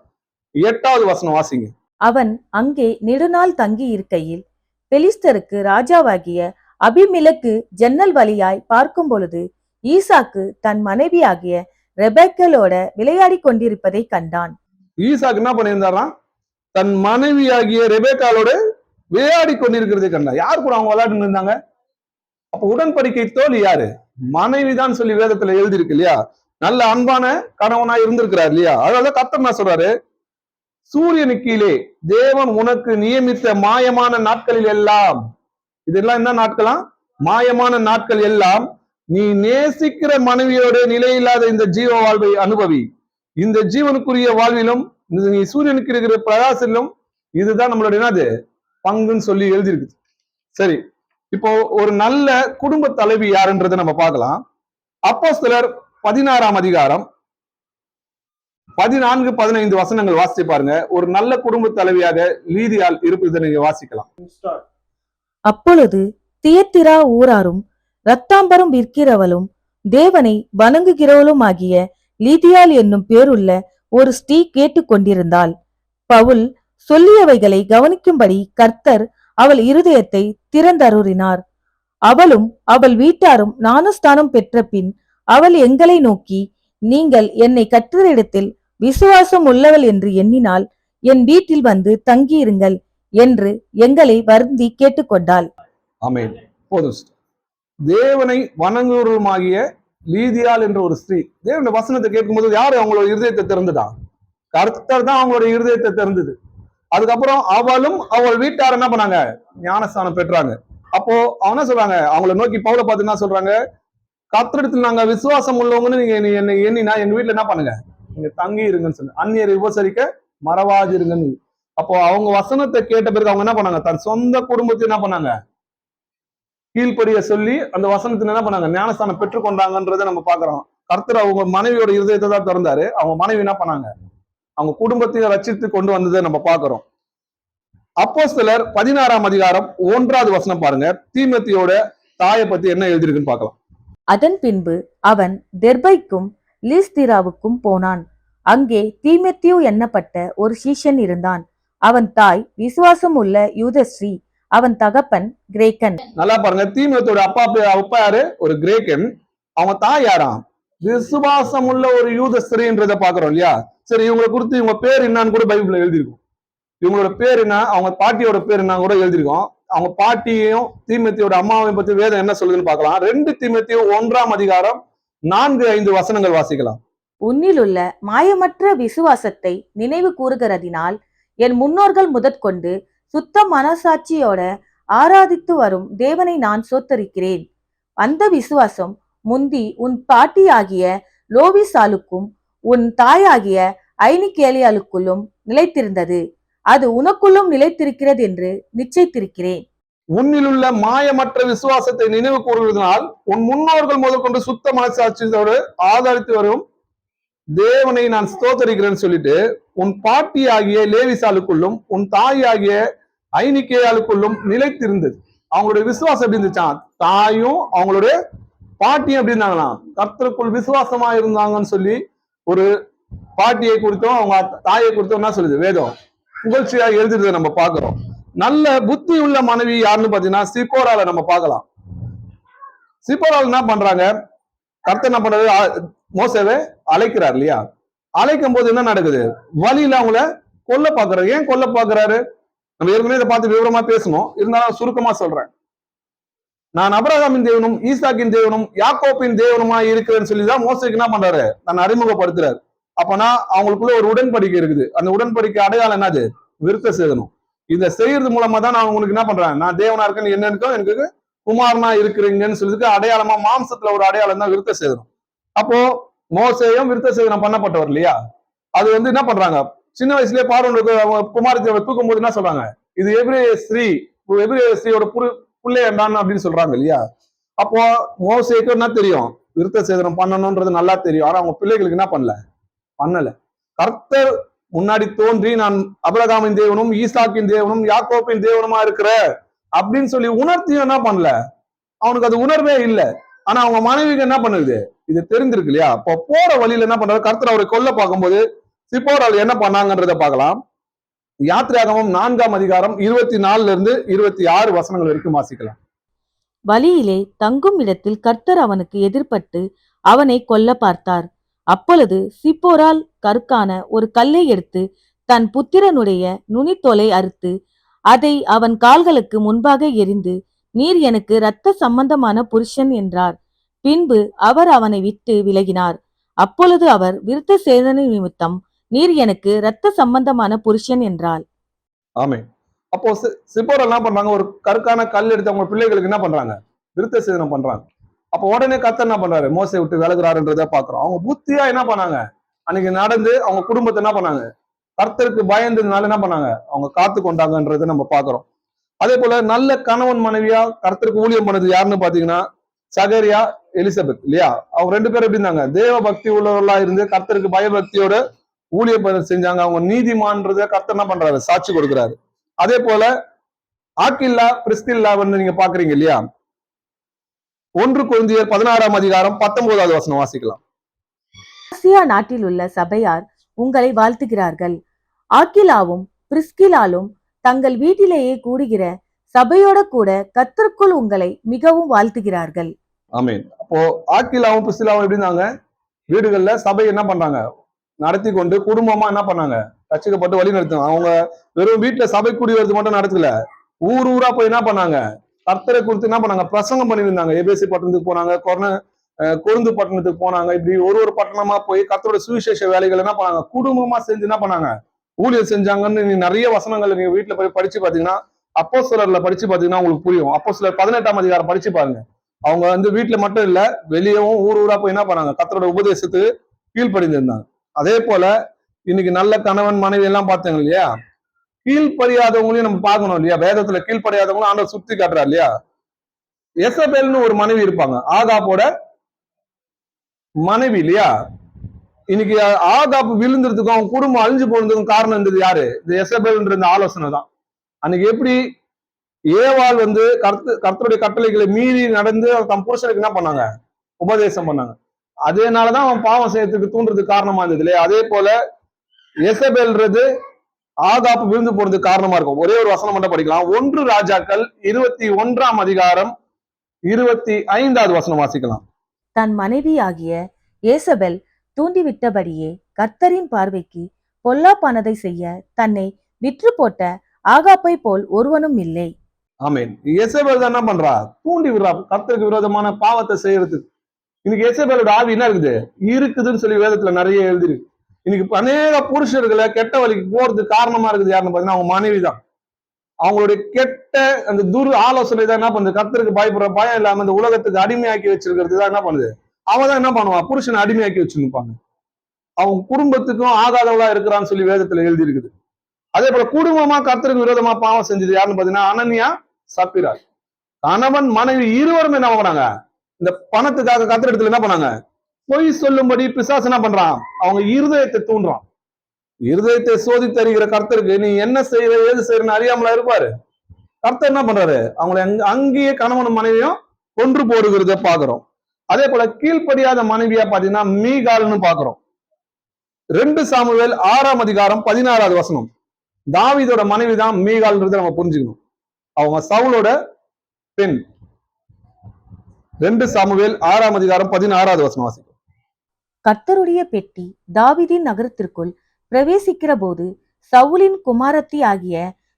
8வது வசனம் வாசிங்க. அவன் அங்கே நெடுநாள் தங்கி இருக்கையில் பெலிஸ்தருக்கு ராஜாவாகிய அபிமெலக்கு ஜன்னல் வழியாய் பார்க்கும் பொழுது ஈசாக்கு தன் மனைவியாகிய ரெபேக்காளோட விளையாடி கொண்டிருப்பதை கண்டான். ஈசாக்கு என்ன பண்ணியிருந்தாராம், தன் மனைவியாகிய ரெபேக்காளோட விளையாடி கொண்டிருக்கிறதை கண்டான். யார் கூட அவங்க விளையாட்டு இருந்தாங்க, அப்ப உடன்படிக்கை தோழி யாரு, மனைவிதான் சொல்லி வேதத்துல எழுதி இருக்கு இல்லையா. நல்ல அன்பான கணவனா இருந்திருக்கிறார் இல்லையா. அதனால கர்த்தர் என்ன சொல்றாரு, சூரியனு கீழே தேவன் உனக்கு நியமித்த மாயமான நாட்களில் எல்லாம், இதெல்லாம் என்ன நாட்களா, மாயமான நாட்கள் எல்லாம் நீ நேசிக்கிற மனைவியோட நிலையில்லாத இந்த ஜீவ வாழ்வை அனுபவி. இந்த ஜீவனுக்குரிய வாழ்விலும் நீ சூரியனுக்கு இருக்கிற பிரகாசிலும் இதுதான் நம்மளுடைய என்னது பங்குன்னு சொல்லி எழுதியிருக்கு. சரி, இப்போ ஒரு நல்ல குடும்ப தலைவி யாருன்றதை நம்ம பார்க்கலாம். அப்போஸ்தலர் 16ஆம் அதிகாரம் 14-15 வசனங்கள் வாசிச்சு பாருங்க. ஒரு நல்ல குடும்ப தலைவியாக லீதியால் இருப்பதை நீங்க வாசிக்கலாம். அப்பொழுது தியத்திரா ஊராரும் இரத்தாம்பரம் விற்கிறவளும் தேவனை வணங்குகிறவளும் ஆகிய லீதியாள் என்னும் பேருள்ள ஒரு ஸ்திரீ கேட்டுக்கொண்டிருந்தாள். பவுல் சொல்லியவைகளை கவனிக்கும்படி கர்த்தர் அவள் இருதயத்தை திறந்தருளினார். அவளும் அவள் வீட்டாரும் ஞானஸ்தானம் பெற்ற பின் அவள் எங்களை நோக்கி, நீங்கள் என்னை கர்த்தரிடத்தில் விசுவாசம் உள்ளவள் என்று எண்ணினால் என் வீட்டில் வந்து தங்கியிருங்கள் என்று எங்களை வருந்தி கேட்டுக்கொண்டாள். ஆமென். போதும் sister. தேவனை வணங்குவருமாகிய லீதியாள் என்ற ஒரு ஸ்திரீ தேவனுடைய வசனத்தை கேட்கும்போது யாரு அவங்களோட இருதயத்தை திறந்துட்டா? கர்த்தர் தான் அவங்களோட இருதயத்தை திறந்தது. அதுக்கப்புறம் அவளும் அவள் வீட்டார் என்ன பண்ணாங்க? ஞானஸ்தானம் பெற்றாங்க. அப்போ அவன சொல்றாங்க, அவங்கள நோக்கி பவுல பார்த்து என்ன சொல்றாங்க? கர்த்தரிடத்தில் நாங்க விசுவாசம் உள்ளவங்கன்னு நீங்க என்னை எண்ணினா எங்க வீட்டுல என்ன பண்ணுங்க? நீங்க தங்கி இருங்கன்னு சொல்லு. அந்நியரை உபசரிக்க மறவாதிருங்கன்னு. அப்போ அவங்க வசனத்தை கேட்ட பிறகு அவங்க என்ன பண்ணாங்க? தன் சொந்த குடும்பத்தை என்ன பண்ணாங்க? கீழ்ப்படிய சொல்லி அந்த வசனத்துல என்ன பண்ணாங்க? ஞானஸ்தானம் பெற்றுக்கொண்டாங்கன்றதை நம்ம பாக்குறோம். கர்த்தர் அவங்க மனைவியோட இருதயத்தை தான் திறந்தாரு. அவங்க மனைவி என்ன பண்ணாங்க? அவங்க குடும்பத்தையும் ரட்சித்து கொண்டு வந்ததை நம்ம பாக்குறோம். அப்போஸ்தலர் 16ஆம் அதிகாரம் 1வது வசனம் பாருங்க. தீமோத்தேயோட தாயை பத்தி என்ன எழுதிருக்குன்னு பார்க்கலாம். அதன் பின்பு அவன் தெர்பைக்கும் லீஸ்திராவுக்கும் போனான். அங்கே தீமோத்தேயு எண்ணப்பட்ட ஒரு சீஷன் இருந்தான். அவன் தாய் விசுவாசம் உள்ள யூதஸ்ரீ, அவன் தகப்பன் கிரேக்கன். நல்லா பாருங்க, தீமோத்தேயோட அப்பா யாரு? ஒரு கிரேக்கன். அவங்க தாய் யாராம்? விசுவாசம் உள்ள ஒரு யூத ஸ்திரீன்றதை பாக்குறோம் இல்லையா? சரி, இவங்களை குறித்து இவங்க பேர் என்னன்னு கூட பைபிள்ல எழுதியிருக்கும். இவங்களோட பேர் என்ன, அவங்க பாட்டியோட பேர் என்ன கூட எழுதியிருக்கோம். அவங்க பாட்டியையும் தீமோத்தேயோட அம்மாவையும் பத்தி வேதம் என்ன சொல்லுதுன்னு பார்க்கலாம். 2 தீமோத்தேயு 1ஆம் அதிகாரம் 4-5 வசனங்கள் வாசிக்கலாம். உன்னிலுள்ள மாயமற்ற விசுவாசத்தை நினைவு கூறுகிறதினால் என் முன்னோர்கள் முதற்கொண்டு சுத்த மனசாட்சியோட ஆராதித்து வரும் தேவனை நான் சோத்தரிக்கிறேன். அந்த விசுவாசம் முந்தி உன் பாட்டியாகிய லோவிசாலுக்கும் உன் தாயாகிய ஐனிகேலியாளுக்குள்ளும் நிலைத்திருந்தது. அது உனக்குள்ளும் நிலைத்திருக்கிறது என்று நிச்சயித்திருக்கிறேன். உன்னிலுள்ள மாயமற்ற விசுவாசத்தை நினைவு கூறுவதனால் உன் முன்னோர்கள் முதற்கொண்டு சுத்த மனசாட்சியோடு ஆதரித்து வரும் தேவனை நான் ஸ்தோத்தரிக்கிறேன்னு சொல்லிட்டு உன் பாட்டி ஆகிய லேவிசாலுக்குள்ளும் உன் தாய் ஆகிய ஐனிகேயாளுக்குள்ளும் நிலைத்திருந்தது. அவங்களுடைய விசுவாசம் எப்படி இருந்துச்சான்? தாயும் அவங்களுடைய பாட்டியும் எப்படி இருந்தாங்களாம்? கர்த்தருக்குள் விசுவாசமா இருந்தாங்கன்னு சொல்லி ஒரு பாட்டியை குறித்தும் அவங்க தாயை குறித்தும் என்ன சொல்லுது வேதம் புகழ்ச்சியா எழுதுறதை நம்ம பாக்குறோம். நல்ல புத்தி உள்ள மனைவி யாருன்னு பாத்தீங்கன்னா சிப்போரால நம்ம பார்க்கலாம். சிப்போரால் என்ன பண்றாங்க? கர்த்தர் என்ன பண்றாரு? மோசேவை அழைக்கிறார் இல்லையா? அழைக்கும் போது என்ன நடக்குது? வழியில அவங்கள கொல்ல பாக்குறாரு. ஏன் கொல்ல பாக்குறாரு? நம்ம ஏற்கனவே இதை பார்த்து விவரமா பேசணும், இருந்தாலும் சுருக்கமா சொல்றேன். நான் அபிரகாமின் தேவனும் ஈசாக்கின் தேவனும் யாக்கோப்பின் தேவனுமா இருக்கிறேன்னு சொல்லிதான் மோசேக்கு என்ன பண்றாரு? தன்னை அறிமுகப்படுத்துறாரு. அப்பனா அவங்களுக்குள்ள ஒரு உடன்படிக்கை இருக்குது. அந்த உடன்படிக்கை அடையாளம் என்னது? விருத்த சேதனம். இதை செய்யறது மூலமா தான் நான் உங்களுக்கு என்ன பண்றேன்? நான் தேவனா இருக்கேன்னு என்னன்னு எனக்கு குமாரனா இருக்கிறீங்கன்னு சொல்லிட்டு அடையாளமா மாம்சத்துல ஒரு அடையாளம் தான் விருத்த சேதனம். அப்போ மோசேயும் விருத்த சேதனம் பண்ணப்பட்டவர் இல்லையா? அது என்ன பண்றாங்க? சின்ன வயசுலயே பார்வோன் குமாரத்தை தூக்கும் போது என்ன சொல்றாங்க? இது எபிரேய ஸ்ரீயோட புள்ளை என்றான் அப்படின்னு சொல்றாங்க இல்லையா? அப்போ மோசேக்கு என்ன தெரியும்? விருத்த சேதனம் பண்ணணும்ன்றது நல்லா தெரியும். ஆனா அவங்க பிள்ளைகளுக்கு என்ன பண்ணல. கர்த்தர் முன்னாடி தோன்றி நான் அபிரகாமின் தேவனும் ஈசாக்கின் தேவனும் யாக்கோப்பின் தேவனுமா இருக்கிற அப்படின்னு சொல்லி உணர்த்தியும் என்ன பண்ணல. அவனுக்கு அது உணர்வே இல்லை. ஆனா அவங்க மனைவிக்கு என்ன பண்ணுது? இது தெரிஞ்சிருக்கு இல்லையா? அப்போ போற வழியில என்ன பண்றாரு? கர்த்தர் அவரை கொல்ல பார்க்கும்போது சிப்போரால் என்ன பண்ணாங்கன்றத பார்க்கலாம். யாத்திராகமம் 4ஆம் அதிகாரம் 24 26 வசனங்கள் வரைக்கும் வாசிக்கலாம். வழியிலே தங்கும் இடத்தில் கர்த்தர் அவனுக்கு எதிர்பட்டு அவனை கொல்ல பார்த்தார். அப்பொழுது சிப்போரால் கற்கான ஒரு கல்லை எடுத்து தன் புத்திரனுடைய நுனித்தோலை அறுத்து அதை அவன் கால்களுக்கு முன்பாக எறிந்து, நீர் எனக்கு இரத்த சம்பந்தமான புருஷன் என்றார். பின்பு அவர் அவனை விட்டு விலகினார். அப்பொழுது அவர் விருத்த சேதன நிமித்தம் நீர் எனக்கு இரத்த சம்பந்தமான புருஷன் என்றாள். ஆமே. அப்போ சிப்போரா என்ன பண்றாங்க? ஒரு கற்கான கல் எடுத்து அவங்க பிள்ளைகளுக்கு என்ன பண்றாங்க? விருத்த சேதனம் பண்றாங்க. அப்போ உடனே கர்த்தர் என்ன பண்றாரு? மோசே விட்டு விலகுறாருன்றத பாக்குறோம். அவங்க புத்தியா என்ன பண்ணாங்க? அன்னைக்கு நடந்து அவங்க குடும்பத்தை என்ன பண்ணாங்க? கர்த்தருக்கு பயந்ததுனால என்ன பண்ணாங்க? அவங்க காத்து கொண்டாங்கன்றதை நம்ம பாக்குறோம். அதே போல நல்ல கணவன் மனைவியா கர்த்தருக்கு ஊழியம் பண்ணது யாருன்னு பாத்தீங்கன்னா சகரியா, எலிசபெத் இல்லையா? அவங்க 2 பேரும் எப்படி இருந்தாங்க? தேவ பக்தி உள்ளவர்களா இருந்து கர்த்தருக்கு பயபக்தியோட ஊழியம் செஞ்சாங்க. அவங்க நீதிமான்றத கர்த்தர் என்ன பண்றாரு? சாட்சி கொடுக்கிறாரு. அதே போல ஆக்கில்லா பிரிஸ்கில்லா நீங்க பாக்குறீங்க இல்லையா? 1 கொரிந்தியர் 16ஆம் அதிகாரம் 19வது வசனம் வாசிக்கலாம். ஆசியா நாட்டில் உள்ள சபையார் உங்களை வாழ்த்துகிறார்கள். ஆக்கிலாவும் பிரிஸ்கிலாலும் தங்கள் வீட்டிலேயே கூடுகிற சபையோட கூட கர்த்தருக்குள் உங்களை மிகவும் வாழ்த்துகிறார்கள். ஆமென். அப்போ ஆக்கிலாவும் பிரிஸ்கில்லாவும் எப்படி இருந்தாங்க? வீடுகள்ல சபை என்ன பண்றாங்க, நடத்தி கொண்டு குடும்பமா என்ன பண்ணாங்க, ரட்சிக்கப்பட்டு வழி நடத்தும். அவங்க வெறும் வீட்டுல சபை கூடி வருது மட்டும் நடத்தல, ஊர் ஊரா போய் என்ன பண்ணாங்க, கர்த்தரை குறித்து என்ன பண்ணாங்க, பிரசங்கம் பண்ணியிருந்தாங்க. ஏபேசி பட்டணத்துக்கு போனாங்க, கொருந்து பட்டணத்துக்கு போனாங்க. இப்படி ஒரு ஒரு பட்டணமா போய் கர்த்தரோட சுவிசேஷ வேலைகள் என்ன பண்ணாங்க, குடும்பமா செஞ்சு என்ன பண்ணாங்க, ஊழியர் செஞ்சாங்கன்னு நீங்க நிறைய வசனங்கள் நீங்க வீட்டுல போய் படிச்சு பாத்தீங்கன்னா, அப்போஸ்தலர்ல படிச்சு பாத்தீங்கன்னா உங்களுக்கு புரியும். அப்போஸ்தலர் 18ஆம் அதிகாரம் படிச்சு பாருங்க. அவங்க வந்து வீட்டுல மட்டும் இல்ல, வெளியவும் ஊர் ஊரா போய் என்ன பண்ணாங்க, கர்த்தரோட உபதேசத்துக்கு கீழ்ப்படிந்திருந்தாங்க. அதே போல இன்னைக்கு நல்ல கணவன் மனைவி எல்லாம் பார்த்தீங்க இல்லையா, கீழ்ப்படியாதவங்களையும் நம்ம பார்க்கணும் இல்லையா. வேதத்துல கீழ்ப்படியாதவங்களும் ஆண்டவர் சுத்தி காட்டுறாரு இல்லையா. எசபேல்னு ஒரு மனைவி இருப்பாங்க, ஆகாபோட மனைவி இல்லையா. இன்னைக்கு ஆகாப் விழுந்ததுக்கும் அவன் குடும்பம் அழிஞ்சு போனதுக்கும் காரணம் இருந்தது யாரு, இந்த எசபேல்ன்ற இந்த ஆலோசனை தான். அன்னைக்கு எப்படி ஏவாள் வந்து கர்த்தருடைய கட்டளைகளை மீறி நடந்து தம் புருஷனுக்கு என்ன பண்ணாங்க, உபதேசம் பண்ணாங்க. அதேனாலதான் அவன் பாவம் செய்யறதுக்கு தூண்டுறதுக்கு காரணமா இருந்தது இல்லையா. அதே போல எசபேல்ன்றது ஆகாப்பு விழுந்து போறதுக்கு காரணமா இருக்கும். ஒரே ஒரு வசனம் மட்டும் படிக்கலாம். 1 ராஜாக்கள் 21ஆம் அதிகாரம் 25வது வசனம் வாசிக்கலாம். தன் மனைவியாகிய ஏசபெல் தூண்டிவிட்டபடியே கர்த்தரின் பார்வைக்கு பொல்லாப்பானதை செய்ய தன்னை விற்று போட்ட ஆகாப்பை போல் ஒருவனும் இல்லை. ஆமென். எசபேல் தான் என்ன பண்றா, தூண்டி விடுறா கர்த்தருக்கு விரோதமான பாவத்தை செய்யறதுக்கு. இன்னைக்கு எசபேலோட ஆவி என்ன இருக்குதுன்னு சொல்லி வேதத்துல நிறைய எழுதிருக்கு. இன்னைக்கு அநேக புருஷர்களை கெட்ட வழிக்கு போறதுக்கு காரணமா இருக்குது யாருன்னு பாத்தீங்கன்னா அவங்க மனைவி தான். அவங்களுடைய கெட்ட அந்த ஆலோசனை தான் என்ன பண்ணுது, கர்த்தருக்கு பயப்படுற பயம் இல்லாம இந்த உலகத்துக்கு அடிமையாக்கி வச்சிருக்கிறது தான் என்ன பண்ணுது. அவன் தான் என்ன பண்ணுவான், புருஷனை அடிமையாக்கி வச்சுருப்பாங்க. அவங்க குடும்பத்துக்கும் ஆகாதவளா இருக்கிறான்னு சொல்லி வேதத்துல எழுதி இருக்குது. அதே போல குடும்பமா கர்த்தருக்கு விரோதமா பாவம் செஞ்சது யாருன்னு பாத்தீங்கன்னா அனனியா, சப்பிரா. கணவன் மனைவி இருவரும் என்ன பண்றாங்க, இந்த பணத்துக்காக கர்த்தர் இடத்துல என்ன பண்ணாங்க, பொய் சொல்லும்படி பிசாசு என்ன பண்றான், அவங்க இருதயத்தை தூண்டுறான். இருதயத்தை சோதித்து அறிகிற கர்த்தருக்கு நீ என்ன செய்யற ஏது செய்யறன்னு அறியாமலா இருப்பாரு. கர்த்தர் என்ன பண்றாரு, அவங்களை அங்கேயே கணவனும் மனைவியும் கொன்று போடுகிறத பாக்குறோம். அதே போல கீழ்ப்படியாத மனைவியா பாத்தீங்கன்னா மீகால்னு பாக்குறோம். 2 சாமுவேல் 6ஆம் அதிகாரம் 16வது வசனம். தாவீதோட மனைவி தான் மீகால்ன்றதை நம்ம புரிஞ்சுக்கணும். அவங்க சவுலோட பெண். 2 சாமுவேல் 6ஆம் அதிகாரம் 16வது வசனம் வாசிக்கும். கர்த்தருடைய பெட்டி தாவீதின் நகரத்திற்குள் பிரவேசிக்கிற போது சவுலின் குமாரத்தி ஆகிய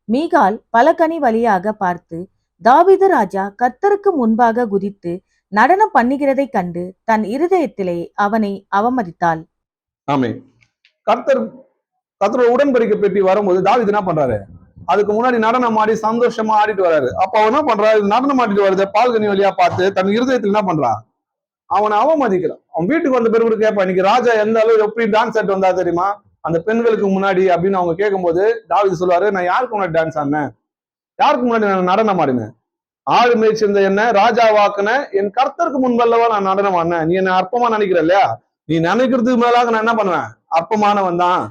மீகால் பலகனி வழியாக பார்த்து தாவீது ராஜா கர்த்தருக்கு முன்பாக குதித்து நடனம் பண்ணுகிறதை கண்டு தன் இருதயத்திலே அவனை அவமதித்தாள். ஆமே. கர்த்தரோட உடன்படிக்கை பெட்டி வரும்போது தாவீது என்ன பண்றாரு, அதுக்கு முன்னாடி நடனம் ஆடி சந்தோஷமா ஆடிட்டு வராரு. அப்ப அவன் என்ன பண்றாரு, நடனம் ஆடிட்டு வருது பால்கனி வழியா பார்த்து தன் இருதயத்தில் என்ன பண்றான், அவனை அவமதிக்கிறான். அவன் வீட்டுக்கு வந்த பிறகு கேட்பான், இன்னைக்கு ராஜா எந்த அளவு எப்படி டான்ஸ் ஆட்டு வந்தா தெரியுமா அந்த பெண்களுக்கு முன்னாடி அப்படின்னு அவங்க கேட்கும்போது தாவீது சொல்லுவாரு, நான் யாருக்கு முன்னாடி டான்ஸ் ஆடினேன், யாருக்கு முன்னாடி நான் நடனம் ஆடினேன், ஆடு மேய்ச்சிருந்த என்ன ராஜாவாக்குன என் கர்த்தருக்கு முன்பல்லவா நான் நடனம் ஆடினேன். நீ என்ன அற்பமா நினைக்கிற இல்லையா, நீ நினைக்கிறதுக்கு மேலாக நான் என்ன பண்ணுவேன், அற்பமானவன் தான்,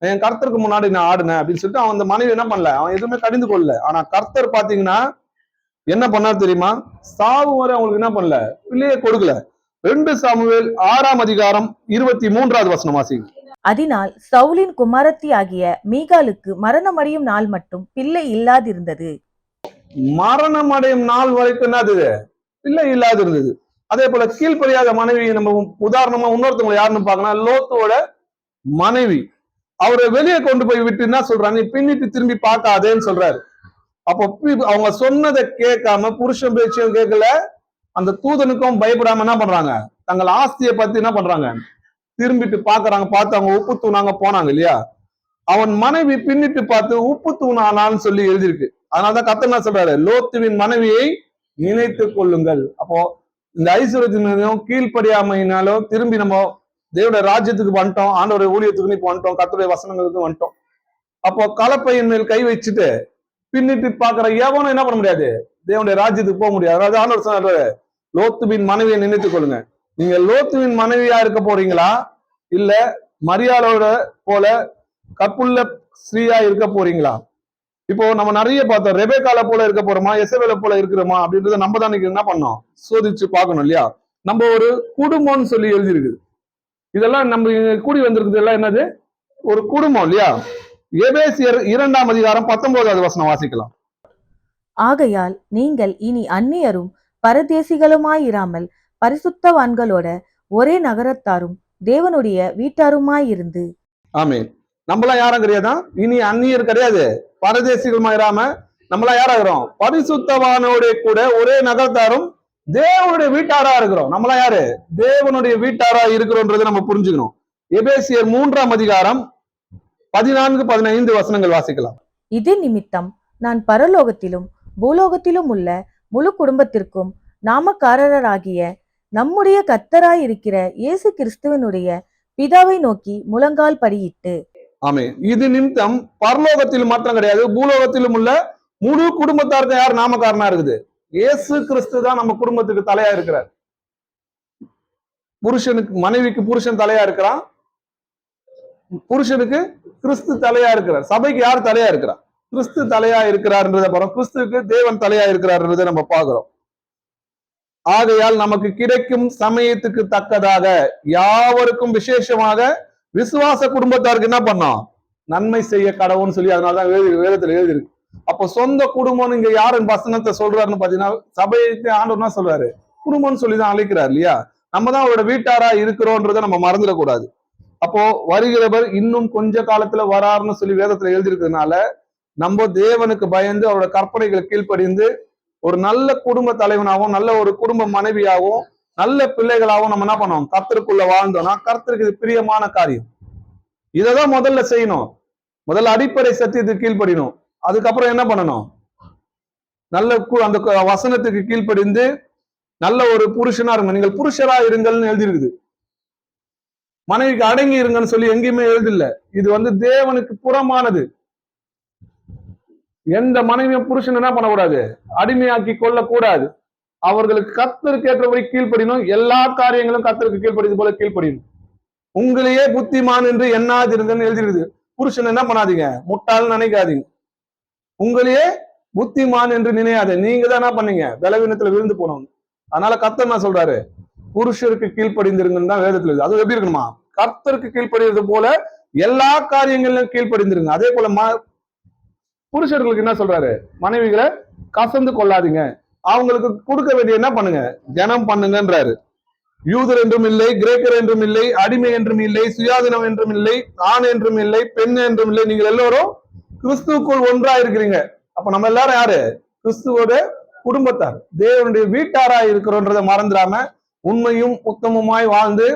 என் கர்த்தருக்கு முன்னாடி நான் ஆடுனேன் அப்படின்னு சொல்லிட்டு அவன் அந்த மனைவி என்ன பண்ணல, அவன் எதுவுமே கடிந்து கொள்ளல. ஆனா கர்த்தர் பாத்தீங்கன்னா என்ன பண்ணாரு தெரியுமா, சாவு வரை அவங்களுக்கு என்ன பண்ணல, பிள்ளையே கொடுக்கல. 2 சாமுவேல் 6ஆம் அதிகாரம் 23வது வசனம் வாசிங்க. அதனால் சவுலின் குமாரத்தி ஆகிய மீகாலுக்கு மரணமடையும் நாள் மட்டும் பிள்ளை இல்லாதிருந்தது. மரணம் அடையும் நாள் வரைக்கும் என்னது, பிள்ளை இல்லாது இருந்தது. அதே போல கீழ்ப்படியாத மனைவி நம்ம உதாரணமா இன்னொருத்தவங்க யாருன்னு பார்க்கலாம், லோத்தோட மனைவி. அவரை வெளியே கொண்டு போய் விட்டு என்ன சொல்றாங்க, நீ பின்னிட்டு திரும்பி பார்க்காதேன்னு சொல்றாரு. அப்போ அவங்க சொன்னதை கேட்காம புருஷன் பேச்சையும் கேட்கல, அந்த தூதனுக்கும் பயப்படாம என்ன பண்றாங்க, தங்கள் ஆஸ்தியை பத்தி என்ன பண்றாங்க, திரும்பிட்டு பாக்குறாங்க. பார்த்து அவங்க உப்பு தூணாங்க போனாங்க இல்லையா. அவன் மனைவி பின்னிட்டு பார்த்து உப்பு தூணானான்னு சொல்லி எழுதியிருக்கு. அதனாலதான் கர்த்தர் என்ன சொல்றாரு, லோத்துவின் மனைவியை நினைத்து கொள்ளுங்கள். அப்போ இந்த ஐஸ்வர்யத்தினாலும் கீழ்ப்படியாமையினாலும் திரும்பி நம்ம தேவனுடைய ராஜ்யத்துக்கு வந்துட்டோம், ஆண்டவருடைய ஊழியத்துக்கு இப்ப வந்துட்டோம், கர்த்தருடைய வசனங்களுக்கு வந்துட்டோம். அப்போ கலப்பையின் மேல் கை வச்சுட்டு பின்னிட்டு பாக்குற எவனும் என்ன பண்ண முடியாது, தேவனுடைய ராஜ்யத்துக்கு போக முடியாது. அதாவது ஆண்டவர் சொன்னாரு, லோத்துவின் மனைவியை நினைத்துக் கொள்ளுங்க. நீங்க லோத்துவின் மனைவியா இருக்க போறீங்களா, இல்ல மரியாளோட போல கற்புள்ள ஸ்ரீயா இருக்க போறீங்களா? இப்போ நம்ம நிறைய பார்த்தோம், ரெபேக்கால போல இருக்க போறோமா, எசபேல போல இருக்கிறோமா அப்படின்றத நம்ம தான் என்ன பண்ணோம், சோதிச்சு பார்க்கணும் இல்லையா. நம்ம ஒரு குடும்பம்னு சொல்லி எழுதியிருக்குது. இதெல்லாம் நம்ம கூடி வந்திருக்குது எல்லாம் என்னது, ஒரு குடும்பம் இல்லையா. எபேசியர் 2ஆம் அதிகாரம் 19வது வசனம் வாசிக்கலாம். ஆகையால் நீங்கள் இனி அந்நியரும் பரதேசிகளுமாயிராமல் பரிசுத்தவான்களோட ஒரே நகரத்தாரும் தேவனுடைய வீட்டாருமாயிருந்து. ஆமென். நம்மளாம் யாரும் கிடையாதா? இனி அந்நியர் கிடையாது, பரதேசிகள் இராம நம்மளாம் யாராகிறோம்? பரிசுத்தவானோட கூட ஒரே நகரத்தாரும் தேவனுடைய வீட்டாரா இருக்கிறோம். நம்மளாம் யாரு? தேவனுடைய வீட்டாரா இருக்கிறோன்றதை நம்ம புரிஞ்சுக்கணும். எபேசியர் 3ஆம் அதிகாரம் 14-15 வசனங்கள் வாசிக்கலாம். இது நிமித்தம் நான் பரலோகத்திலும் பூலோகத்திலும் உள்ள முழு குடும்பத்திற்கும் நாமக்காரராகிய நம்முடைய கர்த்தராயிருக்கிற இயேசு கிறிஸ்துவனுடைய பிதாவை நோக்கி முழங்கால் படியிட்டு. ஆமென். இது நிமித்தம் பரலோகத்திலும் மாத்திரம் கிடையாது, பூலோகத்திலும் உள்ள முழு குடும்பத்தாருக்கு யார் நாமக்காரனா இருக்குது? இயேசு கிறிஸ்து தான் நம்ம குடும்பத்துக்கு தலையா இருக்கிறார். புருஷனுக்கு, மனைவிக்கு புருஷன் தலையா இருக்கிறான், புருஷனுக்கு கிறிஸ்து தலையா இருக்கிறார். சபைக்கு யார் தலையா இருக்கிறார்? கிறிஸ்து தலையா இருக்கிறார்ன்றதை பாருங்க. கிறிஸ்துக்கு தேவன் தலையா இருக்கிறார்ன்றதை நம்ம பார்க்கிறோம். ஆகையால் நமக்கு கிடைக்கும் சமயத்துக்கு தக்கதாக யாவருக்கும் விசேஷமாக விசுவாச குடும்பத்தாருக்கு என்ன பண்ணோம்? நன்மை செய்ய கடவுள்னு சொல்லி அதனாலதான் வேதத்துல எழுதி இருக்கு. அப்போ சொந்த குடும்பம் இங்க யாருன்னு வசனத்தை சொல்றாருன்னு பாத்தீங்கன்னா, சபைக்கு ஆண்டவர்னா சொல்றாரு குடும்பம்னு சொல்லிதான் அழைக்கிறார் இல்லையா? நம்ம தான் அவரோட வீட்டாரா இருக்கிறோன்றதை நம்ம மறந்துடக்கூடாது. அப்போ வருகிறவர் இன்னும் கொஞ்ச காலத்துல வராருன்னு சொல்லி வேதத்துல எழுதியிருக்கிறதுனால நம்ம தேவனுக்கு பயந்து அவரோட கற்பனைகளை கீழ்ப்படிந்து ஒரு நல்ல குடும்ப தலைவனாகவும் நல்ல ஒரு குடும்ப மனைவியாகவும் நல்ல பிள்ளைகளாகவும் நம்ம என்ன பண்ணோம்? கர்த்தருக்குள்ள வாழ்ந்தோம்னா கர்த்தருக்கு இது பிரியமான காரியம். இததான் முதல்ல செய்யணும். முதல்ல அடிப்படை சத்தியத்துக்கு கீழ்ப்படியணும். அதுக்கப்புறம் என்ன பண்ணணும்? நல்ல அந்த வசனத்துக்கு கீழ்ப்படிந்து நல்ல ஒரு புருஷனா இருங்க. நீங்கள் புருஷரா இருங்கள்னு எழுதியிருக்குது. மனைவிக்கு அடங்கி இருங்கன்னு சொல்லி எங்கேயுமே எழுதில்ல. இது தேவனுக்கு புறமானது. எந்த மனைவியும் புருஷன் என்ன பண்ணக்கூடாது? அடிமையாக்கி கொள்ளக்கூடாது. அவர்களுக்கு கர்த்தருக்கு ஏற்றபடி கீழ்ப்படியணும். எல்லா காரியங்களும் கர்த்தருக்கு கீழ்ப்படிது போல கீழ்ப்படியணும். உங்களையே புத்திமான் என்று எண்ணாதிருங்கன்னு எழுதிருக்குது. புருஷன் என்ன பண்ணாதீங்க? முட்டாள் நினைக்காதீங்க. உங்களையே புத்திமான் என்று நினையாத. நீங்க தான் என்ன பண்ணீங்க? பலவீனத்துல விழுந்து போனவங்க. அதனால கர்த்தர் என்ன சொல்றாரு? புருஷருக்கு கீழ்ப்படிந்திருங்கன்னு தான் வேதத்துல இருக்கு. அது எப்படி இருக்கணுமா? கர்த்தருக்கு கீழ்ப்படிறது போல எல்லா காரியங்களிலும் கீழ்ப்படிந்திருங்க. அதே போல புருஷர்களுக்கு என்ன சொல்றாரு? மனைவிகளை கசந்து கொள்ளாதீங்க. அவங்களுக்கு கொடுக்க வேண்டிய என்ன பண்ணுங்க? கனம் பண்ணுங்கன்றாரு. யூதர் என்றும் இல்லை, கிரேக்கர் என்றும் இல்லை, அடிமை என்றும் இல்லை, சுயாதீனம் என்றும் இல்லை, ஆண் என்றும் இல்லை, பெண் என்றும் இல்லை, நீங்கள் எல்லோரும் கிறிஸ்துவுக்குள் ஒன்றா இருக்கிறீங்க. அப்ப நம்ம எல்லாரும் யாரு? கிறிஸ்துவோட குடும்பத்தார், தேவனுடைய வீட்டாரா இருக்கிறோன்றதை மறந்துடாம உண்மையும் உத்தமமாய் வாழ்ந்து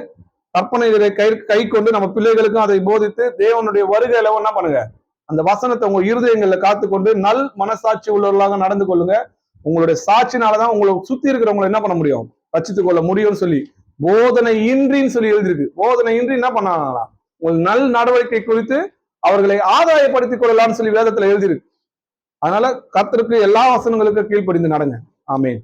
கற்பனைகளை கை கொண்டு நம்ம பிள்ளைகளுக்கும் அதை போதித்து தேவனுடைய வருகையில என்ன பண்ணுங்க? அந்த வசனத்தை உங்க இருதயங்கள்ல காத்துக்கொண்டு நல் மனசாட்சி உள்ளவர்களாக நடந்து கொள்ளுங்க. உங்களுடைய சாட்சினாலதான் உங்களை சுத்தி இருக்கிறவங்களை என்ன பண்ண முடியும்? ரட்சித்துக் கொள்ள முடியும்னு சொல்லி போதனை இன்றின்னு சொல்லி எழுதியிருக்கு. போதனை இன்றி என்ன பண்ணலாம்? உங்கள் நல் நடவடிக்கை குறித்து அவர்களை ஆதாயப்படுத்திக் கொள்ளலாம்னு சொல்லி வேதத்துல எழுதியிருக்கு. அதனால கர்த்தருக்கு எல்லா வசனங்களுக்கும் கீழ்ப்படிந்து நடங்க. ஆமென்.